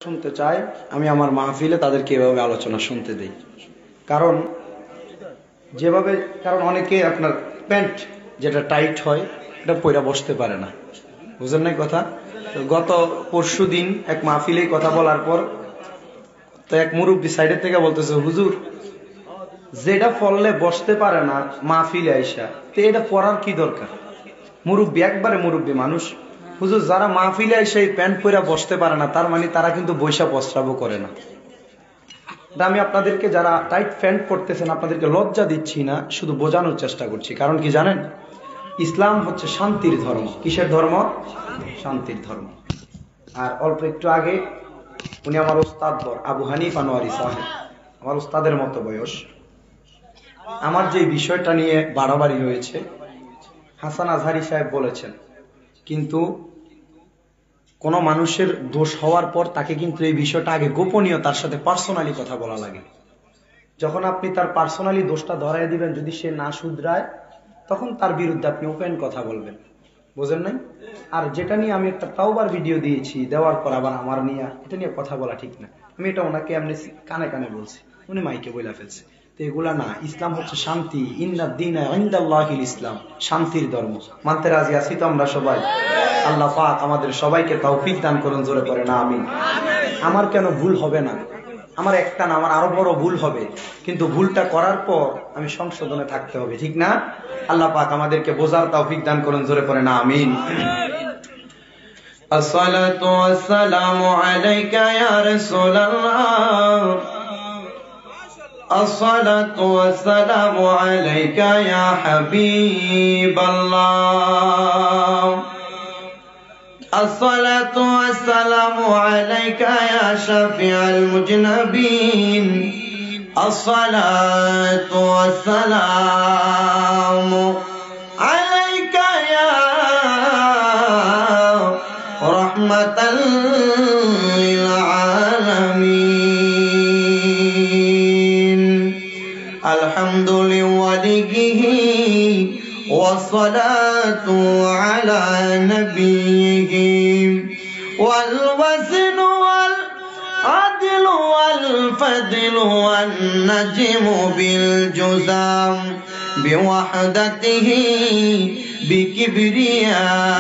শুনতে চাই আমি আমার মাহফিলে তাদেরকে এভাবে আলোচনা শুনতে দেই। কারণ অনেকে আপনার প্যান্ট যেটা টাইট হয় এটা পইরা বসতে পারে না, বুঝেন নাই কথা। গত পরশু দিন এক মাহফিলেই কথা বলার পর তো এক মুরব্বী সাইডের থেকে বলতেছে, হুজুর যেটা পড়লে বসতে পারে না মাহফিলে আইসা, তো এটা পড়ার কি দরকার? মুরব্বী, একবারে মুরব্বী মানুষ। হুজুর যারা মাহফিলে এসে প্যান্ট পরে বসতে পারে না, তার মানে তারা কিন্তু বৈশা প্রস্রাবও করে না। আমি আপনাদেরকে, যারা টাইট প্যান্ট পরতেছেন, আপনাদেরকে লজ্জা দিচ্ছি না, শুধু বোঝানোর চেষ্টা করছি। কারণ কি জানেন, ইসলাম হচ্ছে শান্তির ধর্ম। কিসের ধর্ম? শান্তির ধর্ম। আর অল্প একটু আগে উনি আমার ওস্তাদ আবু হানিফ আনোয়ারি সাহেব, আমার ওস্তাদের মতো বয়স। আমার যে বিষয়টা নিয়ে বাড়াবাড়ি হয়েছে, হাসান আজহারি সাহেব বলেছেন, কিন্তু কোন মানুষের দোষ হওয়ার পর তাকে কিন্তু এই বিষয়টা আগে গোপনীয়, তার সাথে পার্সোনালি কথা বলা লাগে। যখন আপনি তার পার্সোনালি দোষটা ধরাই দিবেন, যদি সে না শুধরায়, তখন তার বিরুদ্ধে আপনি ওপেন কথা বলবেন, বুঝেন নাই? আর যেটা নিয়ে আমি একটা তাওবার ভিডিও দিয়েছি, দেওয়ার পর আবার আমার নিয়ে এটা নিয়ে কথা বলা ঠিক না। আমি এটা ওনাকে এমনি কানে কানে বলছি, উনি মাইকে বইলা ফেলছে। তো এগুলা না, ইসলাম হচ্ছে শান্তি। ইন্নাদ-দীনা ইনদাল্লাহিল ইসলাম, শান্তির ধর্ম। মানতে রাজি আছি তো আমরা সবাই? আল্লাহ পাক আমাদের সবাইকে তৌফিক দান করুন, জোরে করেন আমিন। আমার কেন ভুল হবে না? আমার একটা না, আমার আরো বড় ভুল হবে, কিন্তু ভুলটা করার পর আমি সংশোধনে থাকতে হবে, ঠিক না? আল্লাহ পাক আমাদেরকে বোঝার তৌফিক দান করুন, জোরে করেন আমিন। আসসালাতু ওয়াসসালামু আলাইকা ইয়া রাসূলুল্লাহ, আসসালাতু ওয়াসসালামু আলাইকা ইয়া হাবিবাল্লাহ, আসসালাতু ওয়াসসালামু আলাইকা ইয়া শাফিআল মুজনাবিন, আসসালাতু ওয়াসসালামু আলাইকা ইয়া রাহমাতাল লিল আলামিন, আলহামদুলিল্লাহি والصلاة على نبيه والوزن والعدل والفضل والنجم بالجزام بوحدته بكبريائه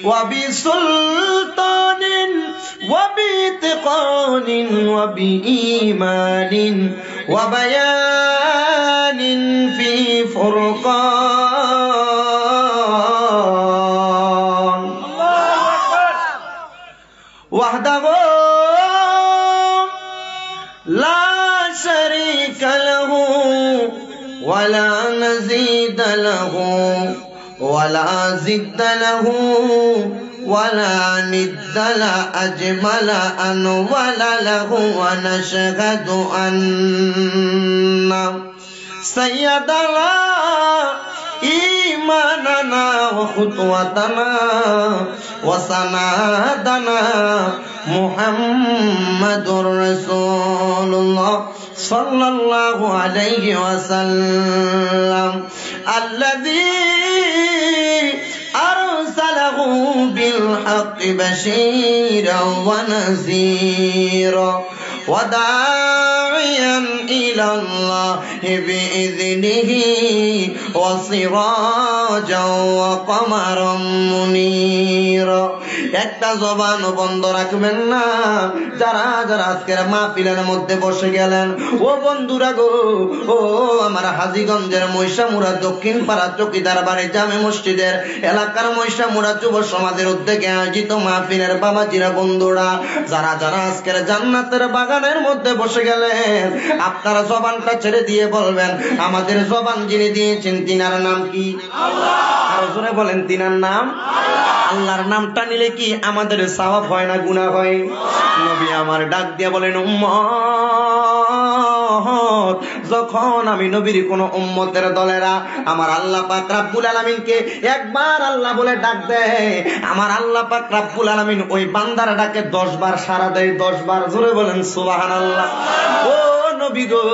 وبسلطان وباتقان وبإيمان وبيان في فرقان وحده لا شريك له ولا نزيد له ولا زد له ولا ند لا أجمل أنول له ونشهد أن سيدنا إيماننا وخطوتنا وسندنا محمد رسول الله صلى الله عليه وسلم الذي أرسله بالحق بشيرا ونذيرا وداعيا إلى الله بإذنه وسراجا وقمرا منيرا। একটা জবান বন্ধ রাখবেন না। যারা যারা আজকের মাহফিলের মধ্যে বসে গেলেন, ও বন্ধুরা গো, ও আমার হাজীগঞ্জের মহিষামুড়া দক্ষিণ পাড়া চকিদার বাড়ি জামে মসজিদের এলাকার মহিষামুড়া যুব সমাজের উদ্যোগে আয়োজিত মাহফিলের বাবাজিরা, বন্ধুরা, যারা যারা আজকের জান্নাতের বাগানের মধ্যে বসে গেলেন, আপনারা জবানটা ছেড়ে দিয়ে বলবেন, আমাদের জবান যিনি দিয়েছেন তিনার নাম কি? আল্লাহ। আরো জোরে বলেন, তিনার নাম আল্লাহ। আল্লাহর নামটা নিলে কি আমাদের সওয়াব হয় না গুনাহ হয়? নবী আমার ডাক দিয়ে বলেন, উম্মত, যখন আমি নবীর কোন উম্মতের দলেরা আমার আল্লাহ পাক রব্বুল আলামিনকে একবার আল্লাহ বলে ডাক দেয়, আমার আল্লাহ পাক রব্বুল আলামিন ওই বান্দার ডাকে 10 বার সাড়া দেয়, 10 বার। জোরে বলেন সুবহানাল্লাহ। ও নবী গো,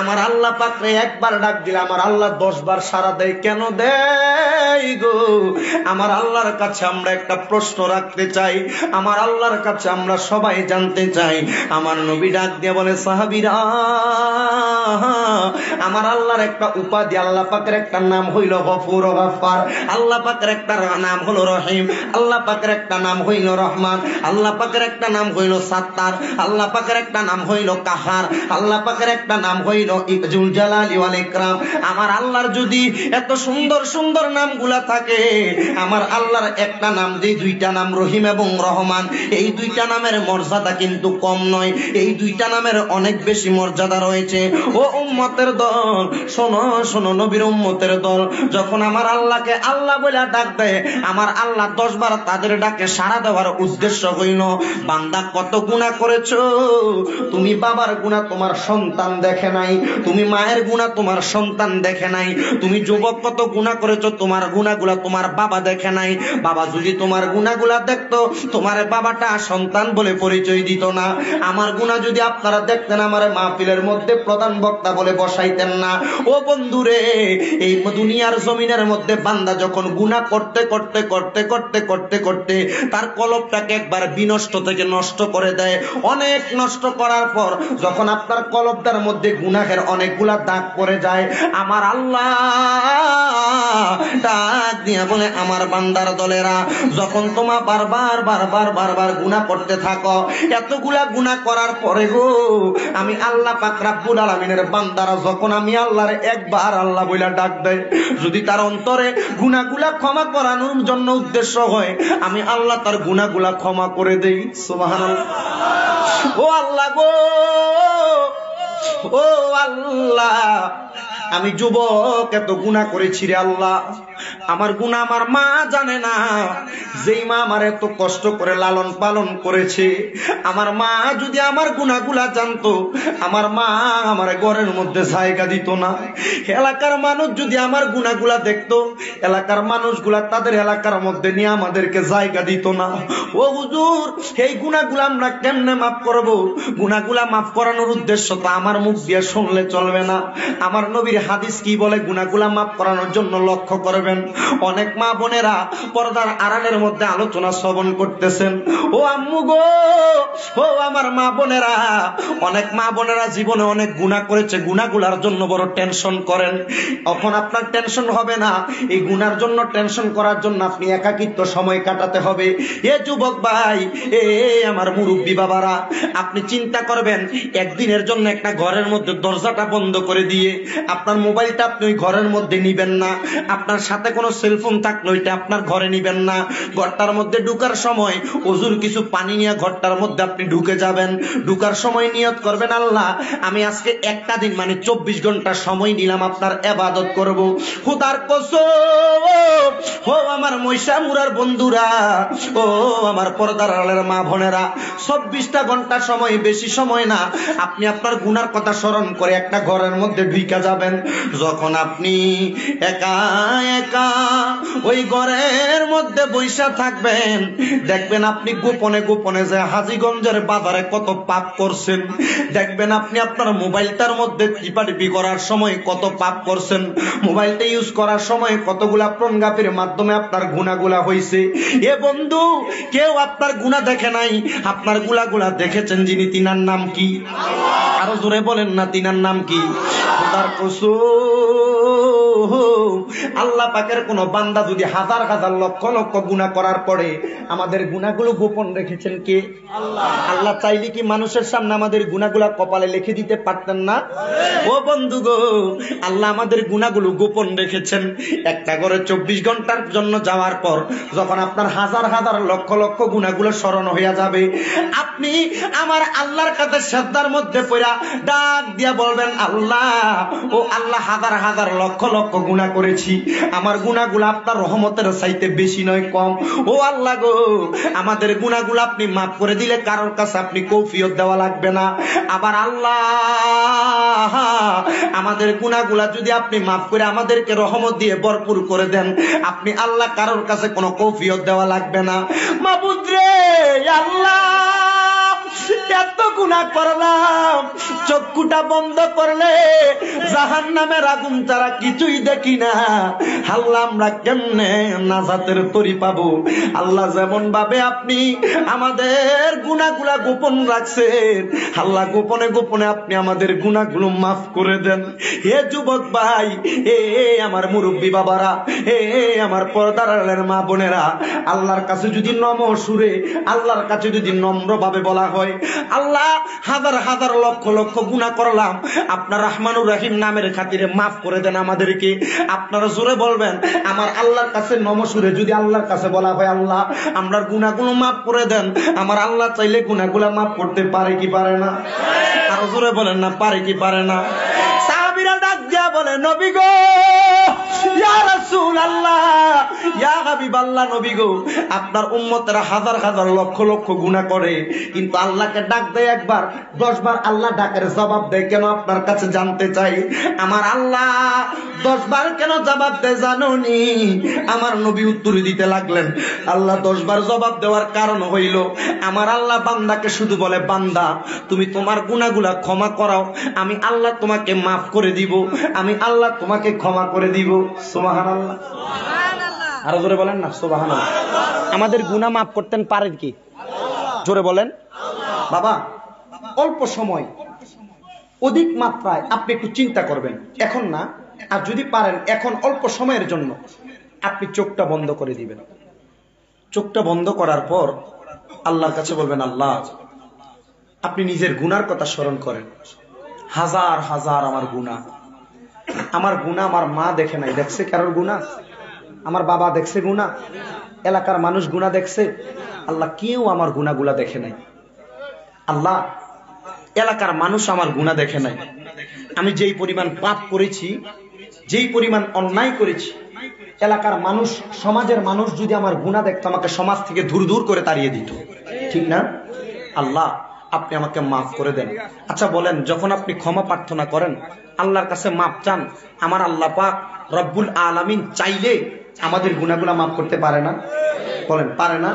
আমার আল্লাহ পাকরে একবার ডাক দিলে আমার আল্লাহ 10 বার সাড়া দেয়। কেন দেয় গো? আমার আল্লাহর কাছে আমরা একটা প্রশ্ন রাখতে চাই, আমার আল্লাহর কাছে আমরা সবাই জানতে চাই। আমার নবী ডাক দিয়ে বলে, সাহাবীরা, আমার আল্লাহর একটা উপাধি, আল্লাহ পাকের একটা নাম হইল গফুর ও গফফার, আল্লাহ পাকের একটা নাম হলো রহিম, আল্লাহ পাকের একটা নাম হইল রহমান, আল্লাহ পাকের একটা নাম হইল সাত্তার, আল্লাহ পাকের একটা নাম হইল কাহার, আল্লাহ পাকের একটা নাম হইল জুল জালালি ওয়াল ইকরাম। আমার আল্লাহর যদি এত সুন্দর সুন্দর নামগুলা থাকে, আমার আল্লাহর একটা নাম দিয়ে 2টা নাম রহিম এবং রহমান, এই 2টা নামের মর্যাদা কিন্তু কম নয়, এই 2টা নামের অনেক বেশি মর্যাদা রয়েছে। ও উম্মতের দল, শোনো শোনো, নবীর উম্মতের দল, যখন আমার আল্লাহকে আল্লাহ বলে ডাক দেয়, আমার আল্লাহ 10 বার তাদের ডাকে সাড়া দেওয়ার উদ্দেশ্য হইল, বান্দা কত গুনাহ করেছো তুমি, বাবার গুনাহ তোমার সন্তান দেখে নাই, তুমি মায়ের গুনাহ তোমার সন্তান দেখে নাই, তুমি যুবক কত গুনাহ করেছো, তোমার গুনাহগুলা তোমার বাবা দেখে নাই। বাবা যদি তোমার গুনাহগুলা দেখতো, তোমার বাবাটা সন্তান বলে পরিচয় দিত না। আমার গুনাহ যদি আপনারা দেখতেন, আমার মাহফিলের মধ্যে প্রধান বক্তা বলে বসাইতেন না। ও বন্ধুরে, এই দুনিয়ার জমিনের মধ্যে বান্দা যখন গুনাহ করতে করতে করতে করতে করতে করতে তার কলবটাকে একবার বিনষ্ট থেকে নষ্ট করে দেয়, অনেক নষ্ট করার পর যখন আপনার কলবটার মধ্যে গুনাহের অনেকগুলা দাগ পড়ে যায়, আমার আল্লাহ ডাক দিয়া বলে, আমার বান্দার দলেরা, যখন তোমার বারবার বারবার বারবার গুনাহ করতে থাকো, এতগুলা গুনাহ করার পরে গো, আমি আল্লাহ পাক রব্বুল আলামিনের বান্দারা যখন আমি আল্লাহর একবার আল্লাহ বইলা ডাক দেয়, যদি তার অন্তরে গুনাহগুলা ক্ষমা করানোর জন্য উদ্দেশ্য হয়, আমি আল্লাহ তার গুনাহগুলা ক্ষমা করে দেই। সুবহানাল্লাহ। ও আল্লাহ গো, ও আল্লাহ, আমি যুবক এত গুনাহ করেছি রে আল্লাহ, আমার গুনাহ আমার মা জানে না, যেই মা আমার এত কষ্ট করে লালন পালন করেছে, আমার মা যদি আমার গুনাহগুলা জানতো, আমার মা আমার ঘরের মধ্যে জায়গা দিত না। এলাকার মানুষ যদি আমার গুনাহগুলা দেখতো, এলাকার মানুষগুলা তাদের এলাকার মধ্যে নিয়ে আমাদেরকে জায়গা দিত না। ও হুজুর, এই গুনাহগুলা আমরা কেমনে মাফ করব? গুনাহগুলা মাফ করানোর উদ্দেশ্য তো আমার মুখ দিয়ে শুনলে চলবে না। আমার নবীর হাদিস কি বলে গুনাহগুলা মাফ করানোর জন্য? লক্ষ্য করবেন, অনেক মা বোনেরা পর্দার আড়ালের মধ্যে আলোচনা শ্রবণ করতেছেন। ও আম্মু গো, ও আমার মা বোনেরা, অনেক মা বোনেরা জীবনে অনেক গুনাহ করেছে, গুনাহগুলার জন্য বড় টেনশন করেন। এখন আপনার টেনশন হবে না, এই গুনার জন্য টেনশন করার জন্য আপনি একাকিত্ব সময় কাটাতে হবে। এ যুবক ভাই, এ আমার মুরব্বী বাবারা, আপনি চিন্তা করবেন, একদিনের জন্য একটা ঘরের মধ্যে দরজাটা বন্ধ করে দিয়ে আপনার মোবাইলটা আপনি ওই ঘরের মধ্যে নিবেন না, আপনার সাথে কোনো সেলফোন থাকলে ওইটা আপনার ঘরে নিবেন না। ঘরটার মধ্যে ঢুকার সময় ওযুর কিছু পানি নিয়ে ঘরটার মধ্যে আপনি ঢুকে যাবেন। ঢুকার সময় নিয়ত করবেন, আল্লাহ আমি আজকে একটা দিন মানে 24 ঘন্টা সময় নিলাম আপনার ইবাদত করব। খোদার কসম, ও আমার ময়সা মুরার বন্ধুরা, ও আমার পর্দার আড়ালের মা বোনেরা, 24টা ঘন্টা সময়, বেশি সময় না, আপনি আপনার গুনার কথা স্মরণ করে একটা ঘরের মধ্যে ঢুকে যাবেন। যখন আপনি একা একা ওই ঘরের মধ্যে বৈশা থাকবেন, দেখবেন আপনি গোপনে গোপনে যে হাজীগঞ্জের বাজারে কত পাপ করছেন, দেখবেন আপনি আপনার মোবাইলটার মধ্যে টিপাটিপি করার সময় কত পাপ করছেন, মোবাইলটা ইউজ করার সময় কতগুলা প্রঙ্গাপের মাধ্যমে আপনার গুনাহগুলা হইছে। এ বন্ধু, কেউ আপনার গুনাহ দেখে নাই, আপনার গুনাহগুলা দেখেছেন যিনি, তিনার নাম কি? আরো জোরে বলেন না, তিনার নাম কি? খোদার কসম, আল্লাহ পাকের কোন বান্দা যদি হাজার হাজার লক্ষ লক্ষ গুনাহ করার পরে আমাদের গুনাহগুলো গোপন রেখেছেন কে? আল্লাহ। আল্লাহ চাইলে কি মানুষের সামনে আমাদের গুনাহগুলো কপালে লিখে দিতে পারতেন না? ও বন্ধু গো, আল্লাহ আমাদের গুনাহগুলো গোপন রেখেছেন। একটা করে 24 ঘন্টার জন্য যাওয়ার পর যখন আপনার হাজার হাজার লক্ষ লক্ষ গুনাহগুলো স্মরণ হইয়া যাবে, আপনি আমার আল্লাহর কাছে শ্রদ্ধার মধ্যে পড়া ডাক দিয়া বলবেন, আল্লাহ, ও আল্লাহ, হাজার হাজার লক্ষ লক্ষ গুনাহ করেছি, আমার গুনাহগুলো আপনার রহমতের চাইতে বেশি নয় কম। ও আল্লাহ গো, আমাদের গুনাহগুলো আপনি মাফ করে দিলে কারোর কাছে আপনি কৌফিয়ত দেওয়া লাগবে না। আবার আল্লাহ, আমাদের গুনাহগুলো যদি আপনি মাফ করে আমাদেরকে রহমত দিয়ে ভরপুর করে দেন, আপনি আল্লাহ কারোর কাছে কোনো কৌফিয়ত দেওয়া লাগবে না। মাবুদ রে আল্লাহ, এত গুনাহ করলাম, চক্ষুটা বন্ধ করলে জাহান্নামের আগুন ছাড়া কিছুই দেখি না। আল্লাহ আমরা কেমনে নাজাতের তরি পাবো? আল্লাহ যেমন ভাবে আপনি আমাদের গুনাহগুলা গোপন রাখছেন, আল্লাহ গোপনে গোপনে আপনি আমাদের গুনাহগুলো মাফ করে দেন। হে যুবক ভাই, আমার মুরব্বী বাবারা, আমার পর্দার আড়ালের মা বোনেরা, আল্লাহর কাছে যদি নমঃ সুরে, আল্লাহর কাছে যদি নম্র ভাবে বলা হয়, আল্লাহ হাজার হাজার লক্ষ লক্ষ গুনাহ করলাম, আপনার রহমানুর রহিম নামের খাতিরে মাফ করে দেন আমাদেরকে। আপনারা জোরে বলবেন, আমার আল্লাহর কাছে নমঃ সুরে যদি আল্লাহর কাছে বলা হয়, আল্লাহ আমরার গুনাহগুলো মাফ করে দেন, আমার আল্লাহ চাইলে গুনাহগুলো মাফ করতে পারে কি পারে না? আরো জোরে বলেন না, পারে কি পারে না? সাহাবীরা ডাক দিয়া বলে, নবী গো, ইয়া রাসূলুল্লাহ, ইয়া হাবিবাল্লাহ, নবী গো, আপনার উম্মতেরা হাজার হাজার লক্ষ লক্ষ গুনাহ করে, কিন্তু আল্লাহকে ডাক দেয় একবার, 10 বার আল্লাহ ডাকের জবাব দেয় কেন? আপনার কাছে জানতে চাই, আমার আল্লাহ 10 বার কেন জবাব দেয় জানোনি? আমার নবী উত্তর দিতে লাগলেন, আল্লাহ 10 বার জবাব দেওয়ার কারণ হইল, আমার আল্লাহ বান্দাকে শুধু বলে, বান্দা তুমি তোমার গুনাহগুলা ক্ষমা করাও, আমি আল্লাহ তোমাকে মাফ করে দিব, আমি আল্লাহ তোমাকে ক্ষমা করে দিব। সুবহানাল্লাহ, আরো জোরে বলেন না সুবহানাল্লাহ। আমাদের গুনাহ মাফ করতেন পারেন কি? জোরে বলেন। বাবা, অল্প সময় অধিক মাত্রায় আপনি একটু চিন্তা করবেন, এখন না, আর যদি পারেন এখন অল্প সময়ের জন্য আপনি চোখটা বন্ধ করে দিবেন। চোখটা বন্ধ করার পর আল্লাহর কাছে বলবেন, আল্লাহ আপনি নিজের গুনার কথা স্মরণ করেন। হাজার হাজার আমার গুনাহ, আমার গুনাহ আমার মা দেখে নাই, দেখছে কারোর গুনাহ? আমার বাবা দেখছে গুনাহ? এলাকার মানুষ গুনাহ দেখছে? আল্লাহ কেউ আমার গুনাহগুলা দেখে নাই। আল্লাহ এলাকার মানুষ আমার গুনাহ দেখে নাই। আমি যেই পরিমাণ পাপ করেছি, যেই পরিমাণ অন্যায় করেছি, এলাকার মানুষ, সমাজের মানুষ যদি আমার গুনাহ দেখতো, আমাকে সমাজ থেকে দূর দূর করে তাড়িয়ে দিত, ঠিক না? আল্লাহ আপনি আমাকে মাফ করে দেন। আচ্ছা বলেন, যখন আপনি ক্ষমা প্রার্থনা করেন, আল্লাহর কাছে মাফ চান, আমার আল্লাহ পাক রব্বুল আলামিন চাইলে আমাদের গুনাহগুলা মাফ করতে পারে না? বলেন, পারে না?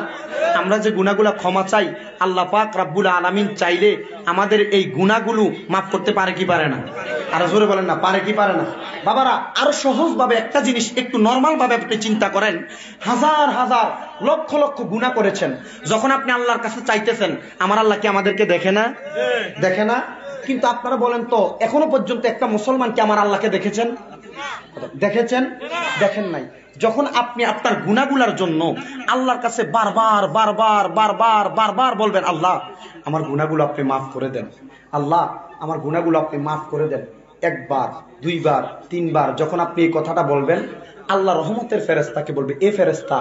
আমরা যে গুনাহগুলা ক্ষমা চাই, আল্লাহ পাক রব্বুল আলামিন চাইলে আমাদের এই গুনাহগুলো মাফ করতে পারে কি পারে না? আরো জোরে বলেন না, পারে কি পারে না? বাবারা, আরো সহজ ভাবে একটা জিনিস একটু নরমাল ভাবে আপনি চিন্তা করেন, হাজার হাজার লক্ষ লক্ষ গুনাহ করেছেন, যখন আপনি আল্লাহর কাছে চাইতেছেন, আমার আল্লাহ কি আমাদেরকে দেখে না? দেখে না? কিন্তু আপনারা বলেন তো, এখনো পর্যন্ত একটা মুসলমান কি আমার আল্লাহকে দেখেছেন? দেখেছেন? দেখেন নাই। যখন আপনি আপনার গুনাহগুলোর জন্য আল্লাহর কাছে বারবার বারবার বারবার বারবার বলবেন, আল্লাহ আমার গুনাহগুলো আপনি মাফ করে দেন, আল্লাহ আমার গুনাহগুলো আপনি মাফ করে দেন, 1 বার 2 বার 3 বার যখন আপনি এই কথাটা বলবেন, আল্লাহ রহমতের ফেরেশতাকে বলবে, এ ফেরেশতা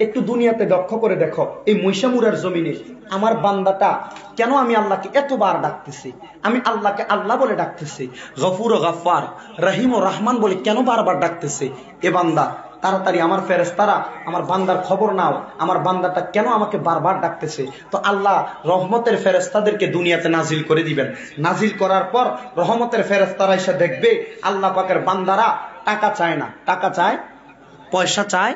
একটু দুনিয়াতে লক্ষ্য করে দেখো, এই মহিষামুরার জমিনে আমার বান্দাটা কেন আমি আল্লাহকে এতবার ডাকতেছি, আমি আল্লাহকে আল্লাহ বলে ডাকতেছি, গফুর ও গফফার, রহিম ও রহমান বলে কেন বারবার ডাকতেছে, এ বান্দা তাড়াতাড়ি আমার ফেরেশতারা আমার বান্দার খবর নাও, আমার বান্দাটা কেন আমাকে বারবার ডাকতেছে। তো আল্লাহ রহমতের ফেরেশতাদেরকে দুনিয়াতে নাজিল করে দিবেন। নাজিল করার পর রহমতের ফেরেশতারা এসে দেখবে আল্লাহ পাকের বান্দারা টাকা চায় না, টাকা চায়, পয়সা চায়,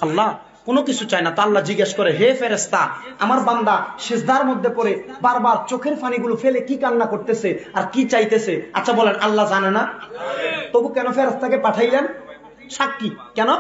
আল্লাহ কোনো কিছু চায় না। তো আল্লাহ জিজ্ঞেস করে, হে ফেরেশতা, আমার বান্দা সিজদার মধ্যে পড়ে বারবার চোখের পানিগুলো ফেলে কি কান্না করতেছে আর কি চাইতেছে? আচ্ছা বলেন, আল্লাহ জানে না? তবু কেন ফেরেশতাকে পাঠাইলেন? সাক্ষী। কেন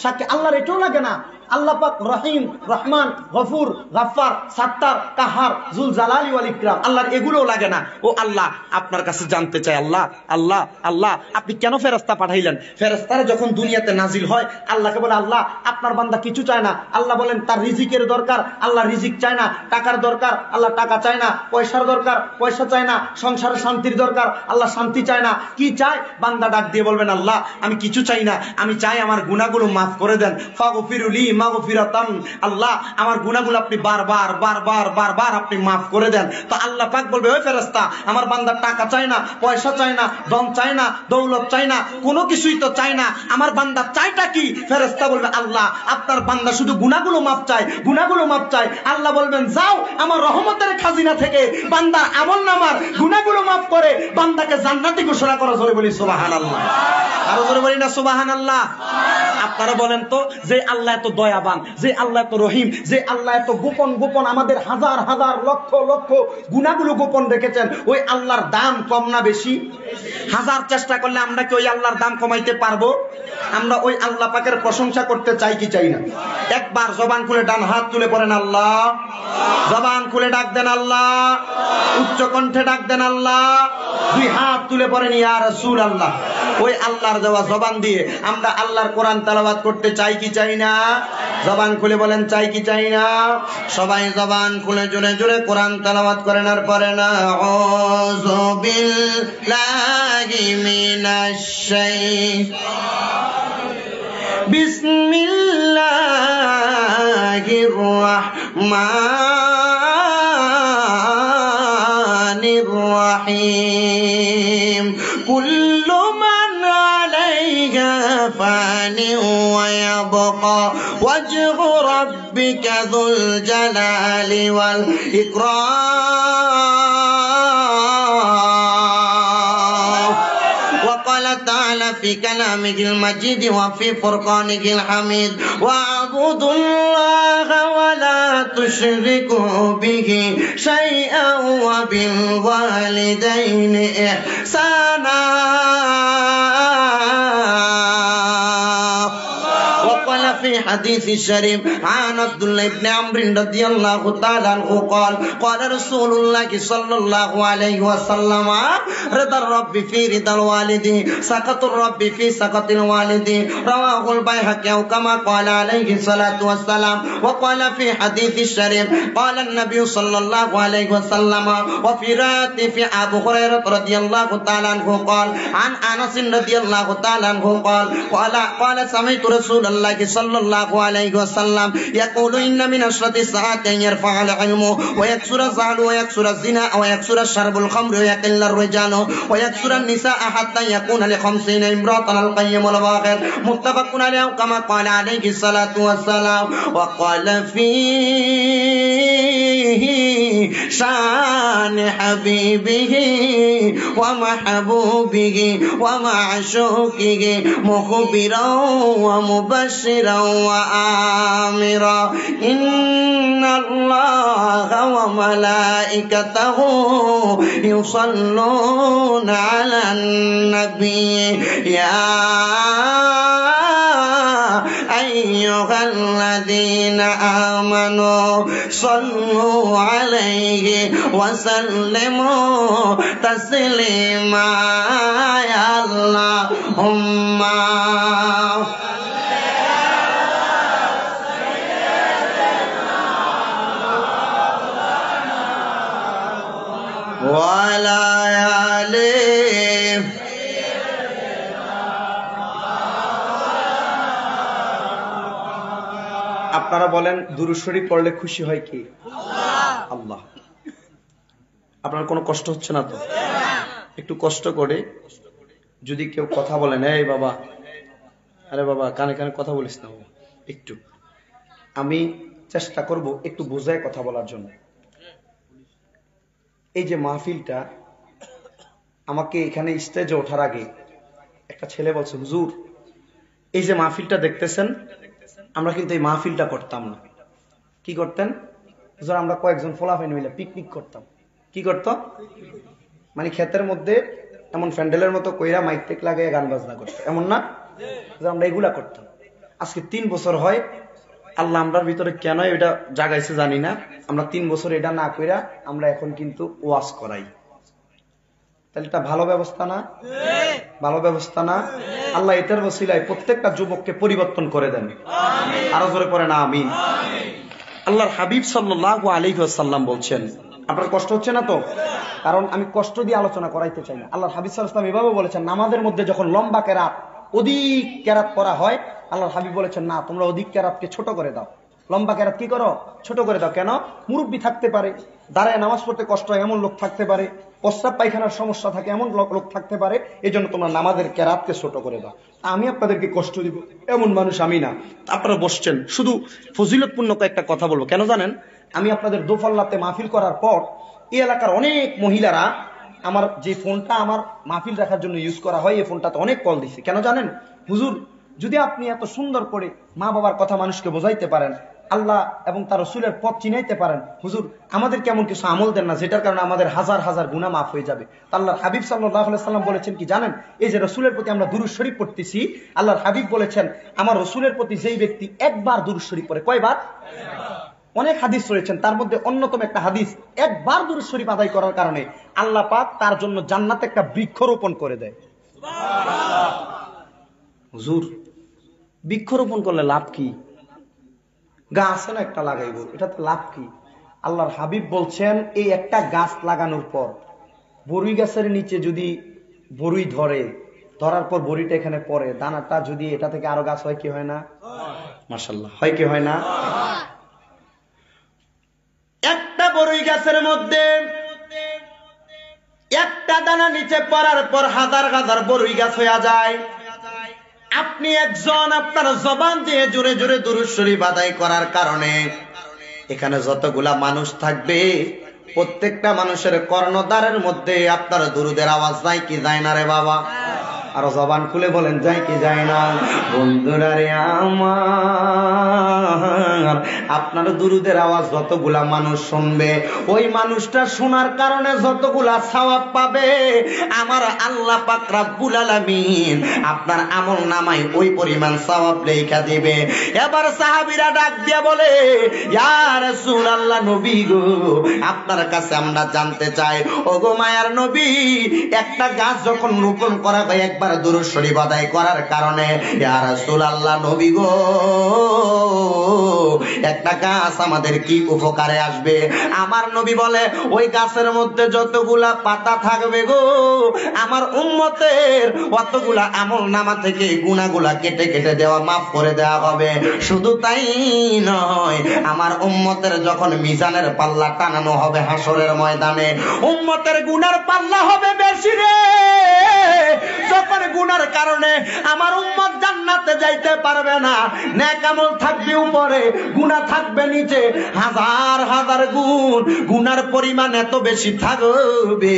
সাক্ষী? আল্লাহর এটাও লাগে না আল্লাহ পাক রহিম, রহমান, গফুর, গফফার, সাত্তার, কাহার, জুল জালালি ওয়াল ইকরাম, আল্লাহর এগুলোও লাগে না। ও আল্লাহ আপনার কাছে জানতে চাই, আল্লাহ আল্লাহ আল্লাহ আপনি কেন ফেরেশতা পাঠাইলেন? ফেরেশতারা যখন দুনিয়াতে নাজিল হয়, আল্লাহকে বলে, আল্লাহ আপনার বান্দা কিছু চায় না। আল্লাহ বলেন তার রিজিকের দরকার, আল্লাহ রিজিক চায় না। টাকার দরকার, আল্লাহ টাকা চায় না। পয়সার দরকার, পয়সা চায় না। সংসারে শান্তির দরকার, আল্লাহ শান্তি চায় না। কি চায়? বান্দা ডাক দিয়ে বলবেন, আল্লাহ আমি কিছু চাই না, আমি চাই আমার গুনাহগুলো মাফ করে দেন, ফাগফিরুলি মাগফিরাতান, আল্লাহ আমার গুনাহগুলো আপনি বারবার বারবার বারবার আপনি মাফ করে দেন। তো আল্লাহ পাক বলবে, ওই ফেরেশতা আমার বান্দা টাকা চায় না, পয়সা চায় না, ধন চায় না, দৌলত চায় না, কোনো কিছুই তো চায় না, আমার বান্দা চায়টা কি? ফেরেশতা বলবে, আল্লাহ আপনার বান্দা শুধু গুনাহগুলো মাফ চায়, গুনাহগুলো মাফ চায়। আল্লাহ বলবেন, যাও আমার রহমতের খাজিনা থেকে বান্দার আমলনামার গুনাহগুলো মাফ করে বান্দাকে জান্নাতি ঘোষণা করা। জোরে বলি সুবহানাল্লাহ, আরো জোরে বলি না সুবহানাল্লাহ। আপনারা বলেন তো, যে আল্লাহ এত দয়া দয়াবান, যে আল্লাহ এত রহিম, যে আল্লাহ এত গোপন গোপন আমাদের হাজার হাজার লক্ষ লক্ষ গুনাহগুলো গোপন রেখেছেন, ওই আল্লাহর দাম কম না বেশি? হাজার চেষ্টা করলে আমরা কি ওই আল্লাহর দাম কমাইতে পারবো? আমরা ওই আল্লাহ পাকের প্রশংসা করতে চাই কি চাই না? একবার জবান খুলে ডান হাত তুলে পড়েন আল্লাহ, জবান খুলে ডাক দেন আল্লাহ, উচ্চ কণ্ঠে ডাক দেন আল্লাহ, দুই হাত তুলে পড়েন ইয়া রাসূলুল্লাহ। ওই আল্লাহর দেওয়া জবান দিয়ে আমরা আল্লাহর কোরআন তেলাওয়াত করতে চাই কি চাই না? জবান খুলে বলেন চাই কি চাই না? সবাই জবান খুলে জোরে জোরে কোরআন তেলাওয়াত করেন আর পড়েন আউযু বিল্লাহি মিনাশ শাইতানির বিসমিল্লাহির রাহমানির রাহিম। কুল্লু মান আলাইহা ফানি ওয়া ইয়াবকা ওয়াজহু রাব্বিকা যুল জালালি ওয়াল ইকরাম। وقال تعالى في كلامه المجيد وفي فرقانه الحميد واعبدوا الله ولا تشركوا به شيئا وبالوالدين إحسانا. في حديث الشريف عن عبد الله بن عمرو رضي الله تعالى عنه قال قال رسول الله صلى الله عليه وسلم رضا الرب في رضا الوالد سخط الرب في سخط الوالد. رواه البيهقي كما قال عليه الصلاة والسلام. وقال في حديث الشريف قال النبي صلى الله عليه وسلم وفي رواية في أبو هريرة رضي الله تعالى عنه قال عن أنس رضي الله تعالى عنه قال سمعت رسول الله صلى الله عليه وسلم يقول إن من أشرط الساعات أن يرفع العلم ويكثر الزهل ويكثر الزنا ويكثر الشرب الخمر ويقل الرجال ويكثر النساء حتى يكون ل50 امرأة القيم الواغر. متفق عليه كما قال عليه الصلاة والسلام. وقال فيه شان حبيبه ومحبوبه ومعشوقه مخبرا ومبشرا وآمرا إن الله وملائكته يصلون على النبي يا أيها الذين آمنوا صلوا عليه وسلموا تسليما. يا اللهم وعلى آله. আপনারা বলেন দুরূদ শরীফ পড়লে খুশি হয় কি? আল্লাহ। আপনার কোনো কষ্ট হচ্ছে না তো? একটু কষ্ট করে যদি কেউ কথা বলেন, এই বাবা, আরে বাবা কানে কানে কথা বলিস না, একটু আমি চেষ্টা করব একটু বোঝায় কথা বলার জন্য। এই যে মাহফিলটা, আমাকে এখানে স্টেজে ওঠার আগে একটা ছেলে বলছে, হুজুর এই যে মাহফিলটা দেখতেছেন, আমরা কিন্তু এই মাহফিলটা করতাম না। কি করতেন হুজুর? আমরা কয়েকজন ফোলাফাইন মিলে পিকনিক করতাম। কি করতো? মানে ক্ষেতের মধ্যে এমন প্যান্ডেলের মতো কইরা মাইক টেক লাগাইয়া গান বাজনা করতো, এমন না? আমরা এগুলা করতাম। আজকে 3 বছর হয়, আল্লাহ আমরার ভিতরে কেন এটা জাগাইছে জানি না, আমরা 3 বছর এটা না কইরা আমরা এখন কিন্তু ওয়াজ করাই। তাহলে এটা ভালো ব্যবস্থা না? ভালো ব্যবস্থা না? আল্লাহ এটার ওসিলায় প্রত্যেকটা যুবককে পরিবর্তন করে দেন, আরো জোরে পড়েন আমিন। আল্লাহর হাবিব সাল্লাল্লাহু আলাইহি ওয়াসাল্লাম বলছেন, আপনার কষ্ট হচ্ছে না তো? কারণ আমি কষ্ট দিয়ে আলোচনা করাইতে চাই না। আল্লাহর হাবিব সাল্লাল্লাহু আলাইহি ওয়াসাল্লাম এভাবে বলেছেন, নামাজের মধ্যে যখন লম্বা কেরাত, অধিক কেরাত করা হয়, আল্লাহর হাবিব বলেছেন না, তোমরা অধিক কেরাতকে ছোট করে দাও, লম্বা কেরাত কি করো? ছোট করে দাও। কেন? মুরব্বী থাকতে পারে, দাঁড়ায় নামাজ পড়তে কষ্ট হয় এমন লোক থাকতে পারে, প্রস্রাব পায়খানার সমস্যা থাকে এমন লোক থাকতে পারে, এই জন্য তোমরা নামাজের কেরাতকে ছোট করে দাও। আমি আপনাদেরকে কষ্ট দিব এমন মানুষ আমি না। আপনারা বসছেন, শুধু ফজিলতপূর্ণ কয়েকটা কথা বলবো। কেন জানেন? আমি আপনাদের দোফাল্লাতে মাহফিল করার পর এই এলাকার অনেক মহিলারা আমার যে ফোনটা আমার মাহফিল রাখার জন্য ইউজ করা হয়, এই ফোনটাতে অনেক কল দিছে। কেন জানেন? হুজুর যদি আপনি এত সুন্দর করে মা বাবার কথা মানুষকে বোঝাইতে পারেন, আল্লাহ এবং তার রাসূলের পথ চিনাইতে পারেন, হুজুর আমাদের কেমন কিছু আমল দেন না যেটার কারণে আমাদের হাজার হাজার গুনাহ মাফ হয়ে যাবে। আল্লাহর হাবিব সাল্লাল্লাহু আলাইহি সাল্লাম বলেছেন কি জানেন? এই যে রাসূলের প্রতি আমরা দুরূদ শরীফ পড়তেছি, আল্লাহর হাবিব বলেছেন আমার রাসূলের প্রতি যেই ব্যক্তি একবার দুরূদ শরীফ পড়ে, কয়বার? অনেক হাদিস রয়েছেন, তার মধ্যে অন্যতম একটা হাদিস, একবার দুরূদ শরীফ আদায় করার কারণে আল্লাহ পাক তার জন্য জান্নাতে একটা বৃক্ষরোপণ করে দেয়। সুবহানাল্লাহ। হুজুর বৃক্ষরোপণ করলে লাভ কি? গাছ না একটা লাগাইবো, এটাতে লাভ কি? আল্লাহর হাবিব বলছেন এই একটা গাছ লাগানোর পর বরুই গাছের নিচে যদি বরুই ধরে, ধরার পর বড়িটা এখানে পড়ে, দানাটা যদি এটা থেকে আরো গাছ হয় কি হয় না? মাশাআল্লাহ, হয় কি হয় না? একটা বড়ই গাছের মধ্যে একটা দানা নিচে পড়ার পর হাজার হাজার বড়ই গাছ হয়ে যায়। আপনি একজন আপনার জবান দিয়ে জোরে জোরে দুরূদ শরীফ আদায় করার কারণে এখানে যতগুলা মানুষ থাকবে প্রত্যেকটা মানুষের কর্ণদ্বারের মধ্যে আপনার দুরুদের আওয়াজ যায় কি যায় না রে বাবা? আরো জবান খুলে বলেন যায় কি যায় না? বন্ধুরা রে আমার, আপনার দুরুদের আওয়াজ যতগুলা মানুষ শুনবে, ওই মানুষটা শোনার কারণে যতগুলা সওয়াব পাবে আমার আল্লাহ পাক রব্বুল আলামিন আপনার আমল নামায় ওই পরিমাণ সওয়াব লেখা দিবে। এবার সাহাবীরা ডাক দিয়ে বলে, ইয়া রাসূলুল্লাহ, নবী গো, আপনার কাছে আমরা জানতে চাই, ওগো মায়ার নবী, একটা গাছ যখন রোপণ করা হয় একবার দুরূদ শরীফ আদায় করার কারণে, ইয়া রাসূলুল্লাহ নবী গো, একটা গাছ আমাদের কি উপকারে আসবে? আমার নবী বলে, ওই গাছের মধ্যে যতগুলা পাতা থাকবে গো, আমার উম্মতের অতগুলা আমল নামা থেকে গুনাহগুলা কেটে কেটে দেওয়া, মাফ করে দেওয়া হবে। শুধু তাই নয়, আমার উম্মতের যখন মিজানের পাল্লা টানানো হবে হাসরের ময়দানে, উম্মতের গুনার পাল্লা হবে বেশি রে। যখন গুনার কারণে আমার উম্মত জান্নাতে যাইতে পারবে না, নেক আমল থাকবে উপরে, গুনাহ থাকবে নিচে, হাজার হাজার গুণ গুনার পরিমাণ এত বেশি থাকবে,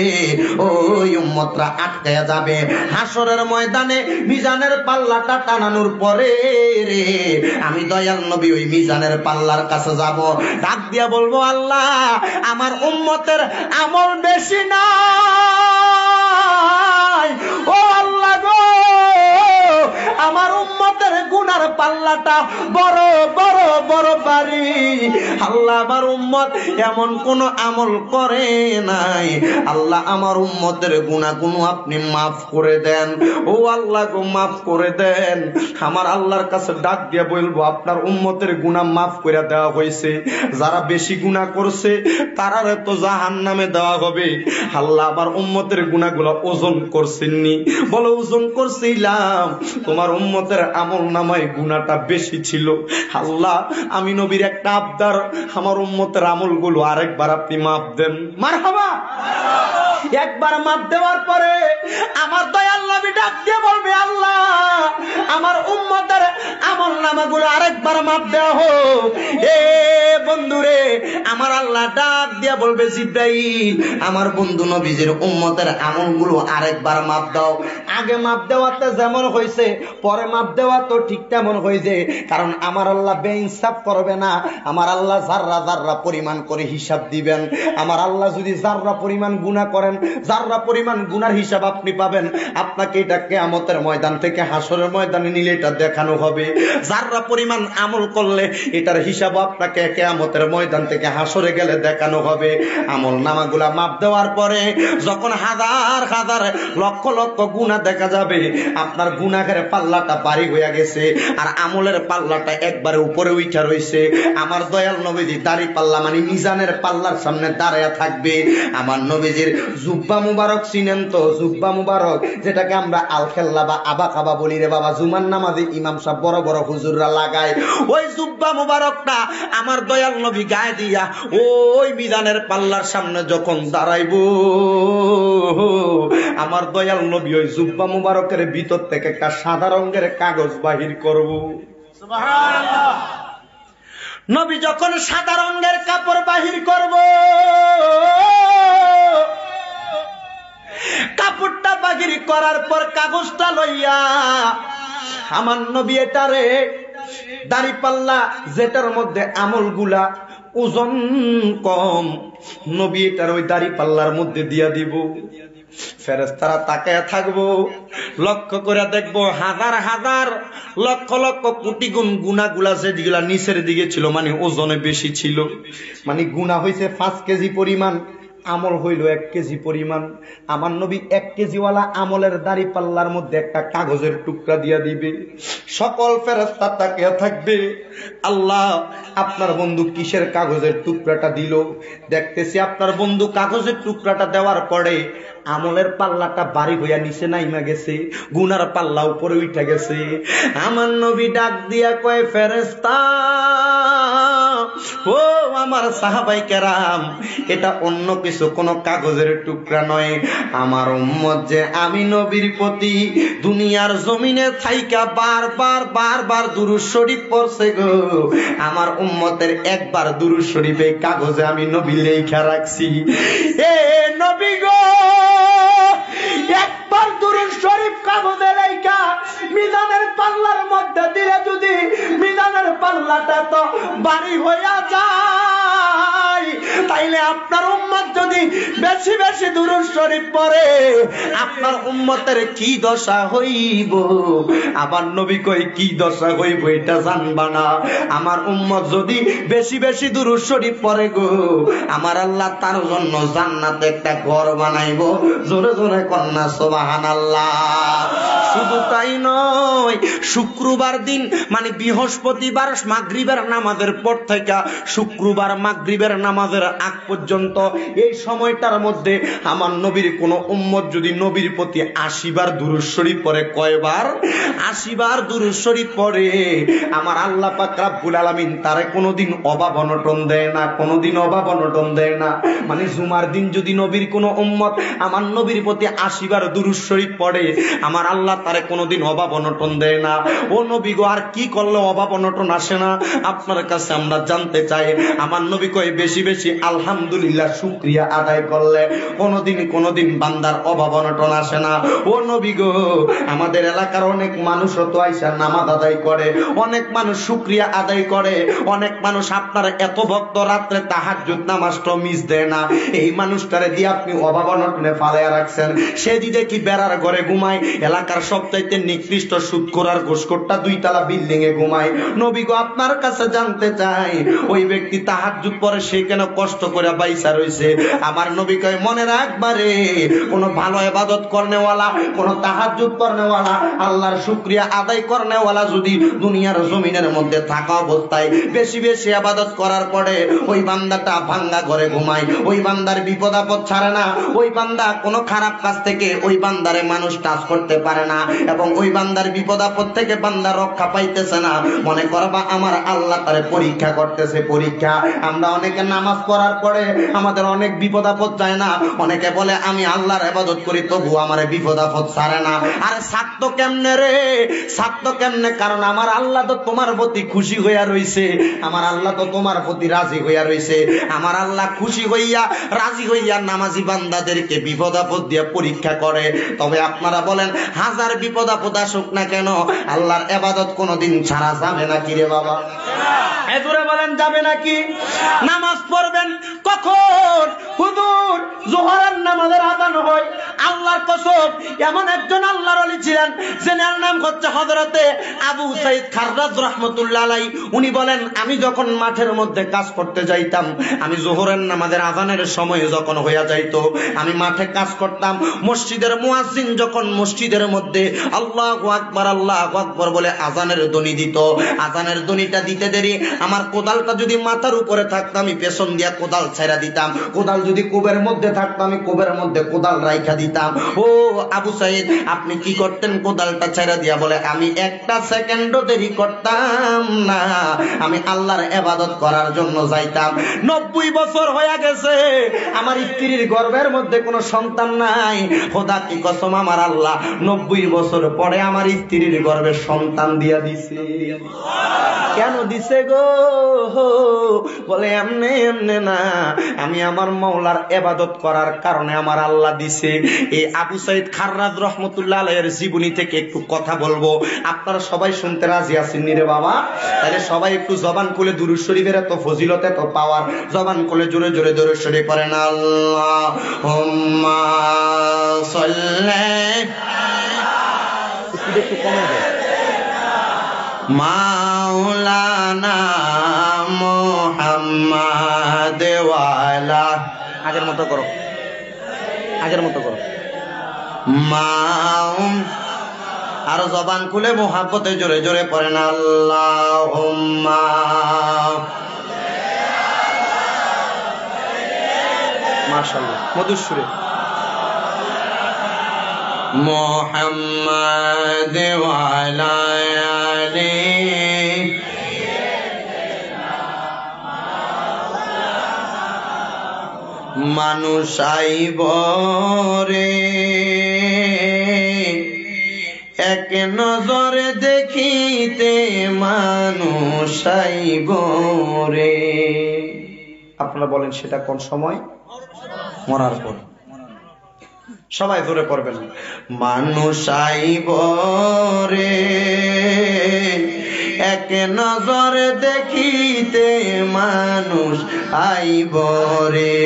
ওই উম্মতরা আটকে যাবে হাসরের ময়দানে। মিজানের পাল্লাটা টানানোর পরে রে, আমি দয়াল নবী ওই মিজানের পাল্লার কাছে যাব, ডাক দিয়া বলবো, আল্লাহ আমার উম্মতের আমল বেশি না, ও আল্লাহ গো, আমার উম্মতের গুনার পাল্লাটা বড় বড় বড় বাড়ি। আল্লাহ আমার উম্মত এমন কোন আমল করে নাই, আল্লাহ আমার উম্মতের গুনাহগুলো আপনি মাফ করে দেন, ও আল্লাহ গো মাফ করে দেন। আমার আল্লাহর কাছে ডাক দিয়ে বলবো, আপনার উম্মতের গুনাহ মাফ করে দেওয়া হয়েছে, যারা বেশি গুনাহ করছে তারারে তো জাহান্নামে দেওয়া হবে। আল্লাহ আমার উম্মতের গুনাহগুলো ওজন করছেননি? বলো ওজন করছিলাম, তোমার উম্মতের আমল নামায় গুনাহটা বেশি ছিল। আল্লাহ আমি নবীর একটা আবদার, আমার উম্মতের আমলগুলো আরেকবার আপনি মাফ দেন। মারহাবা। একবার মাফ দেওয়ার পরে আমার দয়াল নবী ডাক দিয়ে বলবে, আল্লাহ আমার উম্মতের আমল নামাগুলো আরেকবার মাফ দেওয়া হোক। এ বন্ধুরে, আমার আল্লাহ ডাক দিয়ে বলবে, জিবরাইল আমার বন্ধু নবীজির উম্মতের আমলগুলো আরেকবার মাফ দাও। আগে মাফ দেওয়াতে যেমন হয়েছে পরে মাফ দেওয়া তো ঠিক তেমন হয়েছে, কারণ আমার আল্লাহ বেইনসাফ করবে না। আমার আল্লাহ জাররা জাররা পরিমাণ করে হিসাব দিবেন। আমার আল্লাহ যদি জাররা পরিমাণ গুনাহ করেন, জাররা পরিমাণ গুনার হিসাব আপনি পাবেন। আপনাকে এটা কিয়ামতের ময়দান থেকে হাসরের ময়দানে নিলে এটা দেখানো হবে। জাররা পরিমাণ আমল করলে এটার হিসাব আপনাকে কিয়ামতের ময়দান থেকে হাসরে গেলে দেখানো হবে। আমল নামাগুলা মাপ দেওয়ার পরে যখন হাজার হাজার লক্ষ লক্ষ গুনাহ দেখা যাবে, আপনার গুনাহের পাল্লাটা ভারী হয়ে গেছে আর আমলের পাল্লাটা একবারে উপরে উঠা রয়েছে। আমার দয়াল নবীজি দাড়ি পাল্লা মানে মিজানের পাল্লার সামনে দাঁড়ায়া থাকবে। আমার নবীজির জুব্বা মুবারক চিনেন তো? জুব্বা মুবারক যেটাকে আমরা আলখেল্লা বা আবা খাবা বলি রে বাবা, জুমার নামাজে ইমাম সাহেব বড় বড় হুজুররা লাগায়, ওই জুব্বা মুবারকটা আমার দয়াল নবী গায়ে দিয়া ওই মিজানের পাল্লার সামনে যখন দাঁড়াইব, আমার দয়াল নবী ওই জুব্বা মুবারকের ভিতর থেকে একটা সাদা রঙের কাগজ বাহির করব। সুবহানাল্লাহ। নবী যখন সাদা রঙের কাপড় বাহির করব, কাপড়টা বাহির করার পর কাগজটা লইয়া আমার নবী এটারে দাড়িপাল্লা যেটার মধ্যে আমলগুলা ওজন কম, নবী এটার ওই দাড়িপাল্লার মধ্যে দিয়া দিব। ফেরেশতারা তাকায়া থাকবো, লক্ষ্য করে দেখবো হাজার হাজার লক্ষ লক্ষ কোটি গুণ গুনাহগুলা যেগুলা নিচের দিকে ছিল, মানে ওজনে বেশি ছিল, মানে গুনাহ হইছে 5 কেজি পরিমাণ, আমল হইল 1 কেজি পরিমাণ। আমার নবী 1 কেজিওয়ালা আমলের দাড়িপাল্লার মধ্যে একটা কাগজের টুকরা দিয়া দিবে। সকল ফেরেশতা তাকিয়ে থাকবে, আল্লাহ আপনার বন্ধু কিসের কাগজের টুকরাটা দিল? দেখতেছি আপনার বন্ধু কাগজের টুকরাটা দেওয়ার পরে আমলের পাল্লাটা বাড়ি হইয়া নিচে নাইমা গেছে, গুনার পাল্লা উপরে উঠে গেছে। আমার নবী ডাক দিয়া কয়, ফেরেশতা ও আমার সাহাবায়ে কেরাম, এটা অন্য কিছু কোনো কাগজের টুকরা নয়। আমার উম্মত যে আমি নবীর প্রতি দুনিয়ার জমিনে থাইকা বারবার বারবার দুরূদ শরীফ পড়ছে গো, আমার উম্মতের একবার দুরূদ শরীফ এই কাগজে আমি নবী লেখা রাখছি। এ নবী গো, একবার দুরূদ শরীফ কাগজে লেখা মিজানের পাল্লার মধ্যে দিলে যদি মিজানের পাল্লাটা তো ভারী হইয়া যায়, তাইলে আপনার উম্মত যদি বেশি বেশি দুরূদ শরীফ পড়ে আপনার উম্মতের কি দশা হইব? আবার নবী কই, কি দশা হইব এটা জানবা না? আমার উম্মত যদি বেশি বেশি দুরূদ শরীফ পড়ে গো, আমার আল্লাহ তার জন্য জান্নাতে একটা ঘর বানাইবো। জোরে জোরে কন্যা সুবহানাল্লাহ। শুধু তাই নয়, শুক্রবার দিন মানে বৃহস্পতিবার মাগরিবের নামাজের পর থেকে শুক্রবার মাগরিবের নামাজের আগ পর্যন্ত এই সময়টার মধ্যে আমার নবীর কোন উম্মত যদি নবীর প্রতি 80 বার দুরূদ শরীফ পড়ে, কয়বার? 80 বার দুরূদ শরীফ পড়ে, আমার আল্লাহ পাক রব্বুল আলামিন তারে কোনোদিন অভাব অনটন দেয় না, কোনোদিন অভাব অনটন দেয় না। মানে জুমার দিন যদি নবীর কোন উম্মত আমার নবীর প্রতি 80 বার দুরূদ শরীফ পড়ে, আমার আল্লাহ তারে কোনোদিন অভাব অনটন দেয় না। ও নবী গো, আর কি করলে অভাব অনটন আসে না? আপনার কাছে আমরা জানতে চাই। আমার নবী কয়, বেশি বেশি আলহামদুলিল্লাহ শুকরিয়া আদায় করলে কোনোদিন বান্দার অভাব অনটন আসে না। ও নবী গো, আমাদের এলাকার অনেক মানুষ তো আইসা নামাজ আদায় করে, অনেক মানুষ শুকরিয়া আদায় করে, অনেক মানুষ আপনার এত ভক্ত রাত্রে তাহাজ্জুদ নামাজটা মিস দেয় না। এই মানুষটারে দিয়ে আপনি অভাব অনটনে ফালাইয়া রাখছেন। সে দিকে কি বেড়ার ঘরে ঘুমায়, এলাকার সবচাইতে নিকৃষ্ট সুদখোর আর ঘুষখোরটা 2 তলা বিল্ডিং এ ঘুমায়। নবী গো, আপনার কাছে জানতে চাই, ওই ব্যক্তি তাহাজ্জুদ পরে সে কেন কষ্ট করে বাইসা রইছে? আমার নবী কয়, মনে রাখবারে, কোন ভালো ইবাদত করনেওয়ালা, কোন তাহাজ্জুদ করনেওয়ালা, আল্লাহর শুকরিয়া আদায় করনেওয়ালা যদি দুনিয়ার জমিনের মধ্যে থাকা অবস্থায় বেশি বেশি ইবাদত করার পরে ওই বান্দাটা ভাঙ্গা ঘরে ঘুমায়, ওই বান্দার বিপদ আপদ ছাড়ে না, ওই বান্দা কোনো খারাপ কাজ থেকে ওই বান্দারে মানুষ টাচ করতে পারে না, এবং ওই বান্দার বিপদ আপদ থেকে বান্দা রক্ষা পাইতেছে না, মনে করবা আমার আল্লাহ তারে পরীক্ষা করতেছে। পরীক্ষা। আমরা অনেকে নামাজ পড়ার পরে আমাদের অনেক বিপদ আপদ যায় না, অনেকে বলে আমি আল্লাহর ইবাদত করি তবু আমার বিপদ আপদ ছাড়ে না। আরে ছাড়তো কেমনে রে? ছাড়তো কেমনে? কারণ আমার আল্লাহ তো তোমার প্রতি খুশি হইয়া রইছে, আমার আল্লাহ তো তোমার প্রতি রাজি হইয়া রইছে। আমার আল্লাহ খুশি হইয়া রাজি হইয়া নামাজি বান্দাদেরকে বিপদ আপদ দিয়ে পরীক্ষা করে। তবে আপনারা বলেন, হাজার বিপদ আপদ আসুক না কেন, আল্লাহর ইবাদত কোনোদিন ছাড়া যাবে নাকি রে বাবা? এদুরে বলেন, যাবে নাকি? নামাজ পড়বেন কখন? হুজুর যোহরের নামাজের আযান হয়। আল্লাহর কসম, এমন একজন আল্লাহর ওলি ছিলেন যার নাম হচ্ছে হযরতে আবু সাঈদ খাররাজ রাহমাতুল্লাহ আলাইহি। উনি বলেন, আমি যখন মাঠের মধ্যে কাজ করতে যাইতাম, আমি যোহরের নামাজের আযানের সময় যখন হইয়া যাইতো, আমি মাঠে কাজ করতাম। মসজিদের মুয়াজ্জিন যখন মসজিদের মধ্যে আল্লাহু আকবার বলে আযানের ধ্বনি দিত, আযানের ধ্বনিটা দিতে দেরি আমার কোদালটা যদি মাথার উপরে থাকতো, আমি পেছন দিয়া কোদাল ছাইরা দিতাম। কোদাল যদি কোবের মধ্যে থাকতো, আমি কোবের মধ্যে কোদাল রাইখা দিতাম। ও আবু সাঈদ, আপনি কি করতেন? কোদালটা ছাইরা দিয়া বলে, আমি একটা সেকেন্ডও দেরি করতাম না, আমি আল্লাহর ইবাদত করার জন্য যাইতাম। 90 বছর হয়ে গেছে, আমার স্ত্রীর গর্ভের মধ্যে কোনো সন্তান নাই। খোদা কি কসম, আমার আল্লাহ 90 বছর পরে আমার স্ত্রীর গর্ভে সন্তান দিয়া দিছে। কেন দিছে গো? বলে এমনে এমনে না, আমি আমার মাওলার ইবাদত করার কারণে আমার আল্লাহ দিছে। এই আবু সাইদ খাররাজ রহমতুল্লাহ আলাইহির জীবনী থেকে একটু কথা বলবো। আপনারা সবাই শুনতে রাজি আছেন নি রে বাবা? তাহলে সবাই একটু জবান খুলে দুরূদ শরীফের এত ফজিলত এত পাওয়ার, জবান খুলে জোরে জোরে দুরূদ শরীফ পড়েন। আল্লাহুম্মা সাল্লি একটু কমে দেয় মাওলানা মুহাম্মাদ ওয়ালা, আগের মতো করো, আগের মতো করো। আরো জবান খুলে মোহাব্বতে জোরে জোরে পড়েন আল্লাহুম্মা। মাশাআল্লাহ, মধুর সুরে। মুহাম্মাদ ওয়ালা আলি মানুষ আইব রে এক নজরে দেখিতে মানুষ আইব রে। আপনারা বলেন সেটা কোন সময়? মরার পর। সবাই জোরে পড়বেন, মানুষ আইব রে এক নজরে দেখিতে মানুষ আইব রে।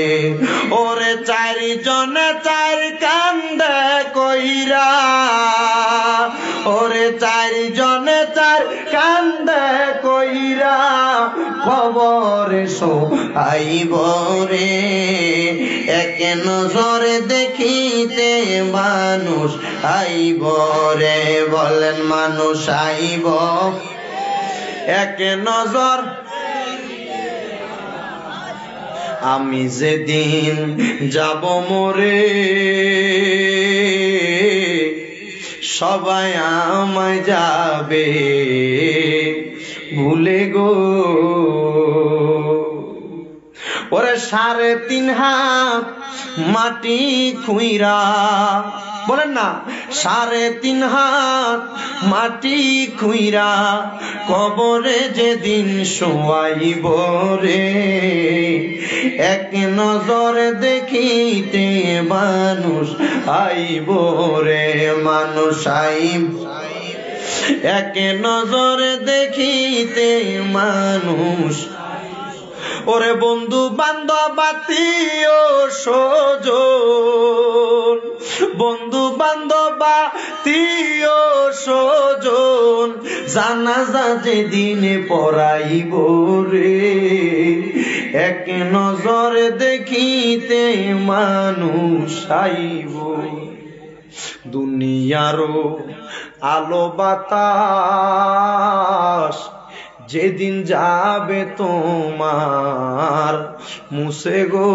ওরে চারিজনে চার কান্দে কইরা, ওরে চারিজনে চার কান্দে কইরা কবরে শোয়াইব রে এক নজরে দেখিতে মানুষ আইব রে। বলেন মানুষ আইব এক নজর। আমি যেদিন যাব মরে সবাই আমায় যাবে ভুলে গো। ওরে 3.5 হাত মাটি খুইরা, বলেন না 3.5 হাত মাটি খুইরা কবরে যেদিন শোয়াইব রে এক নজর দেখিতে মানুষ আইব রে। মানুষ আইব এক নজর দেখিতে মানুষ। ওরে বন্ধু বান্ধব আত্মীয় স্বজন, বন্ধু বান্ধব আত্মীয় স্বজন জানাজা যেদিনে পড়াইব রে এক নজর দেখিতে মানুষ আইব। দুনিয়ারও আলো বাতাস যেদিন যাবে তোমার মুছে গো।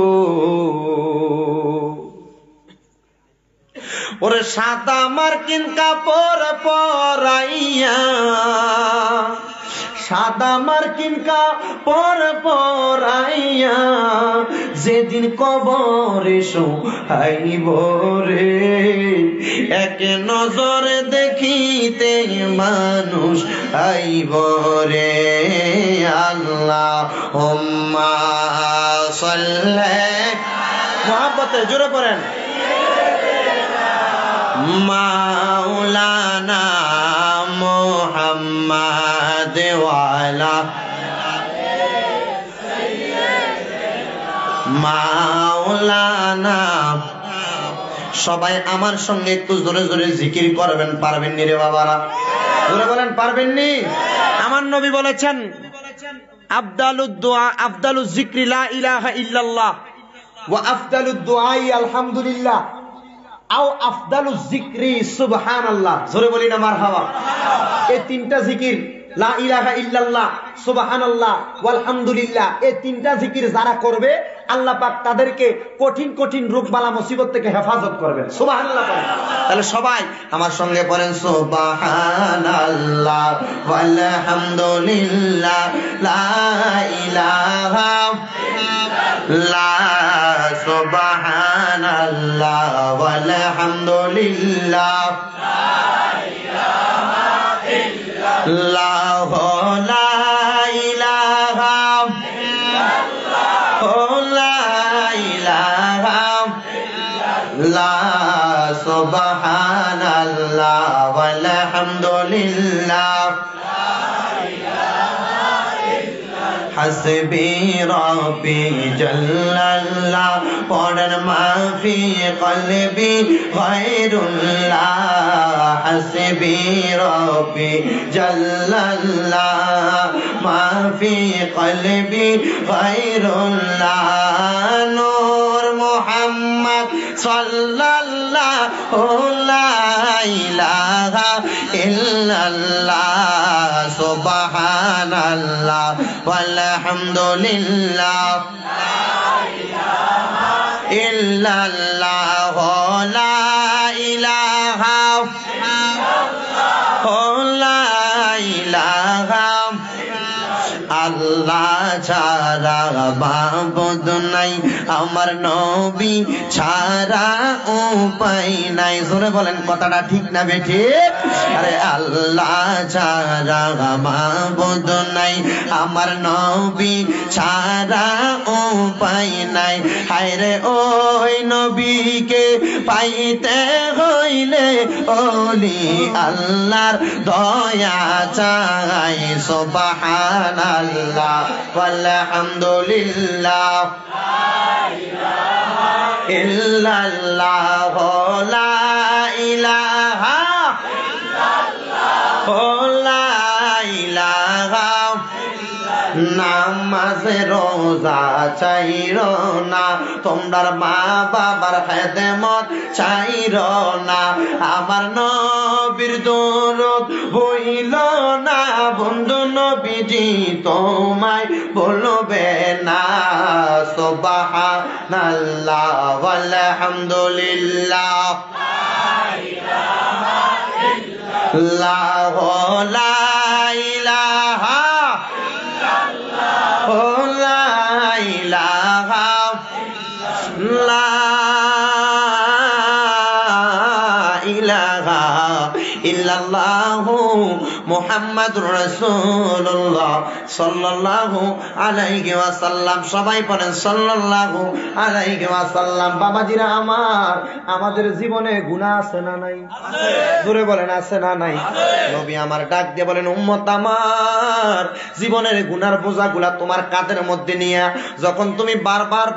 ওরে সাদা মার্কিন কাপড় পরাইয়া, সাদা মার্কিন কাপড় পরাইয়া যেদিন কবরে শোয়াইব রে এক নজরে দেখিতে মানুষ আইব রে। আল্লাহুম্মা সাল্লি, মুহাব্বতে জোরে পড়েন, মাওলানা মুহাম্মাদ ওয়ালা মাওলানা। সবাই আমার সঙ্গে একটু জোরে জোরে জিকির করবেন, পারবেন নি রে বাবারা? জোরে বলেন, পারবেন নি? আমার নবী বলেছেন আফদালুদ দুআ আফদালুজ যিকরি লা ইলাহা ইল্লাল্লাহ ওয়া আফদালুদ দুআই আলহামদুলিল্লাহ আও আফদালুজ যিকরি সুবহানাল্লাহ। জোরে বলি না মারহাবা? এই তিনটা জিকির লা ইলাহা ইল্লাল্লাহ, সুবহানাল্লাহ, আলহামদুলিল্লাহ, এই তিনটা জিকির যারা করবে আল্লাহ পাক তাদেরকে কঠিন কঠিন রোগ বালা মুসিবত থেকে হেফাজত করবেন। সুবহানাল্লাহ পড়েন। তাহলে সবাই আমার সঙ্গে পড়েন সুবহানাল্লাহ ওয়ালহামদুলিল্লাহ লা ইলাহা ইল্লাল্লাহ সুবহানাল্লাহ ওয়ালহামদুলিল্লাহ লা ইলাহা ইল্লাল্লাহ লা ইলাহা ইল্লাল্লাহ লা ইলাহা ইল্লাল্লাহ সুবহানাল্লাহ ওয়ালহামদুলিল্লাহ হাসবি রব্বি জাল্লাল্লাহ পড়েন মাফি কলবি গায়রুল্লাহ হাসবি রব্বি জাল্লাল্লাহ মাফি কলবি গায়রুল্লাহ নূর মুহাম্মদ সাল্লাল্লাহু লা ইলাহা ইল্লাল্লাহ সুবহানাল্লাহ walhamdulillah la ilaha illallah la ilaha illallah la ilaha আল্লাহ ছাড়া মাবুদ নাই আমার নবী ছাড়া উপায় নাই জোরে বলেন কথাটা ঠিক না বেঠিক আরে আল্লাহ ছাড়া মাবুদ নাই আমার নবী ছাড়া উপায় নাই হায়রে ওই নবীকে পাইতে হইলে ওলি আল্লাহর দয়া চাই সুবহানাল্লাহ walhamdulillah la ilaha illallah la ilaha illallah la ilaha নামাজ রোজা চাইরো না তোমরা মা বাবার খেদমত চাইরো না আমার নবীর দরদ হইল না বন্ধু নবীজি তোমায় বলবে না সুবহানাল্লাহ ওয়ালহামদুলিল্লাহ লা ইলাহা লা ইলাহা লা ইলাহা ইল্লাল্লাহু মুহাম্মাদুর রাসূলুল্লাহ সাল্লাল্লাহু আলাইহি ওয়াসাল্লাম সবাই পড়েন সাল্লাল্লাহু আলাইহি ওয়াসাল্লাম বাবাজিরা আমার আমাদের জীবনে গুনাহ আছে না নাই আছে জোরে বলেন আছে না নাই নবী আমার ডাক দিয়ে বলেন উম্মত আমার জীবনের গুনার বোঝাগুলা তোমার কাঁধের মধ্যে নিয়ে যখন তুমি বারবার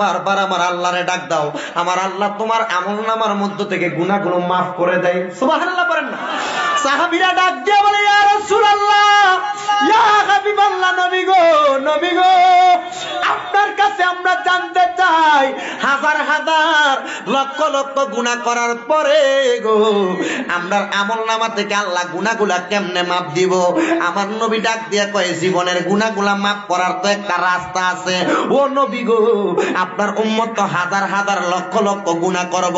আমার আল্লাহরে ডাক দাও আমার আল্লাহ তোমার আমলনামার মধ্য থেকে গুনাহগুলো maaf করে দেয় সুবহানাল্লাহ বলেন না সাহাবীরা ডাক দিয়ে বলে ইয়া রাসূলুল্লাহ ইয়া হাবিবাল্লাহ নবী গো আপনার কাছে আমরা জানতে চাই হাজার হাজার লক্ষ লক্ষ গুনাহ করার পরে গো আমরা আমলনামা থেকে আল্লাহ গুনাহগুলা কেমনে maaf দিব আমার নবী ডাক দিয়ে কয় জীবনের গুনাহগুলা maaf করার তো একটা রাস্তা আছে ও নবী গো আপনার উম্মত তো হাজার হাজার লক্ষ লক্ষ গুনাহ করব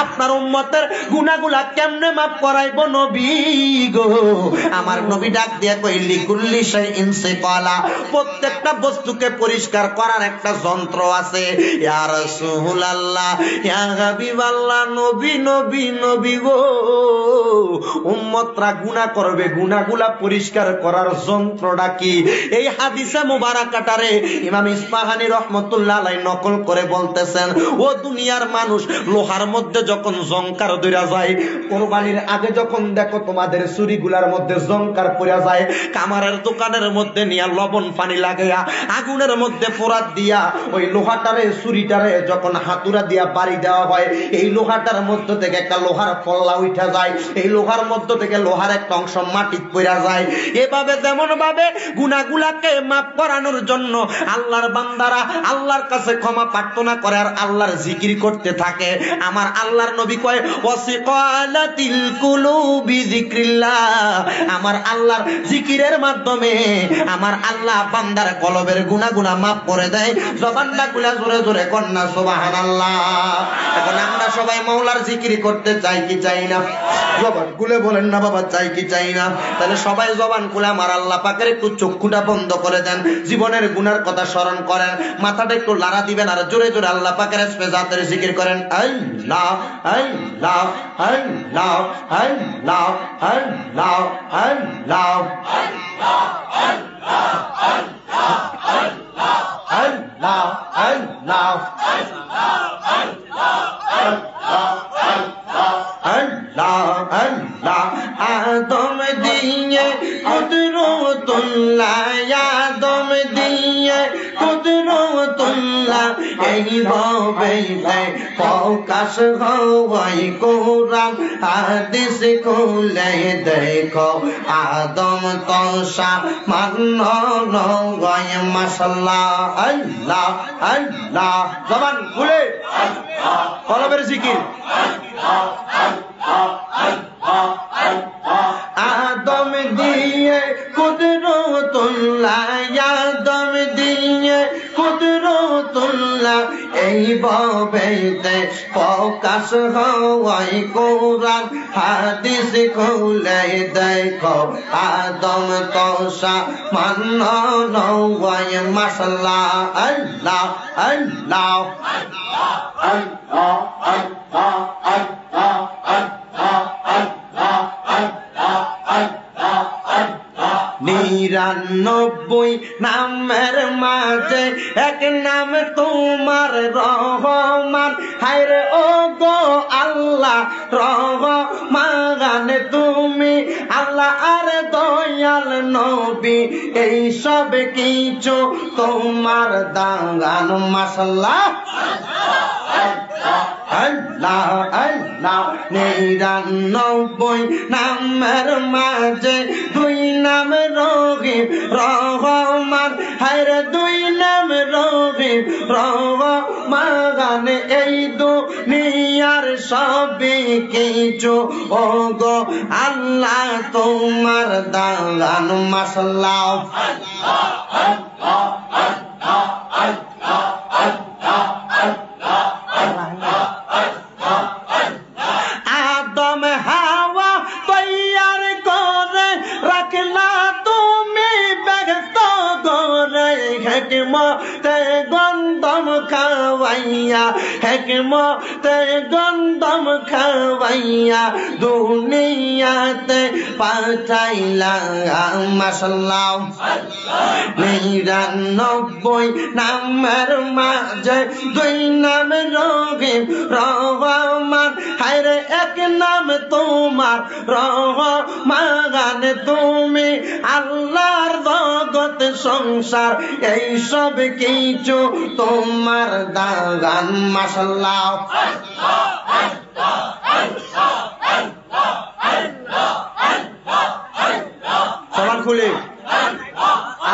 আপনার উম্মতের গুনাহগুলা কেমনে maaf করাইবো নবী গো আমার নবী ডাক দিয়ে কই লিকুল্লি শাইইন সিকালা প্রত্যেকটা বস্তুকে পরিষ্কার করার একটা যন্ত্র আছে ইয়া রাসূলুল্লাহ ইয়া হাবিবাল্লাহ নবী গো উম্মতরা গুনাহ করবে গুনাহগুলা পরিষ্কার করার যন্ত্রটা কি এই হাদিসে মুবারাকাটারে ইমাম ইসফাহানি রাহমাতুল্লাহ আলাইহি নকল করে বলতেছেন ও দুনিয়ার মানুষ লোহার মধ্যে যখন জংকার ধইরা যায় কুরবানির আগে যখন দেখো তোমাদের চুরিগুলার মধ্যে জংকার পড়া যায় কামারের দোকানের মধ্যে নিয়া লবণ পানি লাগাইয়া আগুনের মধ্যে পোড়াত দিয়া ওই লোহাটারে চুরিটারে যখন হাতুড়া দিয়া বাড়ি দেওয়া হয় এই লোহাটার মধ্য থেকে একটা লোহার পল্লা উঠা যায় এই লোহার মধ্য থেকে লোহার একটা অংশ মাটিতে পড়া যায় এভাবে যেমন ভাবে গুনাহগুলাকে maaf করানোর জন্য আল্লাহর বান্দারা আল্লাহর কাছে ক্ষমা প্রার্থনা করে আর আল্লাহর জিকির করতে থাকে আমার আল্লাহর নবী কয় ওয়াসিকালাতিল কুলুবি যিকরিল্লাহ আমার আল্লাহর জিকিরের মাধ্যমে আমার আল্লাহ বান্দার কলবের গুনাহগুলা maaf করে দেয় জবানটা খুলে জোরে জোরে কন্না সুবহানাল্লাহ এখন আমরা সবাই মাওলার জিকির করতে চাই কি চাই না জবান খুলে বলেন না বাবা চাই কি চাই না তাহলে সবাই জবান খুলে আমার আল্লাহ পাকের একটু চক্ষুটা বন্ধ করে দেন জীবনের গুনার কথা স্মরণ করেন মাথাটা একটু লাড়া দিবেন আর জোরে জোরে আল্লাহ পাকের ইসফেজাতের জিকির করেন আল্লাহ আল্লাহ আল্লাহ আল্লাহ আল্লাহ আল্লাহ আল্লাহ আল্লাহ বইলে প্রকাশ হয় কোরআন হাদিস খুলে দেখো আদম তসা মান্য নয় মাশাআল্লাহ আল্লাহ আল্লাহ জবান খুলে কলবের জিকির আদম দিয়ে কুদরতুল্লাহ আদম দিয়ে কুদরতুল্লাহ এই ভাবেতে প্রকাশ হয় কোরআন হাদিস খুলে দেখো আদম তসা মান্য নয় মাশাআল্লাহ আল্লাহ আল্লাহ আল্লাহ আল্লাহ আল্লাহ নিরানব্বই নামের মাঝে এক নাম তোমার রহমান হায়রে ও গো আল্লাহ রহমান তুমি আল্লাহ আর দয়াল নবী এই সব কিছু তোমার দান মাশাআল্লাহ আল্লাহ আল্লাহ নিরানব্বই নামের মাঝে দুই নাম রহিম রহমান হায়রে দুই নাম রহিম রহমান এই দুনিয়ার সবই কিছু ও গো আল্লাহ তোমার দান মাশাআল্লাহ আদম হাওয়া তৈয়ার করে রাখলা তুমি ব্যস্ত করে হেকমতে গন্ধম খাওয়াইয়া হেকমতে গন্ধম খাওয়াইয়া দুনিয়াতে পাঠাইলা মাশাআল্লাহ নিরানব্বই নামের মাঝে দুই নাম রহিম রহমান হায়রে এক নাম তোমার রহমান তুমি আল্লাহর জগৎ সংসার এই সব কিছু তোমার দান মাশাআল্লাহ সবার খুলে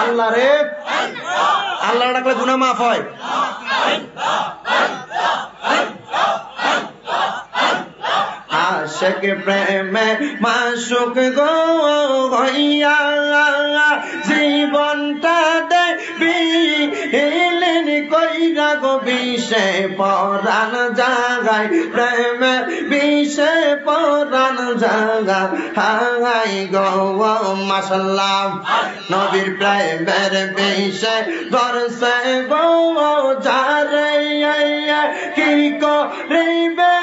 আল্লাহ রে আল্লাহ ডাকলে গুনাহ মাফ হয় আশিক প্রেমে মাসুক গো হইয়া জীবনটা দেবিলেন কইরা গো বিষে পরাণ জাগায় প্রেমে বিষে পরাণ জাগা হাই গো মাশাআল্লাহ নবীর প্রেমের বিষে ধরছে গো যারে কি করিবে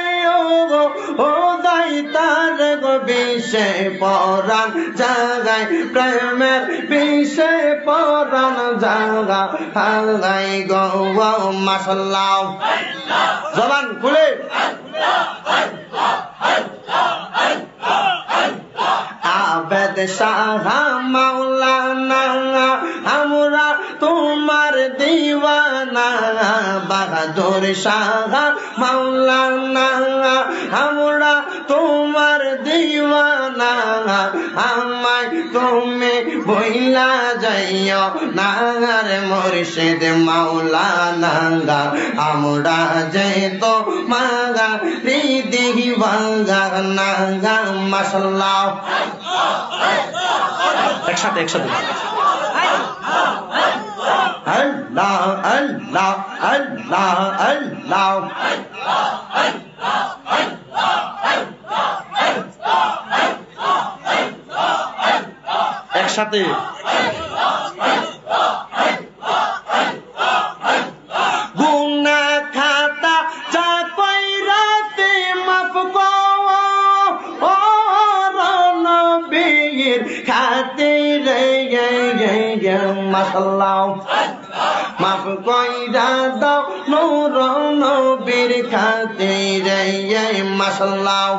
ও দাই তার গো বিষে পরাণ জাগায় প্রেমের বিষে পরাণ জাগা হাই গো মাশাআল্লাহ জবান খুলে আবেদ শাহ মাওলানা আমরা তোমার দিওয়ানা বাহাদুর শাহ মাওলানা আমরা তোমার দিওয়ানা আমায় তুমি ভুইলা যাইও না রে মুর্শিদ মাওলানা আমরা যে তো মাগা দিওয়ানা মাশাআল্লাহ একসাথে একসাথে আল্লাহ আল্লাহ আল্লাহ আল্লাহ একসাথে গুনা খাতা যা কইরাতে মাফ নবীর খাতিরে মাশাআল্লাহ মাফ কইরা দাও নূর নবীর খাতিরে মাশাআল্লাহ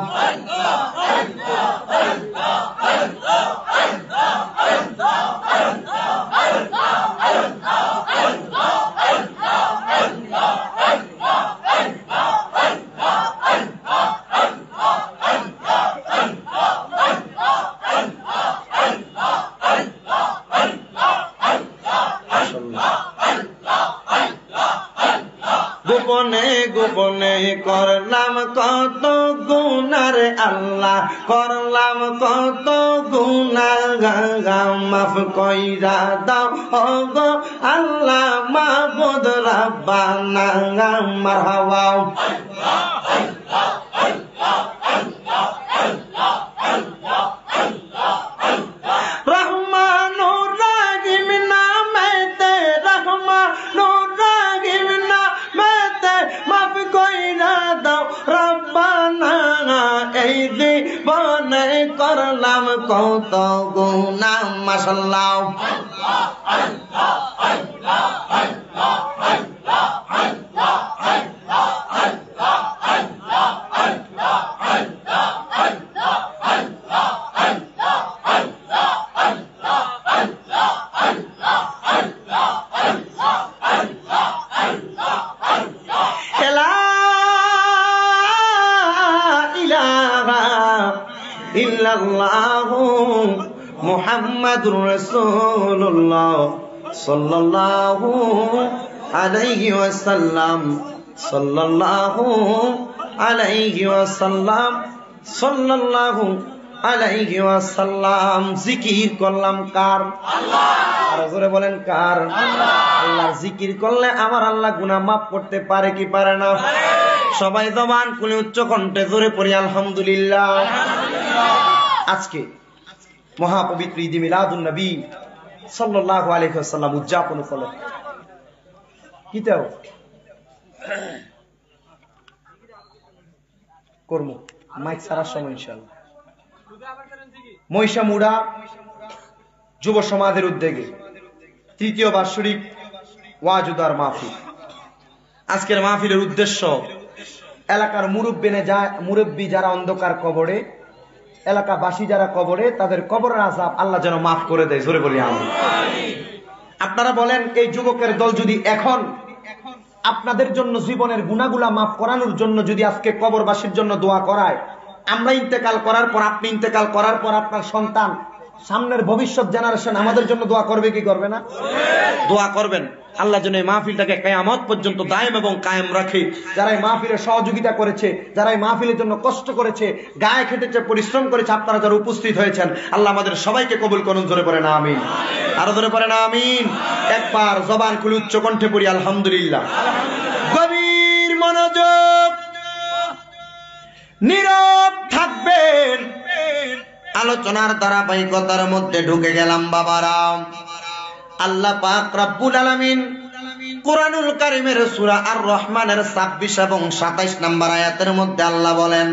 করলাম কত গুনার আল্লাহ, করলাম কত গুনাহ, মাফ কইরা দাও ওগো আল্লাহ মাবুদ রাব্বানা। মারহাবা। রহমানুর রাহিম নামেতে, রহমানুর রাহিম নামেতে মাফ কইরা দাও রব্বানা। এই জীবনে করলাম কত গুনাহ। মাশাআল্লাহ। মুহাম্মাদুর রাসূলুল্লাহ সাল্লাল্লাহু আলাইহি ওয়াসাল্লাম, সাল্লাল্লাহু আলাইহি ওয়াসাল্লাম, সাল্লাল্লাহু আলাইহি ওয়াসাল্লাম। জিকির করলাম কার? আল্লাহ। আর জোরে বলেন কার? আল্লাহ। আল্লাহর জিকির করলে আমার আল্লাহ গুনাহ মাফ করতে পারে কি পারে না? সবাই জবান খুলে উচ্চ কণ্ঠে জোরে পড়ি আলহামদুলিল্লাহ। আজকে মহাপবিত্র ঈদ মিলাদুন নবী সাল্লাল্লাহু আলাইহি ওয়াসাল্লাম উদযাপন উপলক্ষে কিতাও কর্ম মাইক সারার সময় ইনশাআল্লাহ মহিষামুড়া যুব সমাজের উদ্যোগে তৃতীয় বার্ষিক ওয়াজুদার মাহফিল। আজকের মাহফিলের উদ্দেশ্য এলাকার মুরব্বী যারা অন্ধকার কবরে, এলাকাবাসী যারা কবরে, তাদের কবরের আযাব আল্লাহ যেন মাফ করে দেয়। জোরে বলি আমিন। আপনারা বলেন, এই যুবকের দল যদি এখন আপনাদের জন্য জীবনের গুনাহগুলা মাফ করানোর জন্য যদি আজকে কবরবাসীর জন্য দোয়া করায়, আমরা ইন্তেকাল করার পর, আপনি ইন্তেকাল করার পর আপনার সন্তান, সামনের ভবিষ্যৎ জেনারেশন আমাদের জন্য দোয়া করবে কি করবে না? দোয়া করবেন। আল্লাহ যেন এই মাহফিলটাকে কিয়ামত পর্যন্ত দায়েম এবং কায়েম রাখে। যারা এই মাহফিলে সহযোগিতা করেছে, যারা এই মাহফিলের জন্য কষ্ট করেছে, গায়ে খেটেছে, পরিশ্রম করেছে, আপনারা যারা উপস্থিত হয়েছেন, আল্লাহ আমাদের সবাইকে কবুল করুন। জোরে পড়ে না আমিন। আরো জোরে পড়ে না আমিন। একবার জবান খুলে উচ্চ কণ্ঠে পড়ি আলহামদুলিল্লাহ। গভীর মনোযোগ, নীরব থাকবেন। আলোচনার ধারাবাহিকতার মধ্যে ঢুকে গেলাম বাবারা। আল্লাহ পাক রব্বুল আলামিন কুরআনুল কারীমের সূরা আর রহমানের 26 এবং 27 নম্বর আয়াতের মধ্যে আল্লাহ বলেন,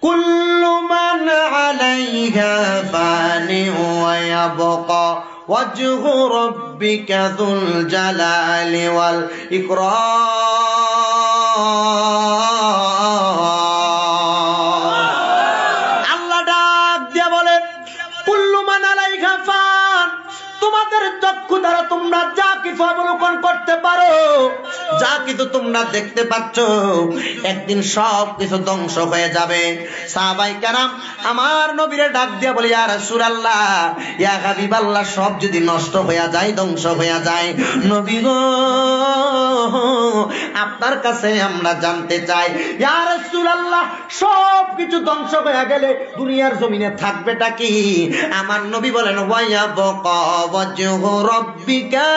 কুল্লু মান আলাইহা ফানি ওয়া ইয়াবকা ওয়াজহু রাব্বিকা যুল জালালি ওয়াল ইকরাম। আল্লাহ ডাক দিয়ে বলে, কুল্লু মান আলাইহা ফান, তোমাদের চক্ষু দ্বারা তোমরা যা কিছু অবলোকন করতে পারো, যা কিছু তোমরা দেখতে পাচ্ছ, একদিন সব কিছু ধ্বংস হয়ে যাবে। সাহাবায়ে কেরাম আমার নবীরে ডাক দিয়া বলে, ইয়া রাসূলুল্লাহ, ইয়া হাবিবাল্লাহ, সব যদি নষ্ট হয়ে যায়, ধ্বংস হয়ে যায়, নবী গো আপনার কাছে আমরা জানতে চাই, ইয়া রাসূলুল্লাহ, সব কিছু ধ্বংস হয়ে গেলে দুনিয়ার জমিনে থাকবেটা কি? আমার নবী বলেন, ওয়া বাকা ওয়াজহু রাব্বিকা,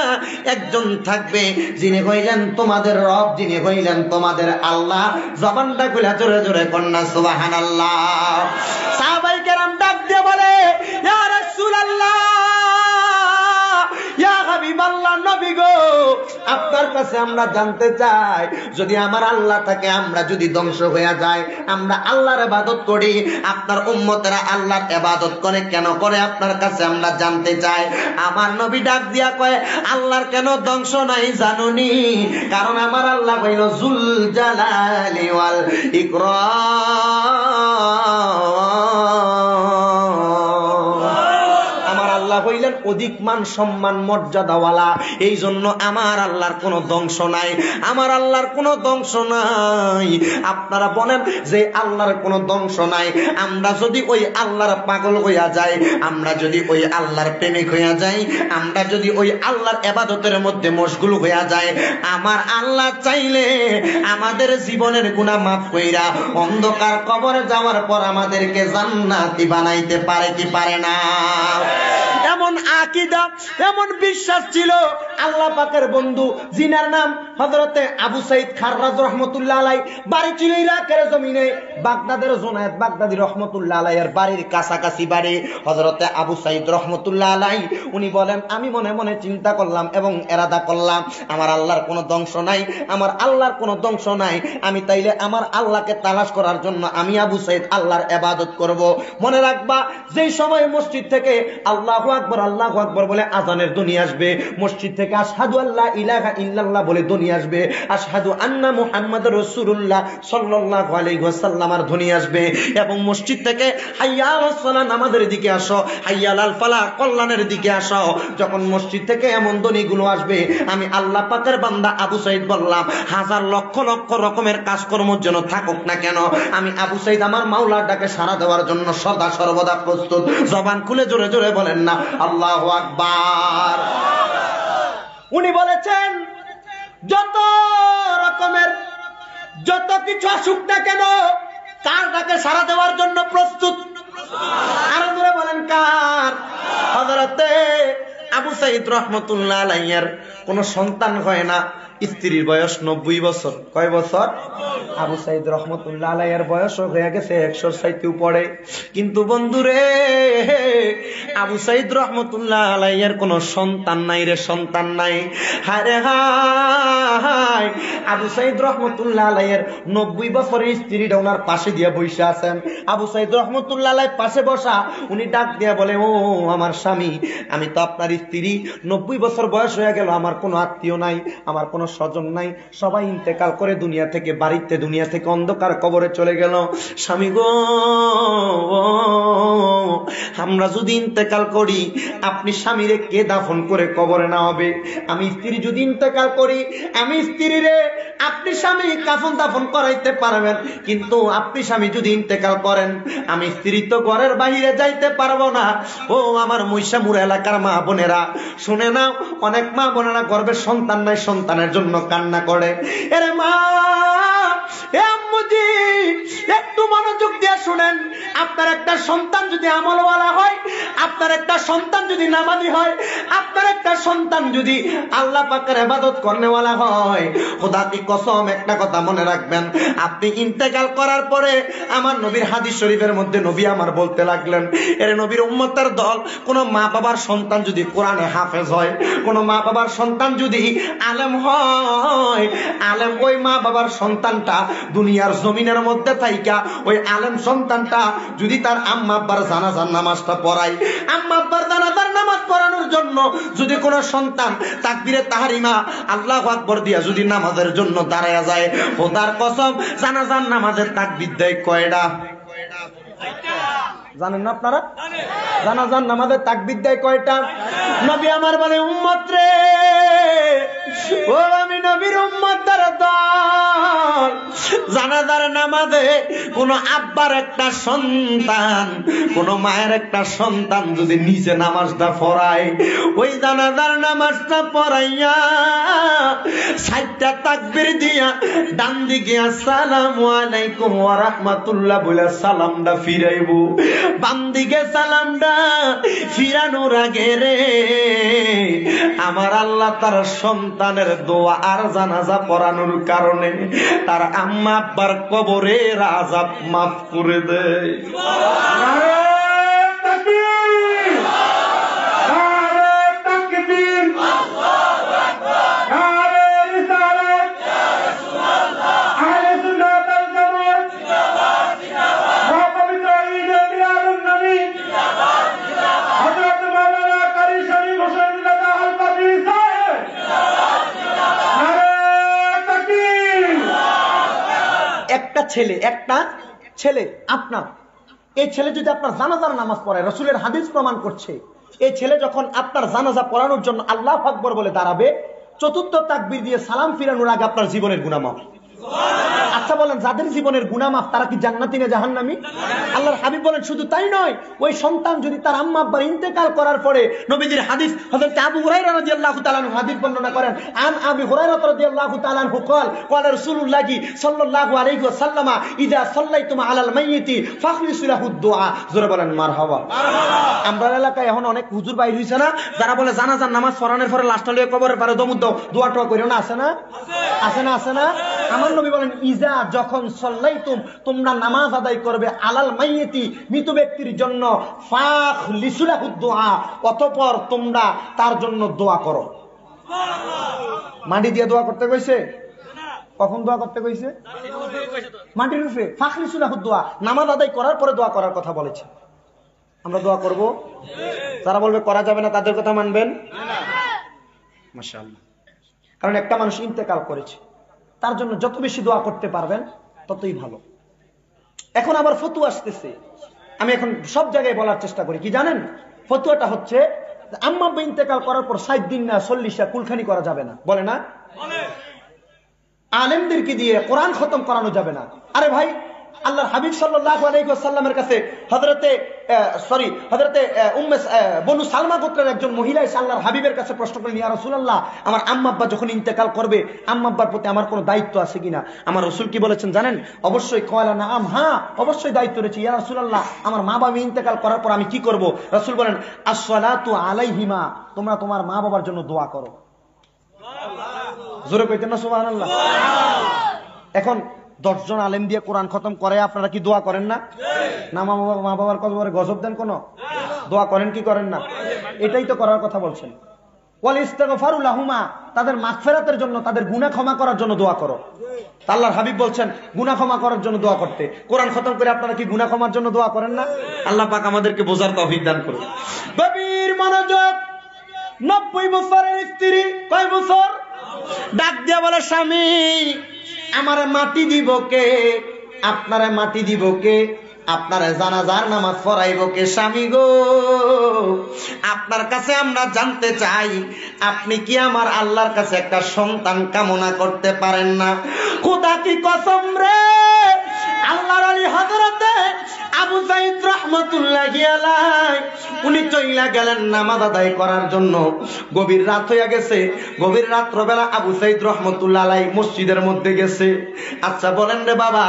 একজন থাকবে যিনি হইলেন তোমাদের রব, যিনি হইলেন তোমাদের আল্লাহ। জবানটা খুলে জোরে জোরে কন্যা সুবহানাল্লাহ। সাহাবায়ে কেরাম ডাক দিয়ে বলে, ইয়া রাসূলুল্লাহ, ইয়া হাবিবাল্লাহ, নবী গো আপনার কাছে আমরা জানতে চাই, যদি আমার আল্লাহ থাকে, আমরা যদি ধ্বংস হয়ে যায়, আমরা আল্লাহর ইবাদত করি, আপনার উম্মতেরা আল্লাহর ইবাদত করে কেন করে? আপনার কাছে আমরা জানতে চাই। আমার নবী ডাক দিয়া কয়, আল্লাহর কেন ধ্বংস নাই জানুনি? কারণ আমার আল্লাহ হইল যুল জালালি ওয়াল ইকরাম। আমার আল্লাহ হইলেন অধিক মান সম্মান মর্যাদাওয়ালা। এই জন্য আমার আল্লাহর কোনো ধ্বংস নাই, আমার আল্লাহর কোনো ধ্বংস নাই। আপনারা বলেন যে আল্লাহর কোনো ধ্বংস নাই, আমরা যদি ওই আল্লাহর পাগল হইয়া যাই, আমরা যদি ওই আল্লাহর প্রেমিক হইয়া যাই, আমরা যদি ওই আল্লাহর ইবাদতের মধ্যে মশগুল হইয়া যায়, আমার আল্লাহ চাইলে আমাদের জীবনের গুনাহ মাফ কইরা অন্ধকার কবরে যাওয়ার পর আমাদেরকে জান্নাতি বানাইতে পারে কি পারে না? এমন আকীদা, এমন বিশ্বাস ছিল আল্লাহ পাকের বন্ধু, জিনার নাম হযরতে আবু সাঈদ খাররাজ রাহমাতুল্লাহ আলাইহি, বাড়ি ছিল ইরাকের জমিনে, বাগদাদের জুনায়েদ বাগদাদি রাহমাতুল্লাহ আলাইহির বাড়ির কাছাকাছি বাড়ি হযরতে আবু সাঈদ রাহমাতুল্লাহ আলাইহি। উনি বলেন, আমি মনে মনে চিন্তা করলাম এবং এরাদা করলাম, আমার আল্লাহর কোনো ধ্বংস নাই, আমার আল্লাহর কোনো ধ্বংস নাই, আমি তাইলে আমার আল্লাহকে তালাশ করার জন্য আমি আবু সাঈদ আল্লাহর ইবাদত করব। মনে রাখবা, যেই সময় মসজিদ থেকে আল্লাহু আকবার আল্লাহু আকবার বলে আযানের ধ্বনি আসবে, মসজিদ থেকে আশহাদু আল্লা ইলাহা ইল্লাল্লাহ বলে ধ্বনি আসবে, আশহাদু আন্না মুহাম্মাদুর রাসূলুল্লাহ সাল্লাল্লাহু আলাইহি ওয়াসাল্লামের ধ্বনি আসবে, এবং মসজিদ থেকে হাইয়া আলাস সালাহ নামাজের দিকে আসো, হাইয়া আলাল ফালাহ কল্যাণের দিকে আসো, যখন মসজিদ থেকে এমন ধ্বনিগুলো আসবে, আমি আল্লাহ পাকের বান্দা আবু সাঈদ বললাম, হাজার লক্ষ লক্ষ রকমের কাজকর্মের জন্য থাকুক না কেন, আমি আবু সাঈদ আমার মাওলার ডাকে সাড়া দেওয়ার জন্য সদা সর্বদা প্রস্তুত। জবান খুলে জোরে জোরে বলেন না আল্লাহু আকবার। উনি বলেছেন, যত রকমের যত কিছু আসুক না কেন, কার ডাকে সাড়া দেওয়ার জন্য প্রস্তুত? আরো জোরে বলেন কার? হযরতে আবু সাঈদ রাহমাতুল্লাহ আলাইহির কোন সন্তান হয় না, স্ত্রীর বয়স 90 বছর। কয় বছর? আবু সাঈদ রাহমাতুল্লাহ আলাইহির বয়স হয়ে গেছে 100 চাইতেও পড়ে। কিন্তু বন্ধুরে, আবু সাঈদ রাহমাতুল্লাহ আলাইহির কোন সন্তান নাই রে, সন্তান নাই। হায় হায়, আবু সাঈদ রাহমাতুল্লাহ আলাইহির 90 বছরের স্ত্রীটা ওনার পাশে দিয়ে বসে আছেন। আবু সাঈদ রাহমাতুল্লাহ আলাইহির পাশে বসা, উনি ডাক দিয়া বলে, ও আমার স্বামী, আমি তো আপনার স্ত্রী, 90 বছর বয়স হয়ে গেল, আমার কোনো আত্মীয় নাই, আমার কোনো স্বজন নাই, সবাই ইন্তেকাল করে দুনিয়া থেকে, বাড়িতে দুনিয়া থেকে অন্ধকার কবরে চলে গেল। স্বামী গো, আমরা যদি ইন্তেকাল করি, আপনি স্বামীরে কে দাফন করে কবরে না হবে? আমি স্ত্রী যদি ইন্তেকাল করি, আমি স্ত্রীরে আপনি স্বামী কাফন দাফন করাইতে পারবেন, কিন্তু আপনি স্বামী যদি ইন্তেকাল করেন, আমি স্ত্রী তো ঘরের বাইরে যাইতে পারবো না। ও আমার মহিষামুর এলাকার মা বোনেরা, শুনে নাও, অনেক মা বোনেরা গর্ভের সন্তান নাই, সন্তানের জন্য কান্না করে। এরে মা, এ আম্মুজি, একটু মনোযোগ দিয়ে শুনেন, আপনার একটা সন্তান যদি আমলওয়ালা হয়, আপনার একটা সন্তান যদি নামাজি হয়, আপনার একটা সন্তান যদি আল্লাহ পাকের ইবাদত করনেওয়ালা হয়, খোদা কি কসম, একটা কথা মনে রাখবেন, আপনি ইন্তেকাল করার পরে আমার নবীর হাদিস শরীফের মধ্যে নবী আমার বলতে লাগলেন, এর নবীর উম্মতের দল, কোন মা বাবার সন্তান যদি কোরআনে হাফেজ হয়, কোন মা বাবার সন্তান যদি আলেম হয়, আলেম ওই মা বাবার সন্তানটা দুনিয়ার জমিনের মধ্যে থাইকা ওই আলেম সন্তানটা যদি তার আম্মা আব্বার জানাজার নামাজটা পড়ায়, আম্মা আব্বার জানাজার নামাজ পড়ানোর জন্য যদি কোন সন্তান তাকবীরে তাহরিমা আল্লাহু আকবার দিয়া যদি নামাজের জন্য দাঁড়ায়া যায়, খোদার কসম, জানাজার নামাজের তাকবীর দেয় কয়টা? জানেন না আপনারা? জানাজার নামাজের তাকবীর দেয় কয়টা? নবী আমার বলে, উম্মত রে, ও আমি নবীর উম্মতের দল, জানাজার নামাজে কোন আব্বার একটা সন্তান, কোন মায়ের একটা সন্তান যদি নিচে নামাজটা পড়ায়, ওই জানাজার নামাজটা পড়াইয়া 60টা তাকবীর দিয়া ডান দিকে আসসালামু আলাইকুম ওয়া রাহমাতুল্লাহ বলে সালামটা ফিরাইব, বাম দিকে সালামটা ফিরানোর আগে রে আমার আল্লাহ তার সন্তানের দোয়া আর জানাজা পড়ানোর কারণে তার আম্মা আব্বার কবরের আযাব মাফ করে দেয়। একটা ছেলে আপনার, এই ছেলে যদি আপনার জানাজার নামাজ পড়ে, রাসূলের হাদিস প্রমাণ করছে, এই ছেলে যখন আপনার জানাজা পড়ানোর জন্য আল্লাহু আকবার বলে দাঁড়াবে, চতুর্থ তাকবীর দিয়ে সালাম ফিরানোর আগে আপনার জীবনের গুনাহ মাফ। আচ্ছা বলেন, যাদের জীবনের গুনাহ মাফ তারা কি জান্নাতি না জাহান্নামী? আল্লাহর হাবিব বলেন শুধু তাই নয়, ওই সন্তান যদি তার আম্মা আব্বার ইন্তেকাল করার পরে, নবীজির হাদিস হযরত আবু হুরায়রা রাদিয়াল্লাহু তাআলা আনহু হাদিস বর্ণনা করেন, আন আবি হুরায়রা রাদিয়াল্লাহু তাআলা আনহু قال قال রাসূলুল্লাহ সাল্লাল্লাহু আলাইহি ওয়াসাল্লাম ইযা সাল্লাইতুম আলাল মাইয়িতি ফাখলিসু লাহুদ দুআ। জোরে বলেন মারহাবা। আমরা এলাকায় এখন অনেক হুজুর বাইর হইছে না, যারা বলে জানাজার নামাজ পড়ানোর পরে লাশটা লয়ে কবরের পারে দমুদ দাও, দোয়া টোয়া কইরো না, আছে না? আছে না? আছে না? আমার নবী বলেন ইজা যখন সাল্লাইতুম, তোমরা নামাজ আদায় করবে, আলাল মাইয়িতি মৃত ব্যক্তির জন্য, ফাখলিসু লাহুদ দুআ, অতঃপর তোমরা তার জন্য দোয়া করো। মাটি দিয়ে দোয়া করতে কইছে? কখন দোয়া করতে কইছে? মাটির উপরে। ফাখলিসু লাহুদ দুআ, নামাজ আদায় করার পরে দোয়া করার কথা বলেছে। আমরা দোয়া করব? যারা বলবে করা যাবে না তাদের কথা মানবেন? মাশাআল্লাহ। কারণ একটা মানুষ ইন্তেকাল করেছে, তার জন্য যত বেশি দোয়া করতে পারবেন ততই ভালো। এখন আবার ফতুয়া আসতেছে, আমি এখন সব জায়গায় বলার চেষ্টা করি, কি জানেন? ফতুয়াটা হচ্ছে আম্মা আব্বা ইন্তেকাল করার পর 60 দিন না 40টা কুলখানি করা যাবে না, বলে না? আলেমদেরকে দিয়ে কোরআন খতম করানো যাবে না। আরে ভাই, আল্লাহর হাবিব সাল্লাল্লাহু আলাইহি ওয়াসাল্লামের কাছে হযরতে বনু সালমা গোত্রের একজন মহিলা এসে আল্লাহর হাবিবের কাছে প্রশ্ন করলেন, ইয়া রাসূলুল্লাহ, আমার আম্মা আব্বা যখন ইন্তেকাল করবে, আম্মা আব্বার প্রতি আমার কোনো দায়িত্ব আছে কিনা? আমার রাসূল কি বলেছেন জানেন? অবশ্যই। কয়লা নাম, হ্যাঁ অবশ্যই দায়িত্ব রয়েছে। ইয়া রাসূলুল্লাহ, আমার মা বাবা ইন্তেকাল করার পর আমি কি করব? রাসূল বলেন, আসসালাতু আলাইহিমা, তোমরা তোমার মা বাবার জন্য দোয়া করো। জোরে কইতেন না সুবহানাল্লাহ? এখন 10 জন আলেম দিয়ে কোরআন খতম করে, আপনারা কি দোয়া করেন না? না মা বাবার কবরে গজব দেন কোন? দোয়া করেন কি করেন না? এটাই তো করার কথা বলছেন। ওয়াল ইস্তিগফারু লাহুমা, তাদের মাগফিরাতের জন্য, তাদের গুনাহ ক্ষমা করার জন্য দোয়া করো। আল্লাহর হাবিব বলছেন গুনাহ ক্ষমা করার জন্য দোয়া করতে। কোরআন খতম করে আপনারা কি গুনাহ ক্ষমার জন্য দোয়া করেন না? আল্লাহ পাক আমাদেরকে বোঝার তৌফিক দান করুন। গভীর মনোযোগ। 90 বছরের স্ত্রী, কয় বছর? ডাক দিয়া বলে, স্বামী আমারে মাটি দিব কে? আপনারে মাটি দিব কে? আপনারে জানাজার নামাজ পড়াইব কে? স্বামী গো, আপনার কাছে আমরা জানতে চাই, আপনি কি আমার আল্লাহর কাছে একটা সন্তান কামনা করতে পারেন না? খোদা কি কসম রে, আল্লাহর ওলি হযরতে আবু সাঈদ রাহমাতুল্লাহি আলাইহি, উনি চইলা গেলেন নামাজ আদায় করার জন্য। গভীর রাত হয়ে গেছে, গভীর রাত্রবেলা আবু সাঈদ রাহমাতুল্লাহি আলাইহি মসজিদের মধ্যে গেছে। আচ্ছা বলেন রে বাবা,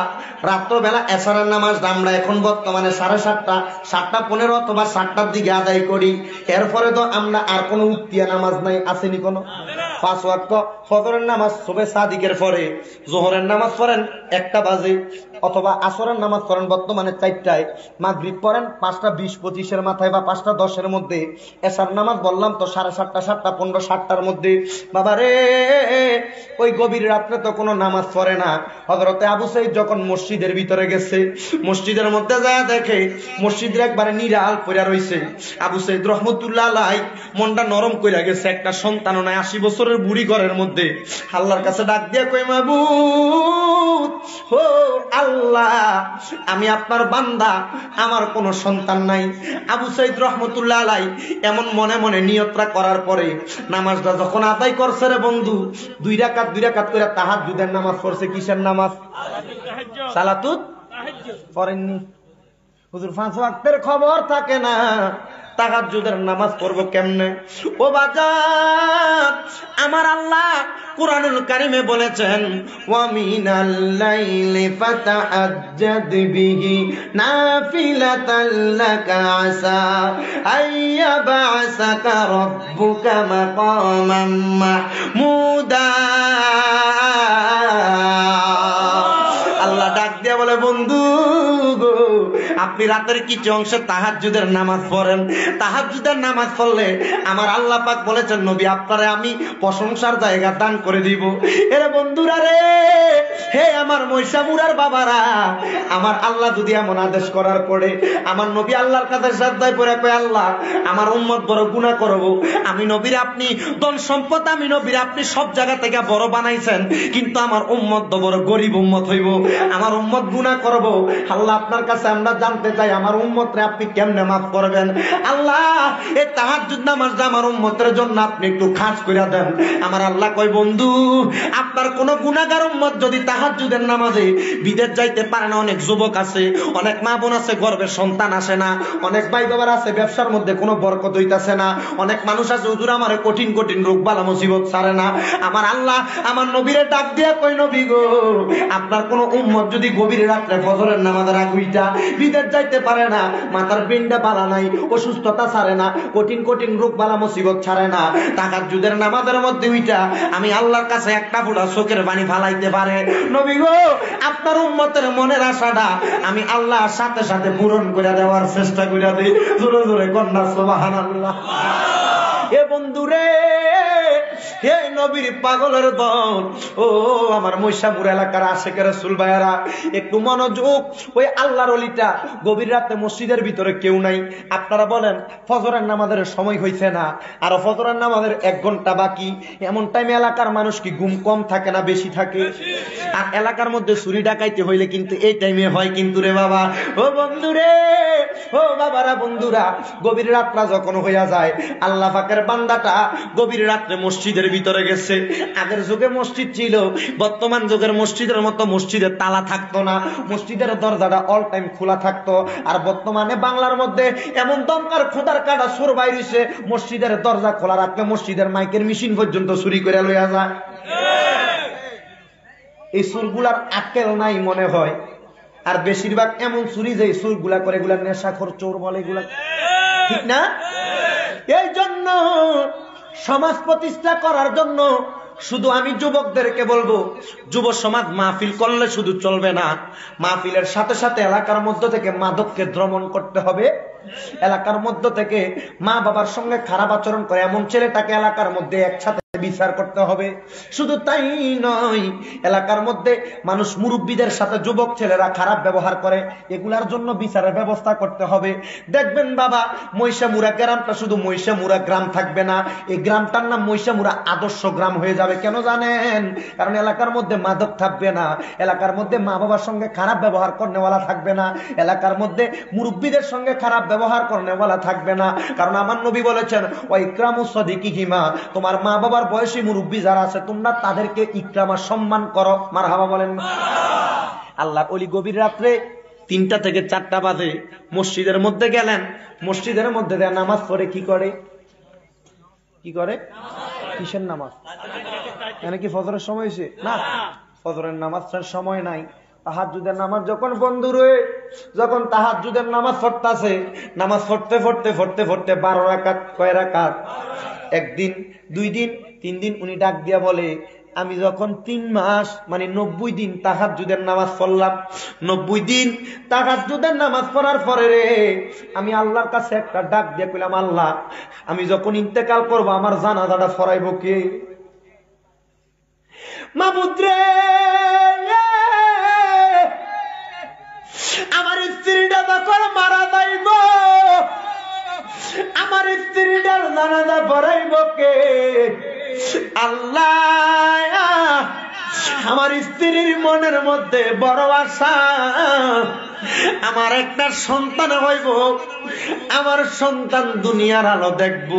রাত্রবেলা এশারের নামাজ আমরা এখন বর্তমানে 7:30, 7:15 অথবা 7টার দিকে আদায় করি। এরপরে তো আমরা আর কোনো উক্তিয়া নামাজ নাই, আসেনি কোনো? 5 ওয়াক্ত ফজরের নামাজ সুবহে সাদিকের পরে, যোহরের নামাজ পড়েন 1টা বাজে, অথবা আসরের নামাজ পড়েন বর্তমানে 4টায়, মাগরিব পড়েন 5:20-25 মাথায় বা 5:10 মধ্যে, এশার নামাজ বললাম তো 7:30, 7:15, 7টার মধ্যে। বাবা রে, ওই গভীর রাত্রে তো কোনো নামাজ পড়ে না। হযরতে আবু সাঈদ যখন মসজিদের ভিতরে গেছে, মসজিদের মধ্যে যায় দেখে মসজিদের একবারে নিরাল পড়া রইছে। আবু সাঈদ রাহমাতুল্লাহি আলাইহি মনটা নরম কইরা গেছে, একটা সন্তানও নাই, 80 বছরের বুড়ি ঘরের মধ্যে। আল্লাহর কাছে ডাক দিয়া কই, মাবুদ ও আল্লাহ, আমি আপনার বান্দা, আমার কোনো সন্তান নাই। আবু সাঈদ রাহমাতুল্লাহি আলাইহি এমন মনে মনে নিয়তটা করার পরে নামাজটা যখন আদায় করছে রে বন্ধু, 2 রাকাত করে তাহাজ্জুদের নামাজ পড়ছে। কিসের নামাজ? সালাতুত পড়েননি হুজুর? 5 ওয়াক্তের খবর থাকে না, তাহাজ্জুদের নামাজ পড়বো কেমনে? ও বাজার, আমার আল্লাহ কুরআনুল কারীমে বলেছেন, ওয়া মিনাল লাইলি ফাতাহাজ্জাদ বিহি নাফিলাতাল লাকা আসা আইয়াবাসাকা রাব্বুকা মাকামান মাহমুদা। আল্লাহ ডাক দিয়া বলে, বন্ধু গো, আপনি রাতের কিছু অংশে তাহাজ্জুদের নামাজ পড়েন। তাহাজ্জুদের নামাজ পড়লে আমার আল্লাহ পাক বলেছেন, নবী আপনারে আমি প্রশংসার জায়গা দান করে দিব। এরে বন্ধুরা রে, হে আমার মহিষামুরার বাবারা, আমার আল্লাহ যদি এমন আদেশ করার পরে আমার নবী আল্লাহর কাছে শ্রদ্ধায় পড়ে কয়, আল্লাহ আমার উম্মত বড় গুনাহ করব, আমি নবীর আপনি ধন সম্পদ, আমি নবীর আপনি সব জায়গা থেকে বড় বানাইছেন, কিন্তু আমার উম্মত তো বড় গরিব উম্মত হইব, আমার উম্মত গুনাহ করব, আল্লাহ আপনার কাছে আমরা জানতে চাই আমার উম্মতরে আপনি কেমনে মাফ করবেন। আল্লাহ এই তাহাজ্জুদ নামাজটা আমার উম্মতের জন্য আপনি একটু খাস করে দেন। আমার আল্লাহ কয় বন্ধু, আপনার কোন গুনাহগার উম্মত যদি তাহাজ্জুদের নামাজে বিদেশ যাইতে পারে না, অনেক যুবক আছে, অনেক মা বোন আছে গর্ভে সন্তান আসে না, অনেক ভাই বাবার আছে ব্যবসার মধ্যে কোনো বরকত হইতাছে না, অনেক মানুষ আছে হুজুর আমার কঠিন কঠিন রোগ বালা মুসিবত ছাড়ে না। আমার আল্লাহ আমার নবীরে ডাক দিয়া কই নবী গো, আপনার কোন উম্মত যদি গভীর রাত্রে ফজরের নামাজের আগে উইঠা বিদেশ যাইতে পারে না, মাথার পিন্ডা বালা নাই, অসুস্থতা ছাড়ে না, কঠিন কঠিন রোগ বালা মুসিবত ছাড়ে না, তাহাজ্জুদের নামাজের মধ্যে উইঠা আমি আল্লাহর কাছে একটা ফোঁটা চোখের পানি ফালাইতে পারে, নবী গো আপনার উম্মতের মনের আশাটা আমি আল্লাহর সাথে সাথে পূরণ করে দেওয়ার চেষ্টা করে দিই। জোরে জোরে কন্যা সুবহানাল্লাহ। এ বন্ধুরে, হে নবীর পাগলের দল, ও আমার মহিষামুর এলাকার আশেকের রাসূল ভাইয়ারা, একটু মনোযোগ। ওই আল্লাহর ওলিটা গভীর রাতে মসজিদের ভিতরে কেউ নাই, আপনারা বলেন ফজরের নামাজের সময় হইছে না, আর ফজরের নামাজের 1 ঘন্টা বাকি, এমন টাইমে এলাকার মানুষ কি ঘুম কম থাকে না বেশি থাকে? আর এলাকার মধ্যে চুরি ডাকাইতে হইলে কিন্তু এই টাইমে হয় কিন্তু রে বাবা। ও বন্ধুরে, ও বাবারা, বন্ধুরা, গভীর রাতটা যখন হইয়া যায়, আল্লাহ পাকের বান্দাটা গভীর রাত্রে মসজিদের ভিতরে গেছে। আগের যুগে মসজিদ ছিল, বর্তমান যুগের মসজিদের মতো মসজিদের তালা থাকতো না, মসজিদের দরজাটা অল টাইম খোলা থাকতো। আর বর্তমানে বাংলার মধ্যে এমন দমকার খোদার কাটা সুর বাইরেছে, মসজিদের দরজা খোলা রাখলে মসজিদের মাইকের মেশিন পর্যন্ত চুরি করে লইয়া যায়। এই সুরগুলার আক্কেল নাই মনে হয়, আর বেশিরভাগ এমন চুরি যে সুরগুলা করে, এগুলা নেশাখোর চোর বলে, এগুলা ঠিক না? এই জন্য সমাজ প্রতিষ্ঠা করার জন্য শুধু আমি যুবকদেরকে বলবো, যুব সমাজ মাহফিল করলে শুধু চলবে না, মাহফিলের সাথে সাথে এলাকার মধ্য থেকে মাদককে দমন করতে হবে। এলাকার মধ্য থেকে মা বাবার সঙ্গে খারাপ আচরণ করে এমন ছেলেটাকে এলাকার মধ্যে একসাথে বিচার করতে হবে। শুধু তাই নয়, এলাকার মধ্যে মানুষ মুরব্বীদের সাথে যুবক ছেলেরা খারাপ ব্যবহার করে, এগুলার জন্য বিচারের ব্যবস্থা করতে হবে। দেখবেন বাবা, মহিষামুরা গ্রামটা শুধু মহিষামুরা গ্রাম থাকবে না, এই গ্রামটার নাম মহিষামুরা আদর্শ গ্রাম হয়ে যাবে। কেন জানেন? কারণ এলাকার মধ্যে মাদক থাকবে না, এলাকার মধ্যে মা বাবার সঙ্গে খারাপ ব্যবহার করনেওয়ালা থাকবে না, এলাকার মধ্যে মুরব্বীদের সঙ্গে খারাপ ব্যবহার করনেওয়ালা থাকবে না। কারণ আমার নবী বলেছেন, ওয়া ইকরামু সাদিকিহিমা, তোমার মা বাবার বয়সী মুরব্বী যারা আছে তোমরা তাদেরকে ইকরামা সম্মান করো। মারহাবা বলেন। আল্লাহ ওলি গভীর রাত্রে 3টা থেকে 4টা বাজে মসজিদের মধ্যে গেলেন, মসজিদের মধ্যে নামাজ পড়ে কি করে? কি করে? কিসের নামাজ? এখানে কি ফজরের সময় হয়েছে? না, ফজরের নামাজটার সময় নাই। তাহাজ্জুদের নামাজ যখন বন্ধু রয়ে, যখন তাহাজ্জুদের নামাজ পড়তাছে, নামাজ পড়তে পড়তে পড়তে পড়তে 12 রাকাত, কয় রাকাত? 1 দিন, 2 দিন, 3 দিন উনি ডাক দিয়া বলে, আমি যখন 3 মাস মানে 90 দিন তাহাজ্জুদের নামাজ পড়লাম, 90 দিন তাহাজ্জুদের নামাজ পড়ার পরে রে আমি আল্লাহর কাছে একটা ডাক দিয়ে কইলাম, আল্লাহ আমি যখন ইন্তেকাল করব আমার জানাজাটা পড়াইব কে? মাবুদ রে, আমার স্ত্রীটা যখন মারা যাইব, আমার স্ত্রীটার জানাজা পড়াইব কে? আল্লাহ, আমার স্ত্রীর মনের মধ্যে বড় আশা, আমার একটা সন্তান হইব, আমার সন্তান দুনিয়ার আলো দেখব,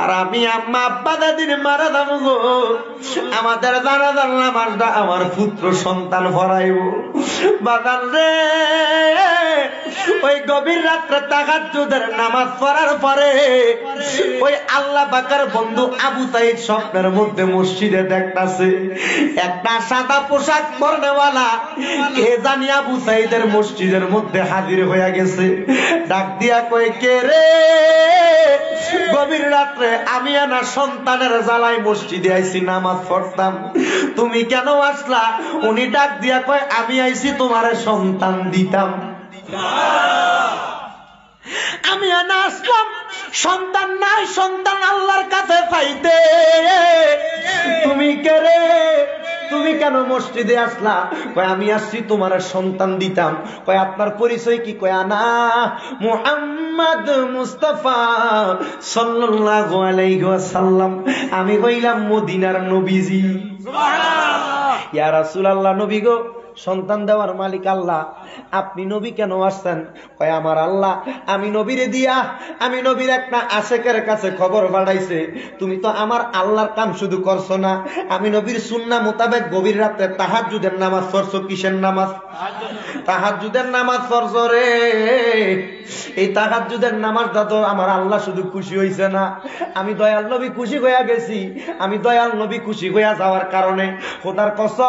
আর আমি আম্মা আব্বা দাদির মারা যাব গো, আমাদের জানাজার নামাজটা আমার পুত্র সন্তান পড়াইব। বাজার রে, ওই গভীর রাত্রে তাহাজ্জুদের নামাজ পড়ার পরে ওই আল্লাহ পাকের বন্ধু আবু সাইদ স্বপ্নের মধ্যে মসজিদে দেখতাছে একটা সাদা পোশাক পরনেওয়ালা কে জানি আবু সাইদের মসজিদের মধ্যে হাজির হয়ে গেছে। ডাক দিয়া কয়, কে রে? গভীর রাত্রে আমি না সন্তানের জ্বালাই মসজিদে আইছি, নামাজ পড়তাম, তুমি কেন আসলা? উনি ডাক দিয়া কয়, আমি আইছি তোমার সন্তান দিতাম। আমি না আসলাম সন্তান নাই, সন্তান আল্লাহর কাছে পাইতে। তুমি কে রে? তুমি কেন মসজিদে আসলা? কয় আমি আসছি তোমার সন্তান দিতাম। কয় আপনার পরিচয় কি? কয় আনা মুহাম্মদ মুস্তাফা সাল্লাল্লাহু আলাইহি ওয়াসাল্লাম, আমি হইলাম মদিনার নবীজি। সুবহানাল্লাহ। ইয়া রাসূলুল্লাহ, নবী গো সন্তান দেওয়ার মালিক আল্লাহ, আপনি নবী কেন আসছেন? কয় আমার আল্লাহ আমি নবীরে দিয়া আমি নবীর একটা আশেকের কাছে খবর পাঠাইছে, তুমি তো আমার আল্লাহর কাম শুধু করছো না, আমি নবীর সুন্নাহ মোতাবেক গভীর রাতে তাহাজ্জুদের নামাজ পড়ছো। কিসের নামাজ? তাহাজ্জুদের নামাজ পড়ছো রে। এই তাহাজ্জুদের নামাজটা তো আমার আল্লাহ শুধু খুশি হইছে না, আমি দয়াল নবী খুশি হইয়া গেছি। আমি দয়াল নবী খুশি হইয়া যাওয়ার কারণে খোদার কসম,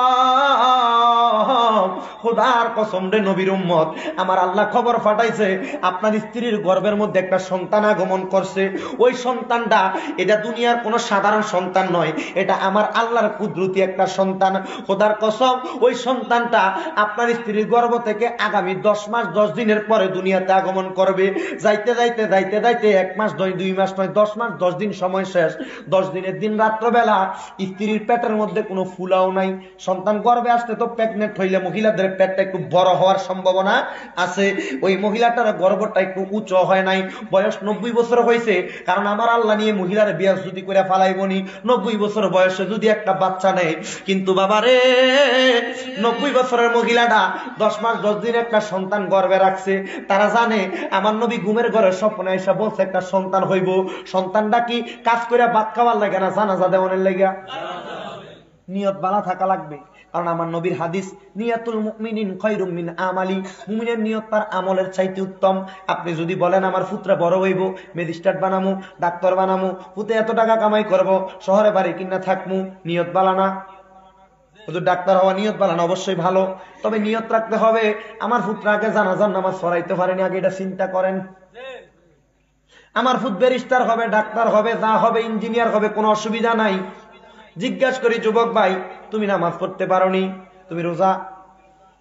খোদার কসম রে নবীর উম্মত, আমার আল্লাহ খবর পাঠাইছে আপনার স্ত্রীর গর্ভের মধ্যে একটা সন্তান আগমন করছে। ওই সন্তানটা এটা দুনিয়ার কোনো সাধারণ সন্তান নয়, এটা আমার আল্লাহর কুদরতি একটা সন্তান। খোদার কসম ওই সন্তানটা আপনার স্ত্রীর গর্ভ থেকে আগামী 10 মাস 10 দিনের পরে দুনিয়াতে আগমন করবে। যাইতে যাইতে যাইতে যাইতে 1 মাস নয় 2 মাস নয় 10 মাস 10 দিন সময় শেষ। 10 দিনের দিন রাত্রবেলা স্ত্রীর পেটের মধ্যে কোনো ফুলাও নাই। সন্তান গর্ভে আসতে তো প্রেগনেন্ট হইলে মহিলাদের পেটটা একটু বড় হওয়ার সম্ভাবনা আছে। ওই মহিলাটার গর্ভটা একটু উচ্চ হয় নাই। বয়স 90 বছর হয়েছে, কারণ আমার আল্লাহ নিয়ে মহিলার বিয়া যদি করে ফালাইবনি। 90 বছর বয়সে যদি একটা বাচ্চা নেয়, কিন্তু বাবারে 90 বছরের মহিলাটা 10 মাস 10 দিন একটা সন্তান গর্ভে রাখছে। তারা জানে আমার নবী ঘুমের ঘরে স্বপ্নে এসে বলছে একটা সন্তান হইব। সন্তানটা কি কাজ করে ভাত খাওয়ার লাগে না জানাজা দেওয়ানের লাগে? নিয়ত বালা থাকা লাগবে, কারণ আমার নবীর হাদিস নিয়াতুল মুমিনিন খায়রুম মিন আমালি, মুমিনের নিয়ত তার আমলের চাইতে উত্তম। আপনি যদি বলেন আমার পুত্র বড় হইব, ম্যাজিস্ট্রেট বানামু, ডাক্তার বানামু, পুতে এত টাকা কামাই করব, শহরে বাড়ি কিনা থাকমু, নিয়ত বালানা। শুধু ডাক্তার হওয়া নিয়ত বানানো অবশ্যই ভালো, তবে নিয়ত রাখতে হবে আমার পুত্র আগে জানাজার নামাজ পড়াইতে পারেনি, আগে এটা চিন্তা করেন। আমার পুত্র ব্যারিস্টার হবে, ডাক্তার হবে, যা হবে, ইঞ্জিনিয়ার হবে, কোনো অসুবিধা নাই। জিজ্ঞাসা করি যুবক ভাই, তুমি নামাজ পড়তে পারোনি, তুমি রোজা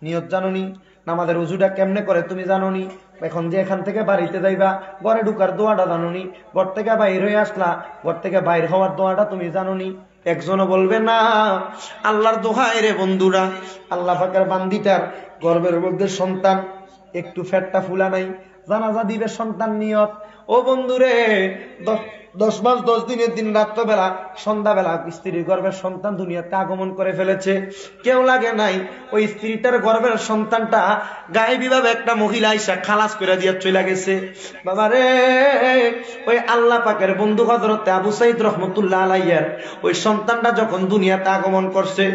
নিয়ত জানোনি, নামাজের উজুটা কেমনে করে তুমি জানোনি, এখন যে এখান থেকে বাড়িতে যাইবা ঘরে ঢুকার দোয়াটা জানোনি, ঘর থেকে বাইর হয়ে আসলা ঘর থেকে বাইর হওয়ার দোয়াটা তুমি জানোনি। একজনও বলবে না। আল্লাহর দোহাই রে বন্ধুরা, আল্লাহ পাকের বান্দিটার গর্ভের মধ্যে সন্তান, একটু ফেটটা ফুলা নাই, জানাজা দিবে সন্তান নিয়ত। ও বন্ধুরে, 10 মাস 10 দিনের দিন রাত্রবেলা সন্ধ্যাবেলা স্ত্রীর গর্ভের সন্তান দুনিয়াতে আগমন করে ফেলেছে, কেউ লাগে নাই। ওই স্ত্রীটার গর্ভের সন্তানটা গায়েবী ভাবে একটা মহিলা আইসা খালাস করে দিয়ে চলে গেছে। বাবা রে, ওই আল্লাহ পাকের বন্ধু হযরত আবু সাঈদ রহমতুল্লাহ আলাইহির ওই সন্তানটা যখন দুনিয়াতে আগমন করছে,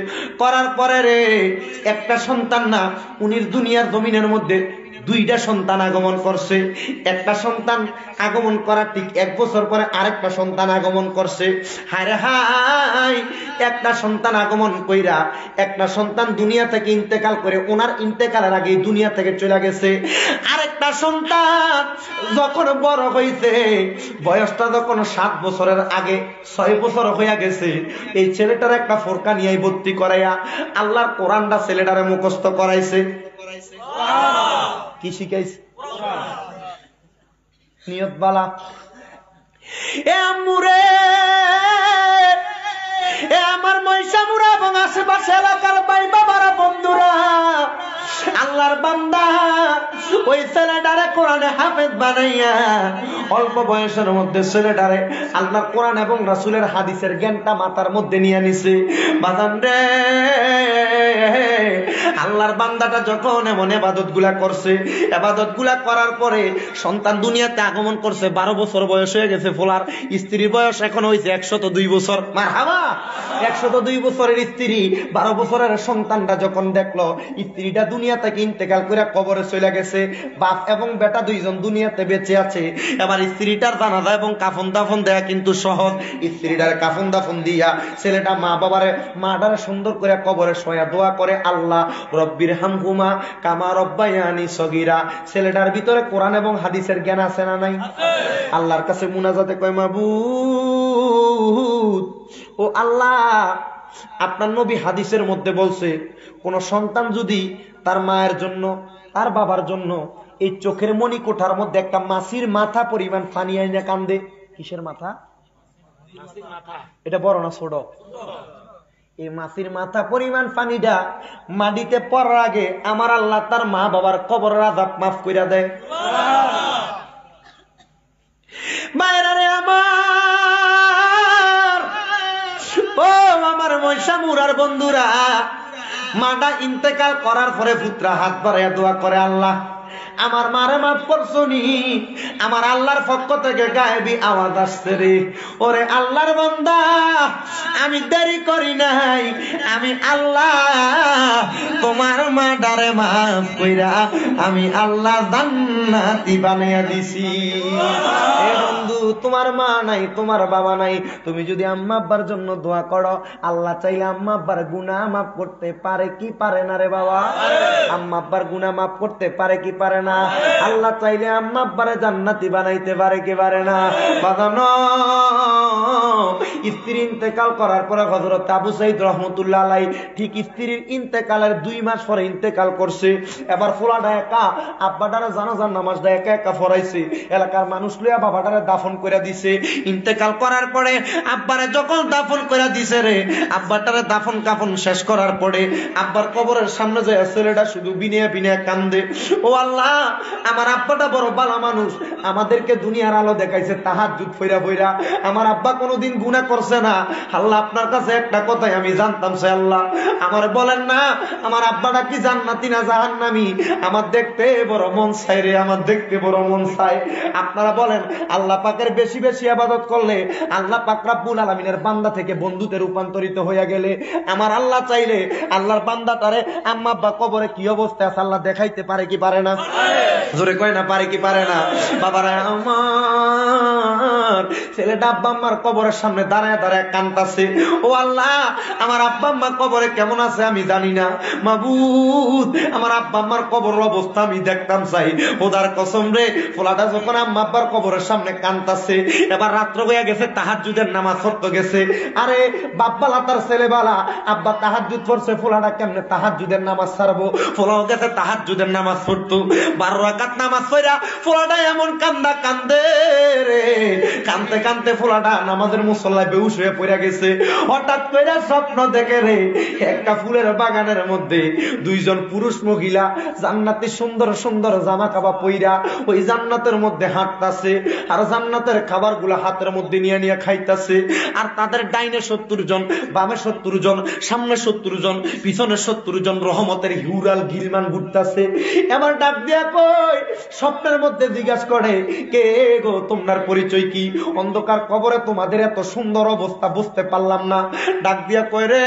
করার পরে রে একটা সন্তান না, উনির দুনিয়ার জমিনের মধ্যে 2টা সন্তান আগমন করছে। একটা সন্তান আগমন করার ঠিক 1 বছর পরে আরেকটা সন্তান আগমন করছে। হায় হায়, একটা সন্তান আগমন কইরা একটা সন্তান দুনিয়া থেকে ইন্তেকাল করে, ওনার ইন্তেকালের আগে দুনিয়া থেকে চলে গেছে। আরেকটা সন্তান যখন বড় হইছে, বয়সটা যখন 7 বছরের আগে 6 বছর হইয়া গেছে, এই ছেলেটার একটা ফোরকা নিয়ে ভর্তি করাইয়া আল্লাহর কোরআনটা ছেলেটারে মুখস্থ করাইছে। কি শিখাইছে? নিয়ত বালা। এ আম্মুরে, এ আমার মহিষামুরা এবং আশেপাশে এলাকার ভাই বাবারা বন্ধুরা, আল্লাহর বান্দা ওই ছেলেটারে কোরআনে হাফেজ বানাইয়া অল্প বয়সের মধ্যে ছেলেটারে আল্লাহর কোরআন এবং রাসূলের হাদিসের জ্ঞানটা মাথার মধ্যে নিয়ে নিছে। বাজান রে, আল্লাহর বান্দাটা যখন এমন ইবাদত গুলা করছে, ইবাদত গুলা করার পরে সন্তান দুনিয়াতে আগমন করছে, 12 বছর বয়স হয়ে গেছে ফোলার, স্ত্রীর বয়স এখন হয়েছে 102 বছর। মারহাবা। 102 বছরের স্ত্রী 12 বছরের সন্তানটা যখন দেখলো স্ত্রীটা দুনিয়া থেকে ইন্তেকাল করে কবরে চলে গেছে, বাপ এবং বেটা 2জন দুনিয়াতে বেঁচে আছে, এবার স্ত্রীটার জানাজা এবং কাফন দাফন দেয়া কিন্তু সহজ। স্ত্রীটার কাফন দাফন দিয়া ছেলেটা মা বাবারে মাটারে সুন্দর করে কবরে শোয়া দোয়া করে, আল্লাহ রব্বির হামহুমা কামা রব্বায়ানি সগীরা। ছেলেটার ভিতরে কোরআন এবং হাদিসের জ্ঞান আছে না নাই? আল্লাহর কাছে মুনাজাতে কয়, মাবুদ ও আল্লাহ, আপনার নবী হাদিসের মধ্যে বলছে কোন সন্তান যদি তার মায়ের জন্য তার বাবার জন্য এই চোখের মনি কোঠার মধ্যে একটা মাছির মাথা পরিমাণ পানি আইনা কান্দে। কিসের মাথা? এটা বড় না ছোট? এই মাছির মাথা পরিমাণ পানিটা মাটিতে পড়ার আগে আমার আল্লাহ তার মা বাবার কবরের আযাব মাফ কইরা দেয়। বাইরে আমার ও আমার মহিষামুরার বন্ধুরা, মাটা ইন্তেকাল করার পরে পুত্রা হাত বাড়াইয়া দোয়া করে, আল্লাহ আমার মারে মাফ করছো নি? আমার আল্লাহর পক্ষ থেকে গায়েবী আওয়াজ আসছে রে, ওরে আল্লাহর বান্দা আমি দেরি করি নাই, আমি আল্লাহ তোমার মাটারে মাফ কইরা আমি আল্লাহ জান্নাতি বানাইয়া দিছি। এ বন্ধু, তোমার মা নাই, তোমার বাবা নাই, তুমি যদি আম্মা আব্বার জন্য দোয়া করো, আল্লাহ চাইলে আম্মা আব্বার গুনাহ মাফ করতে পারে কি পারে না রে বাবা? আম্মা আব্বার গুনাহ মাফ করতে পারে কি পারে না? আল্লাহ চাইলে আম্মা আব্বারে জান্নাতি বানাইতে পারে কি পারে না? বাজানো স্ত্রী ইন্তেকাল করার পরে হযরত আবু সাঈদ রাহমাতুল্লাহ আলাইহি ঠিক স্ত্রীর ইন্তেকালের 2 মাস পরে ইন্তেকাল করছে। এবার ফুলাটা একা আব্বাটারে জানাজার নামাজটা একা একা পড়াইছে, এলাকার মানুষ লইয়া বাবাটারে দাফন করে দিছে। ইন্তেকাল করার পরে আব্বারে যখন দাফন করে দিছে রে, আব্বাটারে দাফন কাফন শেষ করার পরে আব্বার কবরের সামনে যায় ছেলেটা শুধু বিনিয়া বিনিয়া কান্দে, ও আল্লাহ আমার আব্বাটা বড় ভালো মানুষ, আমাদেরকে দুনিয়ার আলো দেখাইছে তাহাজ্জুদ ফইরা ফইরা, আমার আব্বা কোনোদিন গুনাহ করছে না। আল্লাহ আপনার কাছে একটা কথাই আমি জানতাম চাই, আল্লাহ আমার বলেন না আমার আব্বাটা কি জান্নাতি না জাহান্নামী? আমার দেখতে বড় মন চায় রে, আমার দেখতে বড় মন চায়। আপনারা বলেন আল্লাহ পাকের বেশি বেশি ইবাদত করলে আল্লাহ পাক রব্বুল আলামিনের বান্দা থেকে বন্ধুতে রূপান্তরিত হয়ে গেলে আমার আল্লাহ চাইলে আল্লাহর বান্দাটারে আম্মা আব্বা কবরে কি অবস্থা আছে আল্লাহ দেখাইতে পারে কি পারে না? জোরে কয় না পারে কি পারে না? বাবারা আমার ছেলেটা আব্বা আম্মার কবরের সামনে দাঁড়ায় দাঁড়ায় কাঁদতাছে, ও আল্লাহ আমার আব্বা আম্মা কবরে কেমন আছে আমি জানি না, মাবুদ আমার আব্বা আম্মার কবরের অবস্থা আমি দেখতাম চাই। খোদার কসম রে, পোলাটা যখন আম্মা আব্বার কবরের সামনে কাঁদতাছে, এবার রাত্র হয়ে গেছে, তাহাজ্জুদের নামাজ পড়তে গেছে। আরে বাপ্পালা তার ছেলেবেলা, আব্বা তাহাজ্জুদ পড়ছে, পোলাটা কেমনে তাহাজ্জুদের নামাজ ছাড়বো? পোলাও গেছে তাহাজ্জুদের নামাজ পড়তো, 12 রাকাত নামাজ পড়া পোলাটা এমন কান্দা কান্দে রে, কানতে কানতে পোলাটা নামাজের মুসল্লায় বেহুশ হয়ে পড়ে গেছে। হঠাৎ করে স্বপ্ন দেখে রে, একটা ফুলের বাগানের মধ্যে 2 জন পুরুষ মহিলা জান্নাতি সুন্দর সুন্দর জামা কাপড় পইরা ওই জান্নাতের মধ্যে হাঁটতাছে, আর জান্নাতের খাবার গুলা হাতের মধ্যে নিয়ে নিয়ে খাইতাছে। আর তাদের ডাইনে 70 জন, বামে 70 জন, সামনে 70 জন, পিছনে 70 জন রহমতের হিউরাল গিলমান ঘুরতাছে। এবার ডাক দিয়া কই, স্বপ্নের মধ্যে জিজ্ঞাসা করে, কে গো তোমার পরিচয় কি? অন্ধকার কবরে তোমাদের এত সুন্দর অবস্থা বুঝতে পারলাম না। ডাক দিয়া কই রে,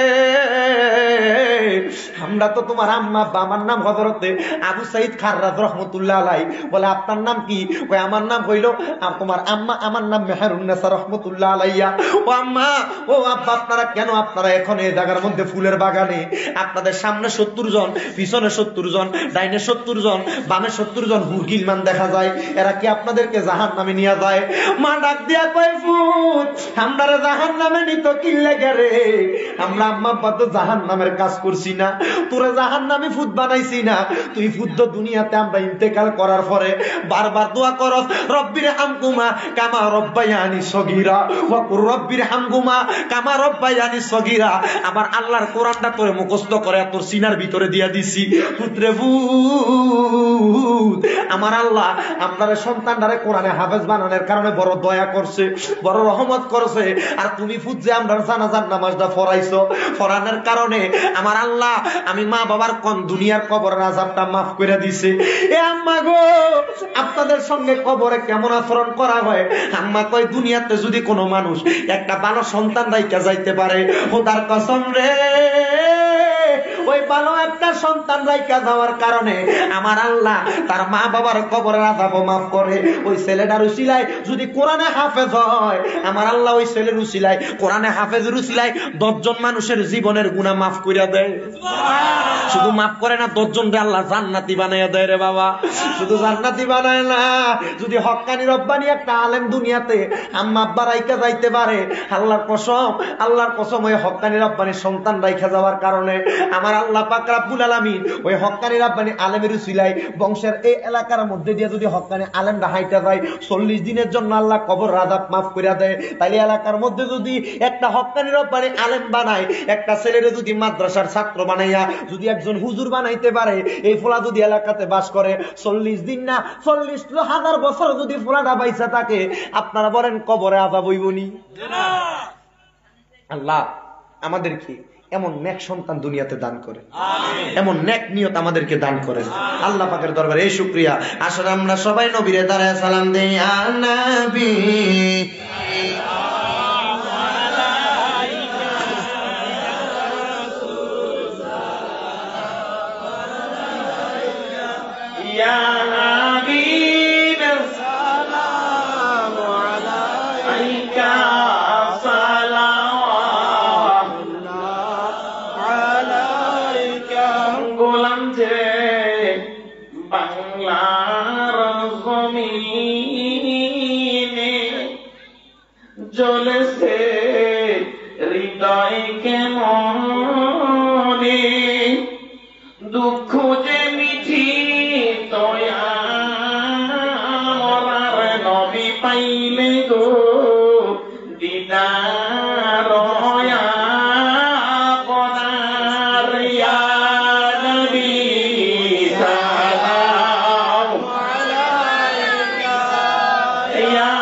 আমরা তো তোমার আম্মা, আমার নাম হযরতে আবু সাঈদ খাররাজ রাহমাতুল্লাহ আলাইহি। বলে আপনার নাম কি? কই আমার নাম হইল, আর তোমার আম্মা আমার নাম মেহেরুন্নেসা রাহমাতুল্লাহ আলাইহা। ও আম্মা, ও আব্বা, আপনারা কেন আপনারা এখন এই জায়গার মধ্যে ফুলের বাগানে? আপনাদের সামনে 70 জন, পিছনে 70 জন, ডাইনে 70 জন, বামে 70 জন হুরগিলমান দেখা যায়, এরা কি আপনাদেরকে জাহান্নামে নিয়ে যায়? মা ডাক দিয়া কয়, ফুট আমরারে জাহান্নামে নিত কি লাগে রে? আমরা আম্মা আব্বা তো জাহান্নামের কাজ করছি না, তোরে জাহান্নামী ফুট বানাইছি না। তুই ফুট তো দুনিয়াতে আমরা ইন্তেকাল করার পরে বারবার দোয়া করস, রব্বির হামহুমা কামা রব্বায়ানি সগীরা ওয়া কুর রব্বির হামহুমা কামা রব্বায়ানি সগীরা। আমার আল্লাহর কোরআনটা তোরে মুখস্থ করে তোর সিনার ভিতরে দিয়া দিছি। পুত্রে ভূত, আমার আল্লাহ আপনার সন্তানটারে কোরআনে হাফেজ বানানোর কারণে বড় দয়া করছে, বড় রহমত করছে। আর তুমি ফুট যে আমরা জানাজার নামাজটা পড়াইছো, পড়ানোর কারণে আমার আল্লাহ আমি মা বাবার কোন দুনিয়ার কবরের আযাবটা মাফ করে দিছে। এ আম্মা গো, আপনাদের সঙ্গে কবরে কেমন আচরণ করা হয়? আম্মা কয়, দুনিয়াতে যদি কোনো মানুষ একটা ভালো সন্তান রাইখা যাইতে পারে, খোদার কসম রে, ওই ভালো একটা সন্তান রাইখা যাওয়ার কারণে আমার আল্লাহ তার মা বাবার কবরের আযাব মাফ করে। ওই ছেলেটার উসিলায় যদি কোরআনে হাফেজ হয়, আমার আল্লাহ ওই ছেলের উসিলায়, কোরআনে হাফেজের উসিলায় 10 জন মানুষের জীবনের গুনাহ মাফ কইরা দেয়। শুধু মাফ করে না, 10 জনকে আল্লাহ জান্নাতি বানাইয়া দেয় রে বাবা। শুধু জান্নাতি বানায় না, যদি হক্কানি রব্বানি একটা আলেম দুনিয়াতে আম্মা আব্বা রাইখা যাইতে পারে, আল্লাহর কসম ওই হক্কানি রব্বানি সন্তান রাইখা যাওয়ার কারণে আমার আল্লাহ পাক রব্বুল আলামিন ওই হক্কানি রব্বানি আলেমের উসিলায় বংশের এই এলাকার মধ্যে দিয়ে যদি হক্কানি আলেমরা হাইটা যায় 40 দিনের জন্য আল্লাহ কবর আযাব মাফ করে দেয়। তাইলে এলাকার মধ্যে যদি একটা হক্কানি রব্বানি আলেম বানায়, একটা ছেলেরে যদি মাদ্রাসার ছাত্র বানাইয়া যদি একজন হুজুর বানাইতে পারে, এই ফোলা যদি এলাকাতে বাস করে 40 দিন না 40,000 বছর যদি ফোলাটা বাইসা থাকে, আপনারা বলেন কবরে আযাব হইবনি? আল্লাহ আমাদেরকে এমন নেক সন্তান দুনিয়াতে দান করে, এমন নেক নিয়ত আমাদেরকে দান করেন আল্লাহ পাকের দরবারে এই শুকরিয়া। আসলে আমরা সবাই নবীরে দাঁড়ায় সালাম দেই, ইয়া নবী জ্বলেছে হৃদয় কেমনে, দুঃখ যে মিঠি তয়া মরার নবী পাইলে গো দিদার আপনার ইয়া নবী সালাম আলাইকা ইয়া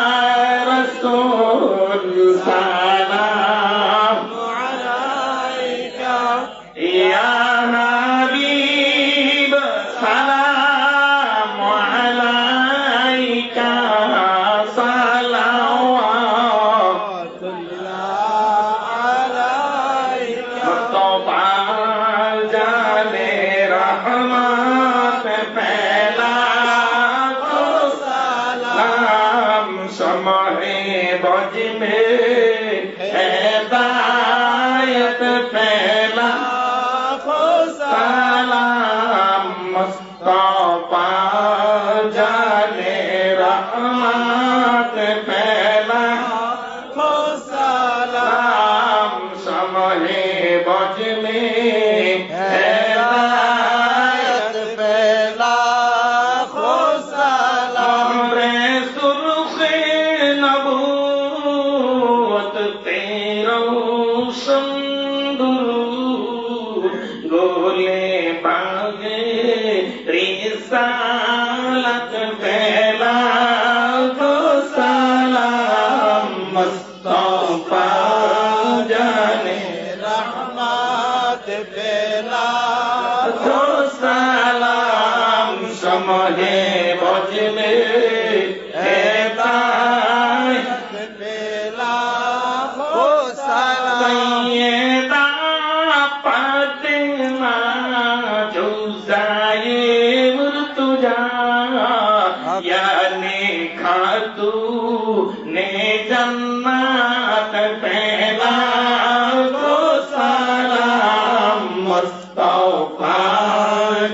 রাসূল সালাম আলাইকা ইয়া হাবিব সালাম আলাইকা সালাওয়াতুল্লাহ আলাইকা মুস্তাফা জানে রহমত ফেলা তো সালাম সমহে बज में हिदायत फैला सलाम मुस्तफा जाने रहमत फैला सलाम समहे बज में हिदायत फैला सलाम रे सुर्खे नबूवत तेरा संदूर गोले बागे रिसालत फैला तो सलाम मुस्तफा जाने रहमत फैला तो सलाम समहे बज में जन्नत पहला तो सलाम मुस्तफा